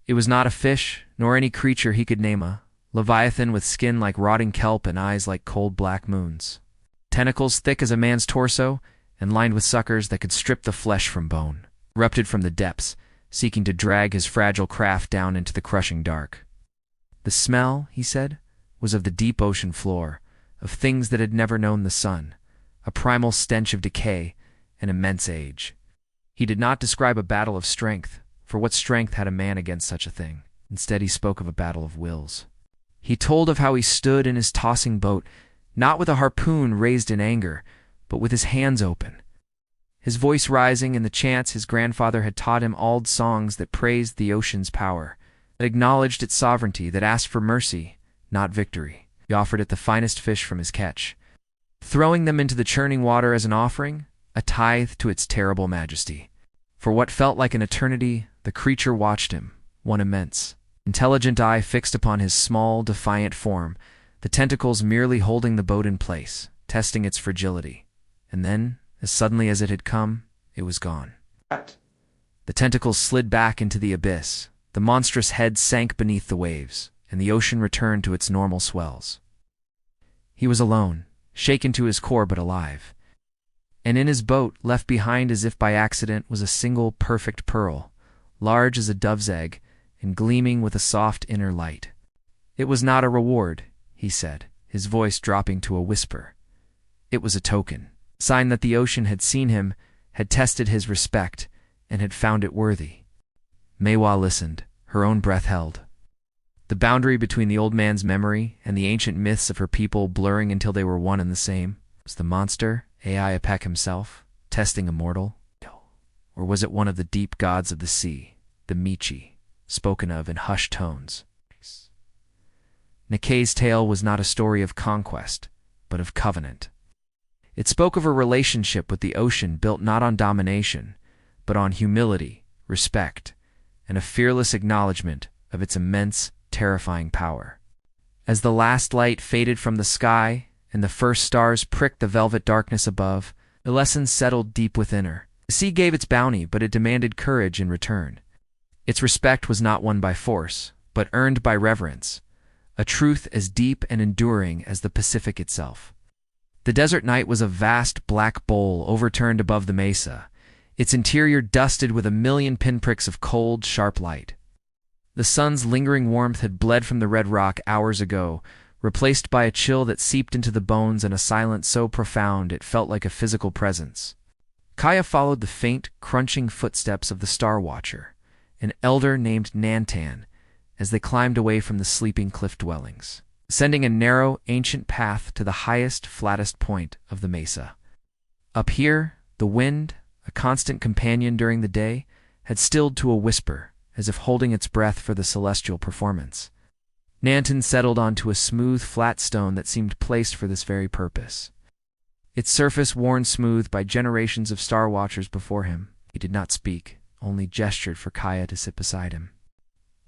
It was not a fish, nor any creature he could name, a leviathan with skin like rotting kelp and eyes like cold black moons. Tentacles thick as a man's torso, and lined with suckers that could strip the flesh from bone, erupted from the depths, seeking to drag his fragile craft down into the crushing dark. The smell, he said, was of the deep ocean floor, of things that had never known the sun, a primal stench of decay and immense age. He did not describe a battle of strength, for what strength had a man against such a thing? Instead, he spoke of a battle of wills. He told of how he stood in his tossing boat, not with a harpoon raised in anger, but with his hands open, his voice rising in the chants his grandfather had taught him, old songs that praised the ocean's power, that acknowledged its sovereignty, that asked for mercy, not victory. He offered it the finest fish from his catch, throwing them into the churning water as an offering, a tithe to its terrible majesty. For what felt like an eternity, the creature watched him, one immense, intelligent eye fixed upon his small, defiant form, the tentacles merely holding the boat in place, testing its fragility. And then, as suddenly as it had come, it was gone. The tentacles slid back into the abyss, the monstrous head sank beneath the waves, and the ocean returned to its normal swells. He was alone, shaken to his core but alive. And in his boat, left behind as if by accident, was a single perfect pearl, large as a dove's egg, and gleaming with a soft inner light. It was not a reward, he said, his voice dropping to a whisper. It was a token, sign that the ocean had seen him, had tested his respect, and had found it worthy. Mawa listened, her own breath held. The boundary between the old man's memory and the ancient myths of her people blurring until they were one and the same. Was the monster, Apec himself, testing a mortal? Or was it one of the deep gods of the sea, the Michi, spoken of in hushed tones? Nikei's tale was not a story of conquest, but of covenant. It spoke of a relationship with the ocean built not on domination, but on humility, respect, and a fearless acknowledgement of its immense, terrifying power. As the last light faded from the sky and the first stars pricked the velvet darkness above, the lesson settled deep within her. The sea gave its bounty, but it demanded courage in return. Its respect was not won by force, but earned by reverence, a truth as deep and enduring as the Pacific itself. The desert night was a vast black bowl overturned above the mesa, its interior dusted with a million pinpricks of cold, sharp light. The sun's lingering warmth had bled from the red rock hours ago, replaced by a chill that seeped into the bones and a silence so profound it felt like a physical presence. Kaya followed the faint, crunching footsteps of the Star Watcher, an elder named Nantan, as they climbed away from the sleeping cliff dwellings, ascending a narrow, ancient path to the highest, flattest point of the mesa. Up here, the wind, a constant companion during the day, had stilled to a whisper, as if holding its breath for the celestial performance. Nantan settled onto a smooth, flat stone that seemed placed for this very purpose. Its surface worn smooth by generations of Star Watchers before him. He did not speak, only gestured for Kaya to sit beside him.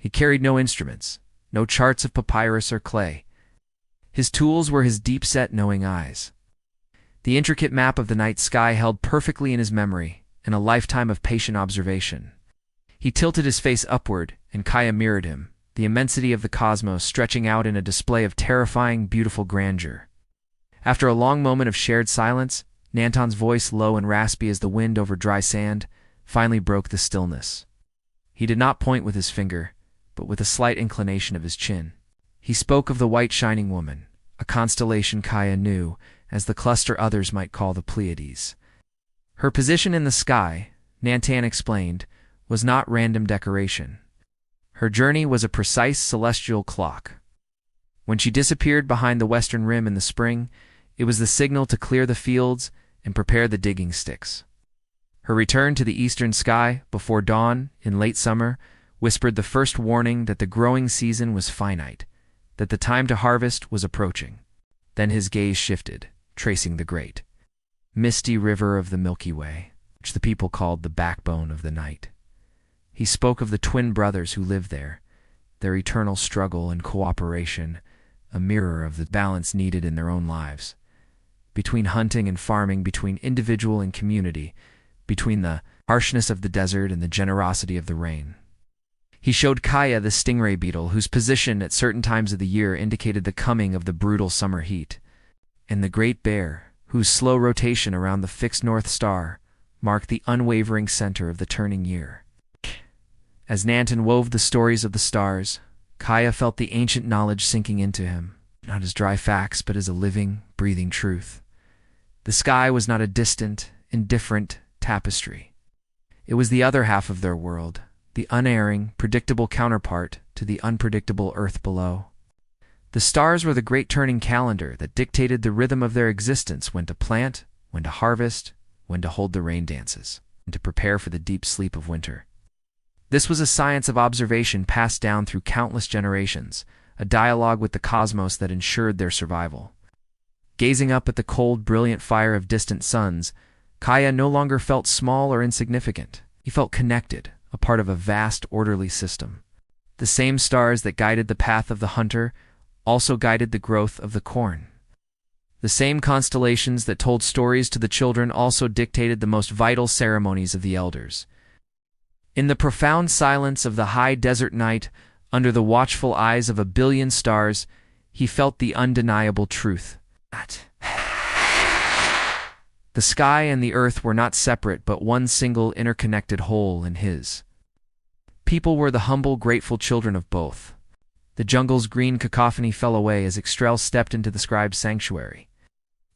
He carried no instruments, no charts of papyrus or clay. His tools were his deep-set, knowing eyes. The intricate map of the night sky held perfectly in his memory, and a lifetime of patient observation. He tilted his face upward, and Kaya mirrored him, the immensity of the cosmos stretching out in a display of terrifying, beautiful grandeur. After a long moment of shared silence, Nantan's voice, low and raspy as the wind over dry sand, finally broke the stillness. He did not point with his finger, but with a slight inclination of his chin. He spoke of the white shining woman, a constellation Kaya knew, as the cluster others might call the Pleiades. Her position in the sky, Nantan explained, was not random decoration. Her journey was a precise celestial clock. When she disappeared behind the western rim in the spring, it was the signal to clear the fields and prepare the digging sticks. Her return to the eastern sky before dawn in late summer whispered the first warning that the growing season was finite, that the time to harvest was approaching. Then his gaze shifted, tracing the great, misty river of the Milky Way, which the people called the backbone of the night. He spoke of the twin brothers who lived there, their eternal struggle and cooperation, a mirror of the balance needed in their own lives. Between hunting and farming, between individual and community, between the harshness of the desert and the generosity of the rain. He showed Kaya the stingray beetle, whose position at certain times of the year indicated the coming of the brutal summer heat, and the great bear, whose slow rotation around the fixed North Star marked the unwavering center of the turning year. As Nanton wove the stories of the stars, Kaya felt the ancient knowledge sinking into him, not as dry facts, but as a living, breathing truth. The sky was not a distant, indifferent tapestry. It was the other half of their world, the unerring, predictable counterpart to the unpredictable earth below. The stars were the great turning calendar that dictated the rhythm of their existence, when to plant, when to harvest, when to hold the rain dances, and to prepare for the deep sleep of winter. This was a science of observation passed down through countless generations, a dialogue with the cosmos that ensured their survival. Gazing up at the cold, brilliant fire of distant suns, Kaya no longer felt small or insignificant. He felt connected, a part of a vast, orderly system. The same stars that guided the path of the hunter also guided the growth of the corn. The same constellations that told stories to the children also dictated the most vital ceremonies of the elders. In the profound silence of the high desert night, under the watchful eyes of a billion stars, he felt the undeniable truth. The sky and the earth were not separate, but one single interconnected whole in his. People were the humble, grateful children of both. The jungle's green cacophony fell away as Ixtrel stepped into the scribe's sanctuary.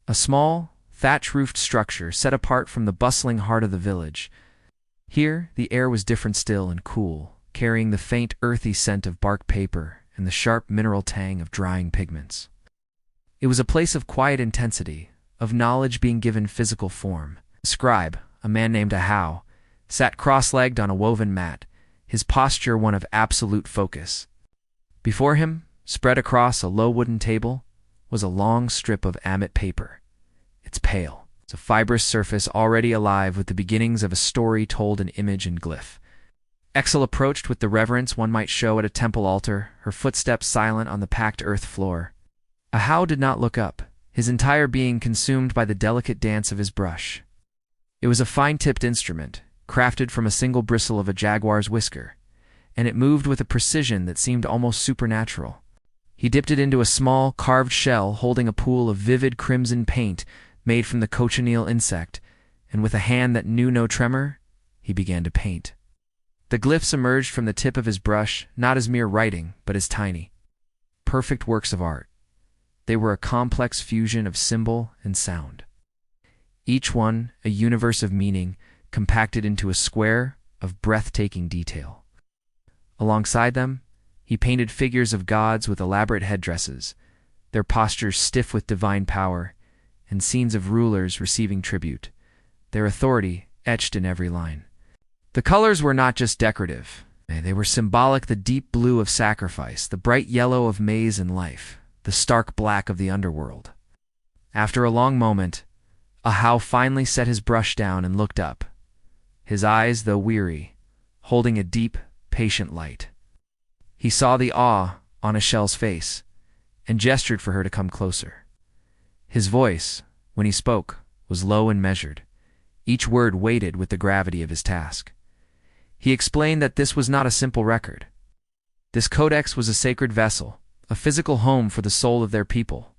A small, thatch-roofed structure set apart from the bustling heart of the village. Here, the air was different still and cool, carrying the faint, earthy scent of bark paper and the sharp mineral tang of drying pigments. It was a place of quiet intensity, of knowledge being given physical form. The scribe, a man named Ahau, sat cross-legged on a woven mat, his posture one of absolute focus. Before him, spread across a low wooden table, was a long strip of amit paper. It's pale. It's a fibrous surface already alive with the beginnings of a story told in image and glyph. Exel approached with the reverence one might show at a temple altar, her footsteps silent on the packed earth floor. Ahau did not look up, his entire being consumed by the delicate dance of his brush. It was a fine-tipped instrument, crafted from a single bristle of a jaguar's whisker, and it moved with a precision that seemed almost supernatural. He dipped it into a small, carved shell holding a pool of vivid crimson paint made from the cochineal insect, and with a hand that knew no tremor, he began to paint. The glyphs emerged from the tip of his brush, not as mere writing, but as tiny, perfect works of art. They were a complex fusion of symbol and sound. Each one a universe of meaning, compacted into a square of breathtaking detail. Alongside them, he painted figures of gods with elaborate headdresses, their postures stiff with divine power, and scenes of rulers receiving tribute, their authority etched in every line. The colors were not just decorative. They were symbolic: the deep blue of sacrifice, the bright yellow of maize and life, the stark black of the underworld. After a long moment, Ahau finally set his brush down and looked up, his eyes, though weary, holding a deep, patient light. He saw the awe on Ashel's face and gestured for her to come closer. His voice, when he spoke, was low and measured, each word weighted with the gravity of his task. He explained that this was not a simple record. This codex was a sacred vessel, a physical home for the soul of their people.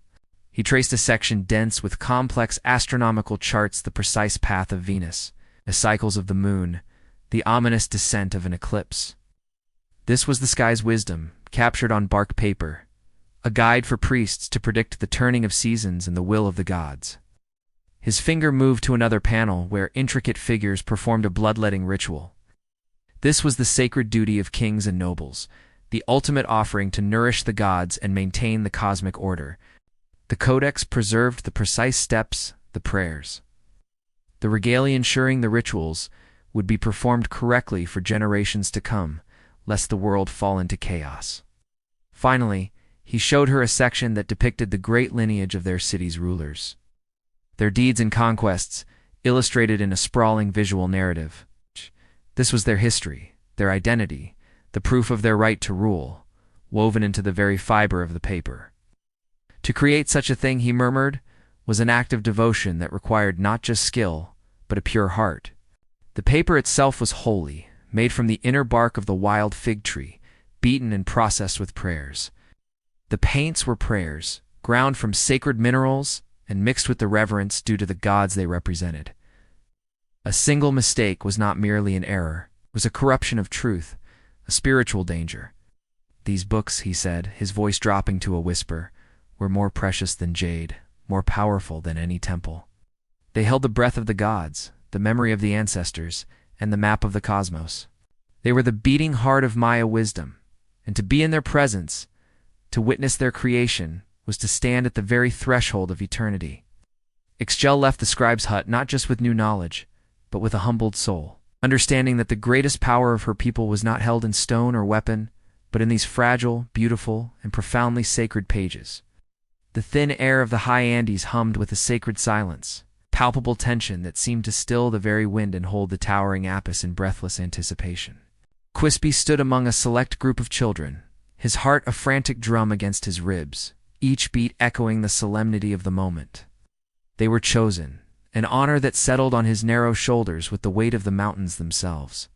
He traced a section dense with complex astronomical charts, the precise path of Venus, the cycles of the moon, the ominous descent of an eclipse. This was the sky's wisdom, captured on bark paper, a guide for priests to predict the turning of seasons and the will of the gods. His finger moved to another panel where intricate figures performed a bloodletting ritual. This was the sacred duty of kings and nobles, the ultimate offering to nourish the gods and maintain the cosmic order. The codex preserved the precise steps, the prayers. The regalia ensuring the rituals would be performed correctly for generations to come, lest the world fall into chaos. Finally, he showed her a section that depicted the great lineage of their city's rulers. Their deeds and conquests, illustrated in a sprawling visual narrative. This was their history, their identity, the proof of their right to rule, woven into the very fiber of the paper. To create such a thing, he murmured, was an act of devotion that required not just skill, but a pure heart. The paper itself was holy, made from the inner bark of the wild fig tree, beaten and processed with prayers. The paints were prayers, ground from sacred minerals and mixed with the reverence due to the gods they represented. A single mistake was not merely an error, it was a corruption of truth, a spiritual danger. These books, he said, his voice dropping to a whisper, were more precious than jade, more powerful than any temple. They held the breath of the gods, the memory of the ancestors, and the map of the cosmos. They were the beating heart of Maya wisdom, and to be in their presence, to witness their creation, was to stand at the very threshold of eternity. Ixchel left the scribe's hut not just with new knowledge, but with a humbled soul, understanding that the greatest power of her people was not held in stone or weapon, but in these fragile, beautiful, and profoundly sacred pages. The thin air of the high Andes hummed with a sacred silence, palpable tension that seemed to still the very wind and hold the towering Apis in breathless anticipation. Quispy stood among a select group of children, his heart a frantic drum against his ribs, each beat echoing the solemnity of the moment. They were chosen, an honor that settled on his narrow shoulders with the weight of the mountains themselves.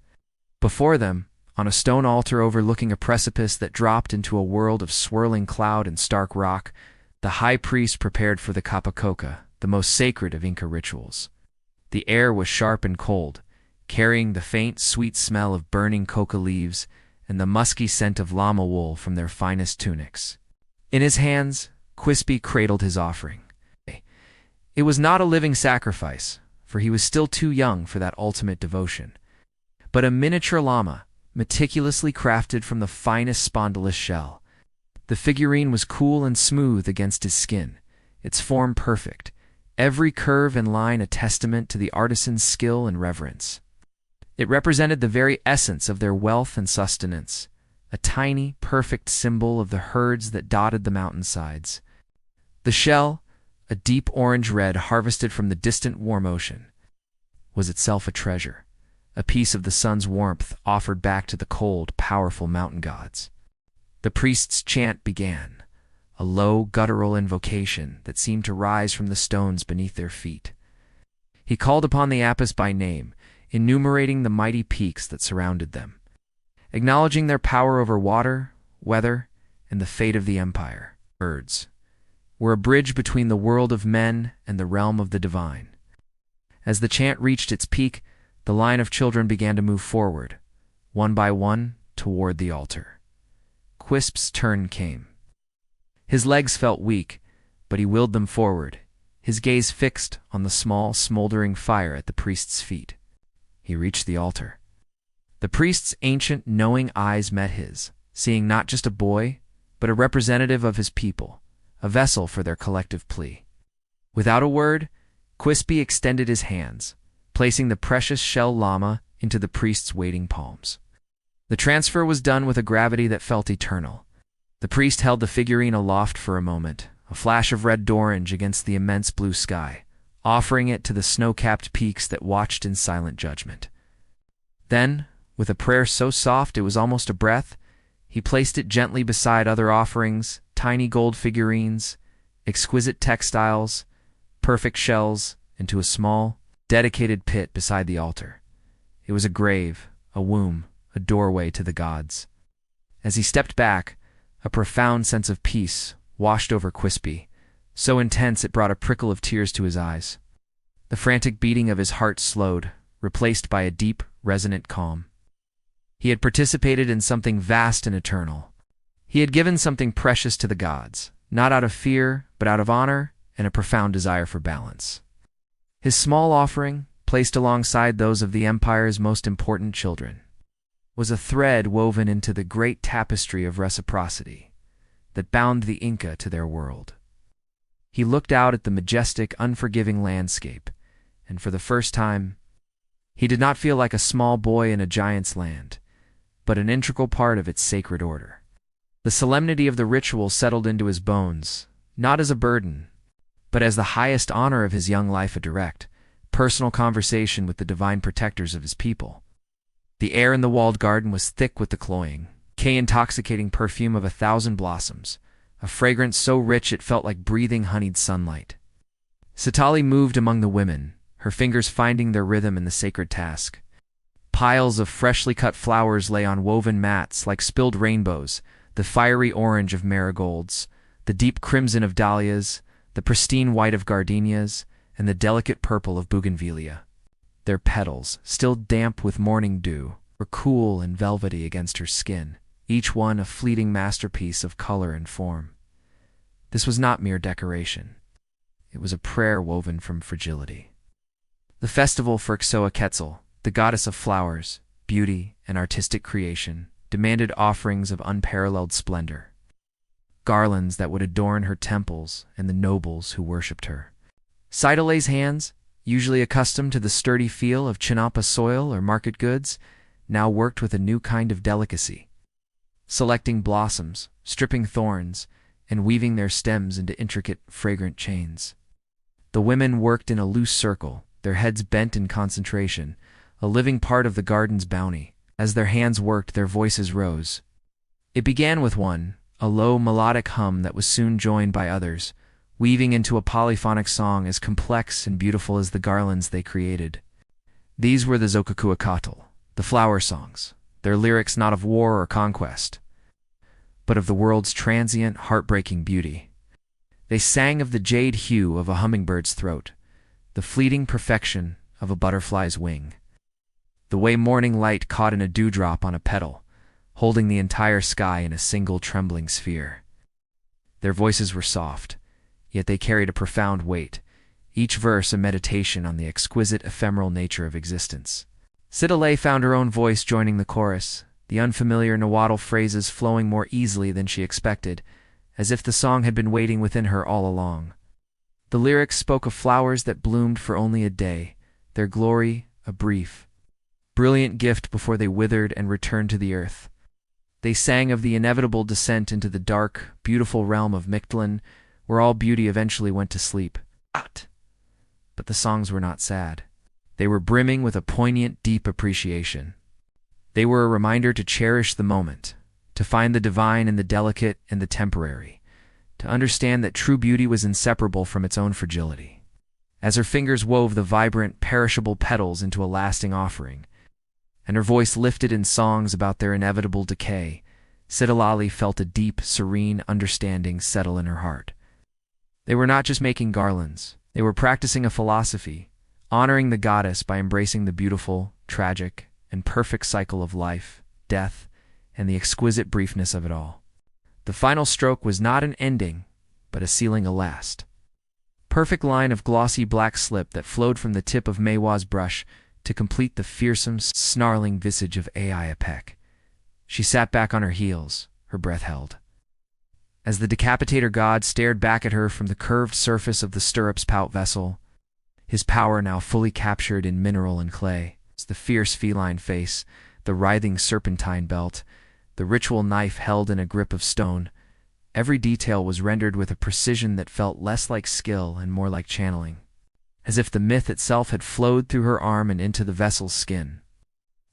Before them, on a stone altar overlooking a precipice that dropped into a world of swirling cloud and stark rock, the high priest prepared for the capacoca, the most sacred of Inca rituals. The air was sharp and cold, carrying the faint, sweet smell of burning coca leaves and the musky scent of llama wool from their finest tunics. In his hands, Quispy cradled his offering. It was not a living sacrifice, for he was still too young for that ultimate devotion, but a miniature llama, meticulously crafted from the finest spondylus shell. The figurine was cool and smooth against his skin, its form perfect, every curve and line a testament to the artisan's skill and reverence. It represented the very essence of their wealth and sustenance, a tiny, perfect symbol of the herds that dotted the mountainsides. The shell, a deep orange red harvested from the distant warm ocean, was itself a treasure, a piece of the sun's warmth offered back to the cold, powerful mountain gods. The priest's chant began, a low, guttural invocation that seemed to rise from the stones beneath their feet. He called upon the Apis by name, enumerating the mighty peaks that surrounded them, acknowledging their power over water, weather, and the fate of the empire. Birds were a bridge between the world of men and the realm of the divine. As the chant reached its peak, the line of children began to move forward, one by one, toward the altar. Quisp's turn came. His legs felt weak, but he willed them forward, his gaze fixed on the small, smoldering fire at the priest's feet. He reached the altar. The priest's ancient, knowing eyes met his, seeing not just a boy, but a representative of his people, a vessel for their collective plea. Without a word, Quispy extended his hands, placing the precious shell llama into the priest's waiting palms. The transfer was done with a gravity that felt eternal. The priest held the figurine aloft for a moment, a flash of red-orange against the immense blue sky, offering it to the snow-capped peaks that watched in silent judgment. Then, with a prayer so soft it was almost a breath, he placed it gently beside other offerings, tiny gold figurines, exquisite textiles, perfect shells, into a small, dedicated pit beside the altar. It was a grave, a womb, a doorway to the gods. As he stepped back, a profound sense of peace washed over Quispy, so intense it brought a prickle of tears to his eyes. The frantic beating of his heart slowed, replaced by a deep, resonant calm. He had participated in something vast and eternal. He had given something precious to the gods, not out of fear, but out of honor and a profound desire for balance. His small offering, placed alongside those of the empire's most important children, was a thread woven into the great tapestry of reciprocity that bound the Inca to their world. He looked out at the majestic, unforgiving landscape, and for the first time, he did not feel like a small boy in a giant's land, but an integral part of its sacred order. The solemnity of the ritual settled into his bones, not as a burden, but as the highest honor of his young life, a direct, personal conversation with the divine protectors of his people. The air in the walled garden was thick with the cloying, decay-intoxicating perfume of 1,000 blossoms, a fragrance so rich it felt like breathing honeyed sunlight. Sitali moved among the women, her fingers finding their rhythm in the sacred task. Piles of freshly cut flowers lay on woven mats like spilled rainbows, the fiery orange of marigolds, the deep crimson of dahlias, the pristine white of gardenias, and the delicate purple of bougainvillea. Their petals, still damp with morning dew, were cool and velvety against her skin, each one a fleeting masterpiece of color and form. This was not mere decoration. It was a prayer woven from fragility. The festival for Quetzal, the goddess of flowers, beauty, and artistic creation, demanded offerings of unparalleled splendor. Garlands that would adorn her temples and the nobles who worshipped her. Sidale's hands, usually accustomed to the sturdy feel of Chinampa soil or market goods, now worked with a new kind of delicacy, selecting blossoms, stripping thorns, and weaving their stems into intricate, fragrant chains. The women worked in a loose circle, their heads bent in concentration, a living part of the garden's bounty. As their hands worked, their voices rose. It began with one, a low melodic hum that was soon joined by others, weaving into a polyphonic song as complex and beautiful as the garlands they created. These were the Xochicuacatl, the flower songs, their lyrics not of war or conquest, but of the world's transient, heartbreaking beauty. They sang of the jade hue of a hummingbird's throat, the fleeting perfection of a butterfly's wing, the way morning light caught in a dewdrop on a petal, holding the entire sky in a single trembling sphere. Their voices were soft, yet they carried a profound weight, each verse a meditation on the exquisite ephemeral nature of existence. Sidale found her own voice joining the chorus, the unfamiliar Nahuatl phrases flowing more easily than she expected, as if the song had been waiting within her all along. The lyrics spoke of flowers that bloomed for only a day, their glory a brief, brilliant gift before they withered and returned to the earth. They sang of the inevitable descent into the dark, beautiful realm of Mictlan, where all beauty eventually went to sleep. But the songs were not sad. They were brimming with a poignant, deep appreciation. They were a reminder to cherish the moment, to find the divine in the delicate and the temporary, to understand that true beauty was inseparable from its own fragility. As her fingers wove the vibrant, perishable petals into a lasting offering, and her voice lifted in songs about their inevitable decay, Sidalali felt a deep, serene understanding settle in her heart. They were not just making garlands. They were practicing a philosophy, honoring the goddess by embracing the beautiful, tragic, and perfect cycle of life, death, and the exquisite briefness of it all. The final stroke was not an ending, but a sealing a last. Perfect line of glossy black slip that flowed from the tip of Maywa's brush to complete the fearsome, snarling visage of Apec. She sat back on her heels, her breath held. As the decapitator god stared back at her from the curved surface of the stirrups pout vessel, his power now fully captured in mineral and clay, the fierce feline face, the writhing serpentine belt, the ritual knife held in a grip of stone, every detail was rendered with a precision that felt less like skill and more like channeling, as if the myth itself had flowed through her arm and into the vessel's skin.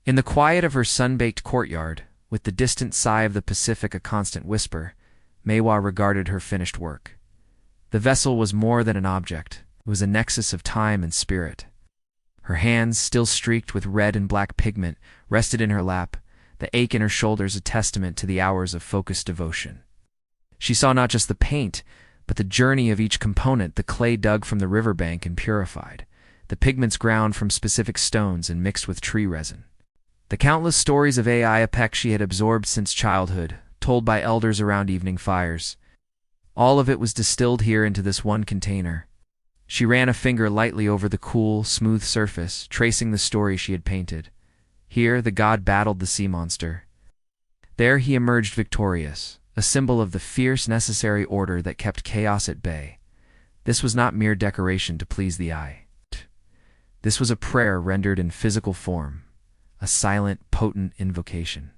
In the quiet of her sun-baked courtyard, with the distant sigh of the Pacific a constant whisper, Maywa regarded her finished work. The vessel was more than an object. It was a nexus of time and spirit. Her hands, still streaked with red and black pigment, rested in her lap, the ache in her shoulders a testament to the hours of focused devotion. She saw not just the paint, but the journey of each component, the clay dug from the riverbank and purified, the pigments ground from specific stones and mixed with tree resin. The countless stories of Apec she had absorbed since childhood, told by elders around evening fires. All of it was distilled here into this one container. She ran a finger lightly over the cool, smooth surface, tracing the story she had painted. Here the god battled the sea monster. There he emerged victorious, a symbol of the fierce, necessary order that kept chaos at bay. This was not mere decoration to please the eye. This was a prayer rendered in physical form, a silent, potent invocation.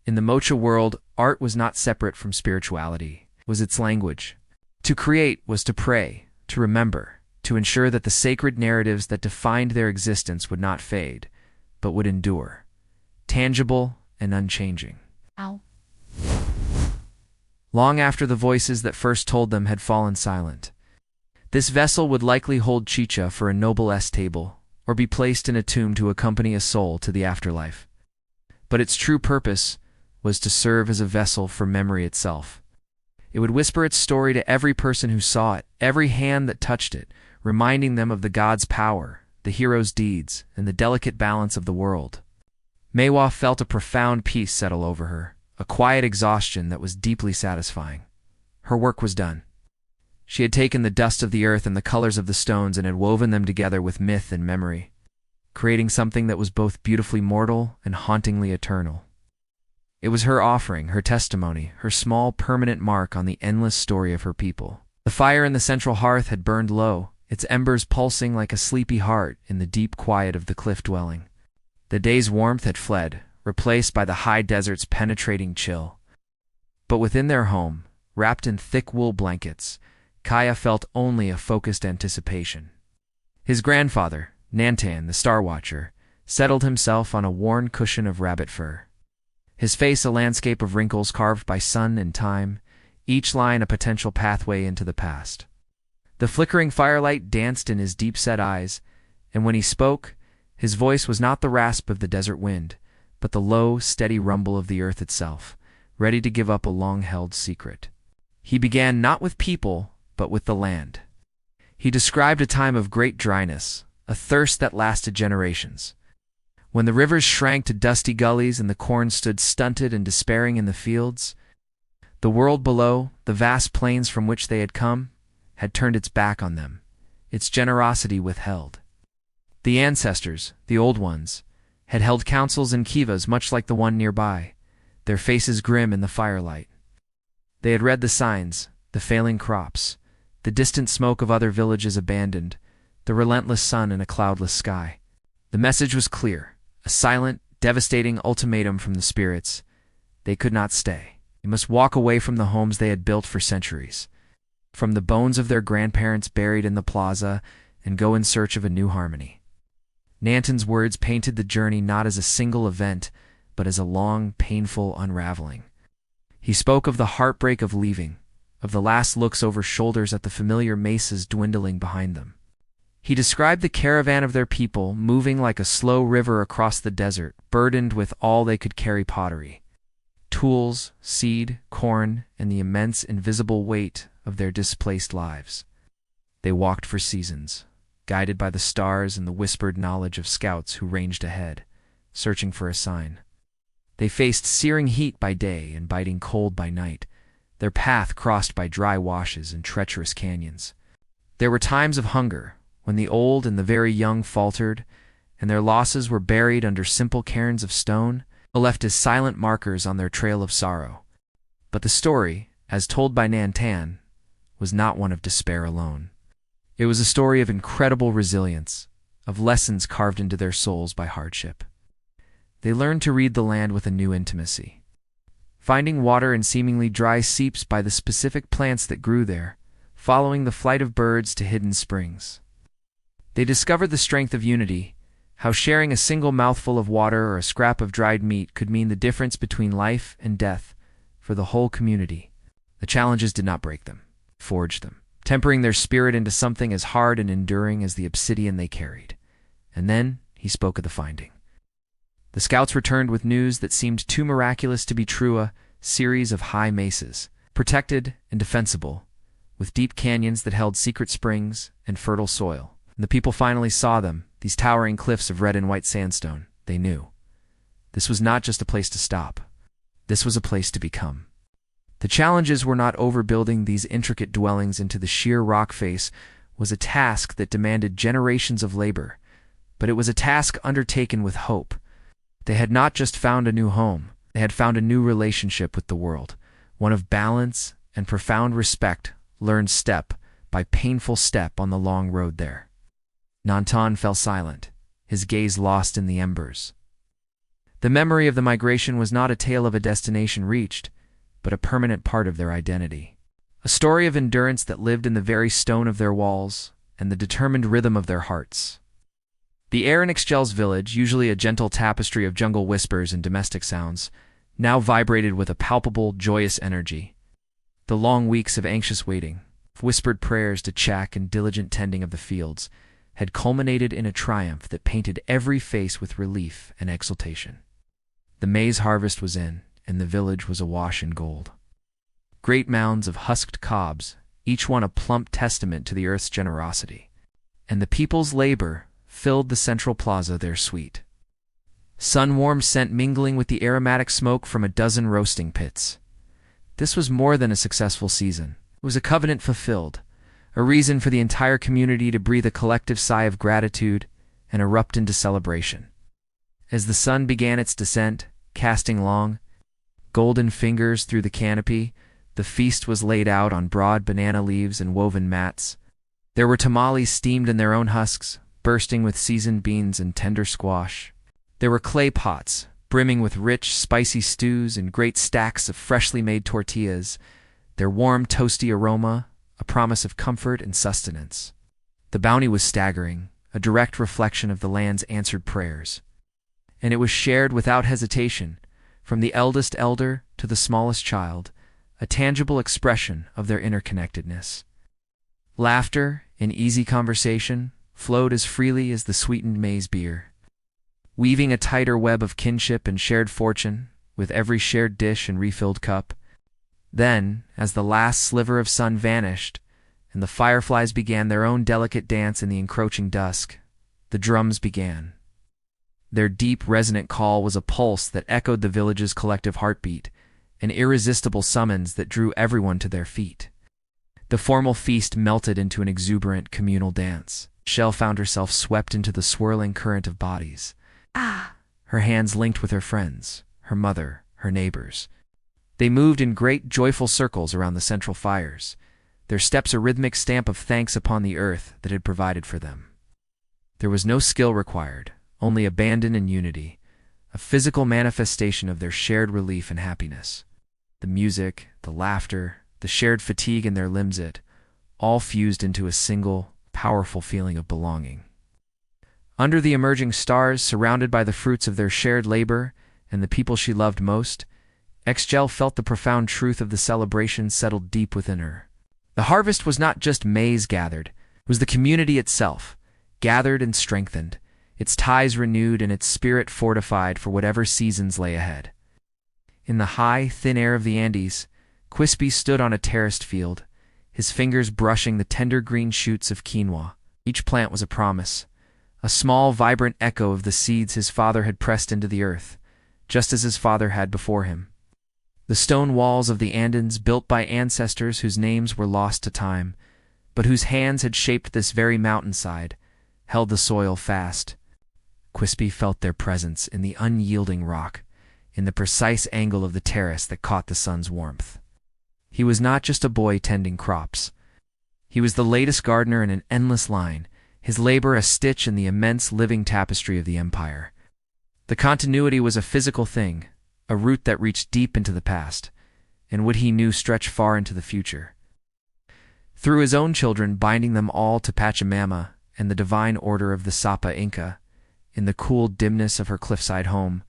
In the Mocha world, art was not separate from spirituality. It was its language. To create was to pray, to remember, to ensure that the sacred narratives that defined their existence would not fade, but would endure, tangible and unchanging. long after the voices that first told them had fallen silent. This vessel would likely hold chicha for a noble table, or be placed in a tomb to accompany a soul to the afterlife. But its true purpose was to serve as a vessel for memory itself. It would whisper its story to every person who saw it, every hand that touched it, reminding them of the god's power, the hero's deeds, and the delicate balance of the world. Meiwa felt a profound peace settle over her, a quiet exhaustion that was deeply satisfying. Her work was done. She had taken the dust of the earth and the colors of the stones and had woven them together with myth and memory, creating something that was both beautifully mortal and hauntingly eternal. It was her offering, her testimony, her small permanent mark on the endless story of her people. The fire in the central hearth had burned low, its embers pulsing like a sleepy heart in the deep quiet of the cliff dwelling. The day's warmth had fled, replaced by the high desert's penetrating chill. But within their home, wrapped in thick wool blankets, Kaya felt only a focused anticipation. His grandfather, Nantan, the Star Watcher, settled himself on a worn cushion of rabbit fur. His face a landscape of wrinkles carved by sun and time, each line a potential pathway into the past. The flickering firelight danced in his deep-set eyes, and when he spoke, his voice was not the rasp of the desert wind, but the low, steady rumble of the earth itself, ready to give up a long-held secret. He began not with people, but with the land. He described a time of great dryness, a thirst that lasted generations. When the rivers shrank to dusty gullies and the corn stood stunted and despairing in the fields, the world below, the vast plains from which they had come, had turned its back on them, its generosity withheld. The ancestors, the old ones, had held councils in kivas much like the one nearby, their faces grim in the firelight. They had read the signs, the failing crops, the distant smoke of other villages abandoned, the relentless sun in a cloudless sky. The message was clear, a silent, devastating ultimatum from the spirits. They could not stay. They must walk away from the homes they had built for centuries, from the bones of their grandparents buried in the plaza, and go in search of a new harmony. Nanton's words painted the journey not as a single event, but as a long, painful unraveling. He spoke of the heartbreak of leaving, of the last looks over shoulders at the familiar mesas dwindling behind them. He described the caravan of their people moving like a slow river across the desert, burdened with all they could carry: pottery, tools, seed, corn, and the immense invisible weight of their displaced lives. They walked for seasons, guided by the stars and the whispered knowledge of scouts who ranged ahead, searching for a sign. They faced searing heat by day and biting cold by night, their path crossed by dry washes and treacherous canyons. There were times of hunger, when the old and the very young faltered, and their losses were buried under simple cairns of stone, left as silent markers on their trail of sorrow. But the story, as told by Nantan, was not one of despair alone. It was a story of incredible resilience, of lessons carved into their souls by hardship. They learned to read the land with a new intimacy, finding water in seemingly dry seeps by the specific plants that grew there, following the flight of birds to hidden springs. They discovered the strength of unity, how sharing a single mouthful of water or a scrap of dried meat could mean the difference between life and death for the whole community. The challenges did not break them, forged them, tempering their spirit into something as hard and enduring as the obsidian they carried. And then he spoke of the finding. The scouts returned with news that seemed too miraculous to be true: a series of high mesas, protected and defensible, with deep canyons that held secret springs and fertile soil. When the people finally saw them, these towering cliffs of red and white sandstone, they knew. This was not just a place to stop. This was a place to become. The challenges were not overbuilding these intricate dwellings into the sheer rock face was a task that demanded generations of labor, but it was a task undertaken with hope. They had not just found a new home, they had found a new relationship with the world, one of balance and profound respect, learned step by painful step on the long road there. Nantan fell silent, his gaze lost in the embers. The memory of the migration was not a tale of a destination reached, but a permanent part of their identity. A story of endurance that lived in the very stone of their walls and the determined rhythm of their hearts. The air in Ixchel's village, usually a gentle tapestry of jungle whispers and domestic sounds, now vibrated with a palpable, joyous energy. The long weeks of anxious waiting, whispered prayers to Chak and diligent tending of the fields, had culminated in a triumph that painted every face with relief and exultation. The maize harvest was in, and the village was awash in gold. Great mounds of husked cobs, each one a plump testament to the earth's generosity, and the people's labor filled the central plaza there sweet. Sun-warm scent mingling with the aromatic smoke from a dozen roasting pits. This was more than a successful season. It was a covenant fulfilled, a reason for the entire community to breathe a collective sigh of gratitude and erupt into celebration. As the sun began its descent, casting long, golden fingers through the canopy, the feast was laid out on broad banana leaves and woven mats. There were tamales steamed in their own husks, bursting with seasoned beans and tender squash. There were clay pots, brimming with rich, spicy stews and great stacks of freshly made tortillas, their warm, toasty aroma a promise of comfort and sustenance. The bounty was staggering, a direct reflection of the land's answered prayers. And it was shared without hesitation, from the eldest elder to the smallest child, a tangible expression of their interconnectedness. Laughter and easy conversation flowed as freely as the sweetened maize beer, weaving a tighter web of kinship and shared fortune with every shared dish and refilled cup. Then, as the last sliver of sun vanished, and the fireflies began their own delicate dance in the encroaching dusk, the drums began. Their deep, resonant call was a pulse that echoed the village's collective heartbeat, an irresistible summons that drew everyone to their feet. The formal feast melted into an exuberant, communal dance. Shell found herself swept into the swirling current of bodies. Her hands linked with her friends, her mother, her neighbors. They moved in great, joyful circles around the central fires, their steps a rhythmic stamp of thanks upon the earth that had provided for them. There was no skill required, only abandon and unity, a physical manifestation of their shared relief and happiness. The music, the laughter, the shared fatigue in their limbs, it all fused into a single, powerful feeling of belonging. Under the emerging stars, surrounded by the fruits of their shared labor and the people she loved most, Exgel felt the profound truth of the celebration settled deep within her. The harvest was not just maize gathered, it was the community itself, gathered and strengthened, its ties renewed and its spirit fortified for whatever seasons lay ahead. In the high, thin air of the Andes, Quispy stood on a terraced field, his fingers brushing the tender green shoots of quinoa. Each plant was a promise, a small, vibrant echo of the seeds his father had pressed into the earth, just as his father had before him. The stone walls of the Andens, built by ancestors whose names were lost to time, but whose hands had shaped this very mountainside, held the soil fast. Quispy felt their presence in the unyielding rock, in the precise angle of the terrace that caught the sun's warmth. He was not just a boy tending crops. He was the latest gardener in an endless line, his labor a stitch in the immense living tapestry of the empire. The continuity was a physical thing, a root that reached deep into the past, and what he knew stretched far into the future. Through his own children, binding them all to Pachamama and the divine order of the Sapa Inca, in the cool dimness of her cliffside home,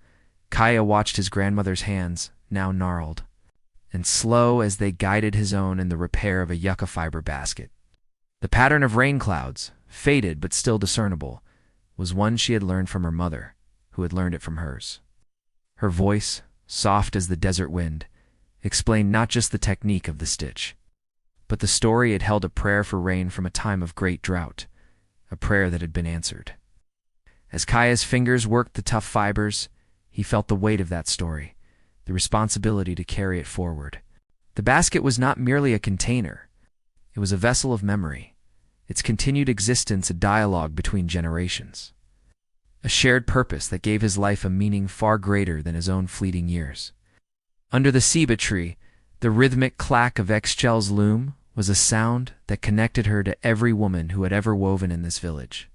Kaya watched his grandmother's hands, now gnarled, and slow as they guided his own in the repair of a yucca fiber basket. The pattern of rain clouds, faded but still discernible, was one she had learned from her mother, who had learned it from hers. Her voice, soft as the desert wind, explained not just the technique of the stitch, but the story it held, a prayer for rain from a time of great drought, a prayer that had been answered. As Kaya's fingers worked the tough fibers, he felt the weight of that story, the responsibility to carry it forward. The basket was not merely a container. It was a vessel of memory, its continued existence a dialogue between generations, a shared purpose that gave his life a meaning far greater than his own fleeting years. Under the ceiba tree, the rhythmic clack of Exgel's loom was a sound that connected her to every woman who had ever woven in this village.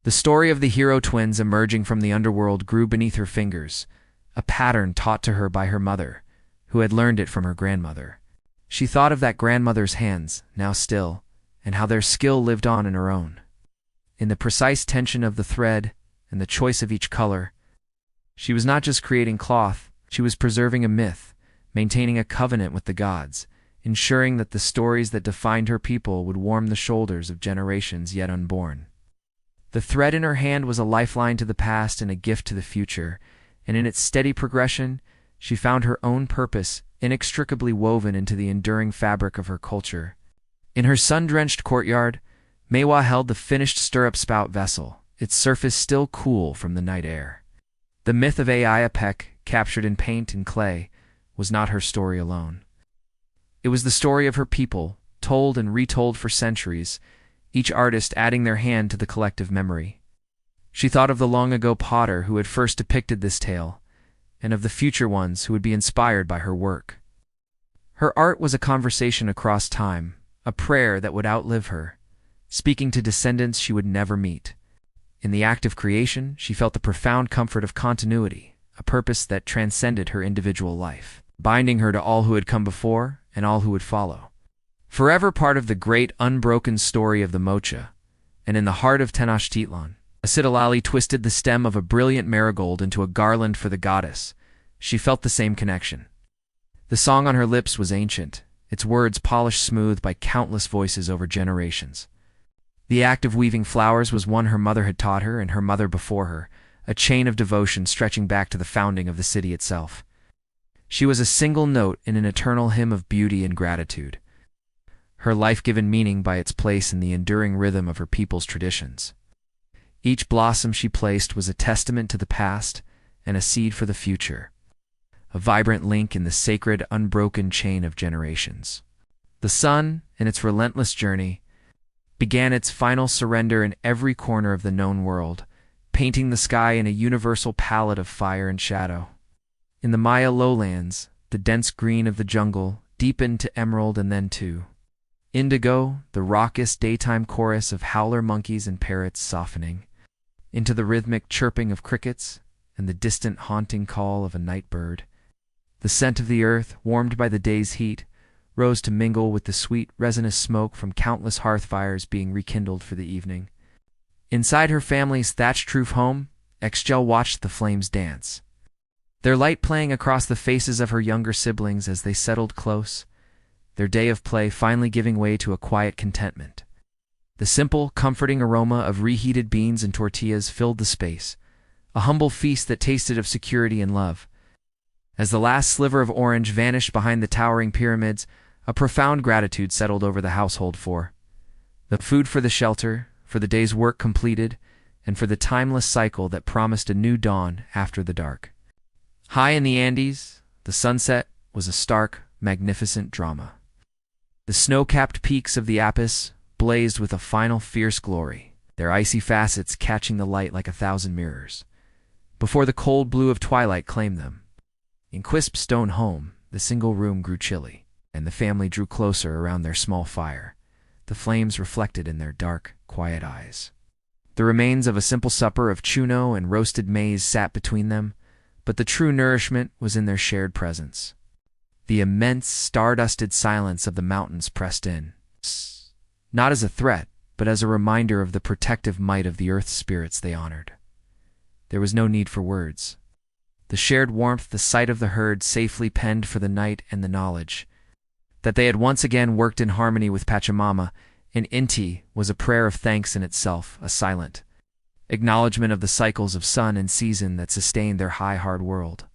The story of the hero twins emerging from the underworld grew beneath her fingers, a pattern taught to her by her mother, who had learned it from her grandmother. She thought of that grandmother's hands, now still, and how their skill lived on in her own. In the precise tension of the thread and the choice of each color, she was not just creating cloth, She was preserving a myth, maintaining a covenant with the gods, ensuring that the stories that defined her people would warm the shoulders of generations yet unborn. The thread in her hand was a lifeline to the past and a gift to the future, and in its steady progression, she found her own purpose inextricably woven into the enduring fabric of her culture. In her sun-drenched courtyard, Meiwa held the finished stirrup-spout vessel, its surface still cool from the night air. The myth of Aiapek, captured in paint and clay, was not her story alone. It was the story of her people, told and retold for centuries, each artist adding their hand to the collective memory. She thought of the long-ago potter who had first depicted this tale, and of the future ones who would be inspired by her work. Her art was a conversation across time, a prayer that would outlive her, speaking to descendants she would never meet. In the act of creation, she felt the profound comfort of continuity, a purpose that transcended her individual life, binding her to all who had come before and all who would follow. Forever part of the great unbroken story of the Mocha, and in the heart of Tenochtitlan, Asitilali twisted the stem of a brilliant marigold into a garland for the goddess. She felt the same connection. The song on her lips was ancient, its words polished smooth by countless voices over generations. The act of weaving flowers was one her mother had taught her and her mother before her, a chain of devotion stretching back to the founding of the city itself. She was a single note in an eternal hymn of beauty and gratitude, her life given meaning by its place in the enduring rhythm of her people's traditions. Each blossom she placed was a testament to the past and a seed for the future, a vibrant link in the sacred, unbroken chain of generations. The sun, in its relentless journey, began its final surrender in every corner of the known world, painting the sky in a universal palette of fire and shadow. In the Maya lowlands, the dense green of the jungle deepened to emerald and then to indigo, the raucous daytime chorus of howler monkeys and parrots softening into the rhythmic chirping of crickets and the distant haunting call of a night bird. The scent of the earth, warmed by the day's heat, rose to mingle with the sweet, resinous smoke from countless hearth fires being rekindled for the evening. Inside her family's thatched-roof home, Exgel watched the flames dance, their light playing across the faces of her younger siblings as they settled close, their day of play finally giving way to a quiet contentment. The simple, comforting aroma of reheated beans and tortillas filled the space, a humble feast that tasted of security and love. As the last sliver of orange vanished behind the towering pyramids, a profound gratitude settled over the household for the food, for the shelter, for the day's work completed, and for the timeless cycle that promised a new dawn after the dark. High in the Andes, the sunset was a stark, magnificent drama. The snow-capped peaks of the Apis blazed with a final fierce glory, their icy facets catching the light like 1,000 mirrors, before the cold blue of twilight claimed them. In Quisp's stone home, the single room grew chilly, and the family drew closer around their small fire, the flames reflected in their dark, quiet eyes. The remains of a simple supper of chuno and roasted maize sat between them, but the true nourishment was in their shared presence. The immense, star-dusted silence of the mountains pressed in, not as a threat, but as a reminder of the protective might of the earth's spirits they honored. There was no need for words. The shared warmth, the sight of the herd safely penned for the night, and the knowledge that they had once again worked in harmony with Pachamama and Inti was a prayer of thanks in itself, a silent acknowledgement of the cycles of sun and season that sustained their high, hard world.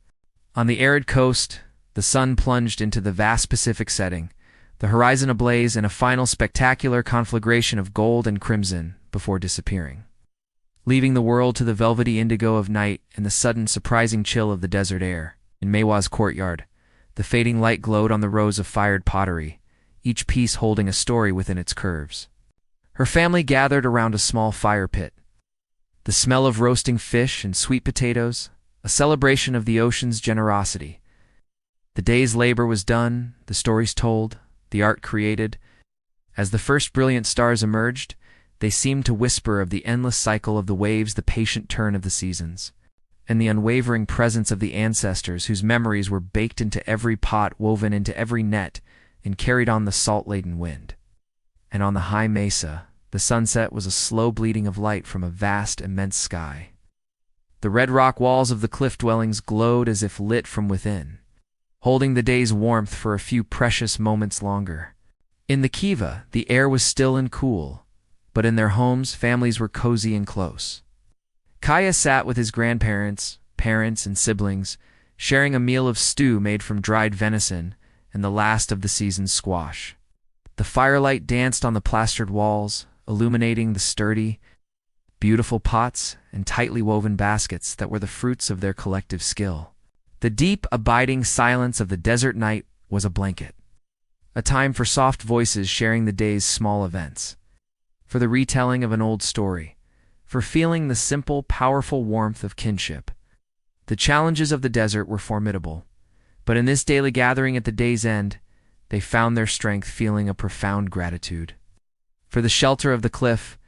On the arid coast, the sun plunged into the vast Pacific setting, the horizon ablaze in a final spectacular conflagration of gold and crimson before disappearing, leaving the world to the velvety indigo of night and the sudden surprising chill of the desert air. In Meiwa's courtyard, the fading light glowed on the rows of fired pottery, each piece holding a story within its curves. Her family gathered around a small fire pit, the smell of roasting fish and sweet potatoes, a celebration of the ocean's generosity. The day's labor was done, the stories told, the art created. As the first brilliant stars emerged, they seemed to whisper of the endless cycle of the waves, the patient turn of the seasons, and the unwavering presence of the ancestors whose memories were baked into every pot, woven into every net, and carried on the salt-laden wind. And on the high mesa, the sunset was a slow bleeding of light from a vast, immense sky. The red rock walls of the cliff dwellings glowed as if lit from within, holding the day's warmth for a few precious moments longer. In the kiva, the air was still and cool, but in their homes, families were cozy and close. Kaya sat with his grandparents, parents, and siblings, sharing a meal of stew made from dried venison and the last of the season's squash. The firelight danced on the plastered walls, illuminating the sturdy, beautiful pots and tightly woven baskets that were the fruits of their collective skill. The deep, abiding silence of the desert night was a blanket, a time for soft voices sharing the day's small events, for the retelling of an old story, for feeling the simple, powerful warmth of kinship. The challenges of the desert were formidable, but in this daily gathering at the day's end, they found their strength feeling a profound gratitude. For the shelter of the cliff,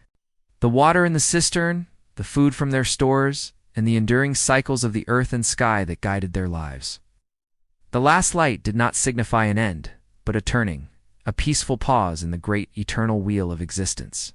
the water in the cistern, the food from their stores, and the enduring cycles of the earth and sky that guided their lives. The last light did not signify an end, but a turning, a peaceful pause in the great eternal wheel of existence.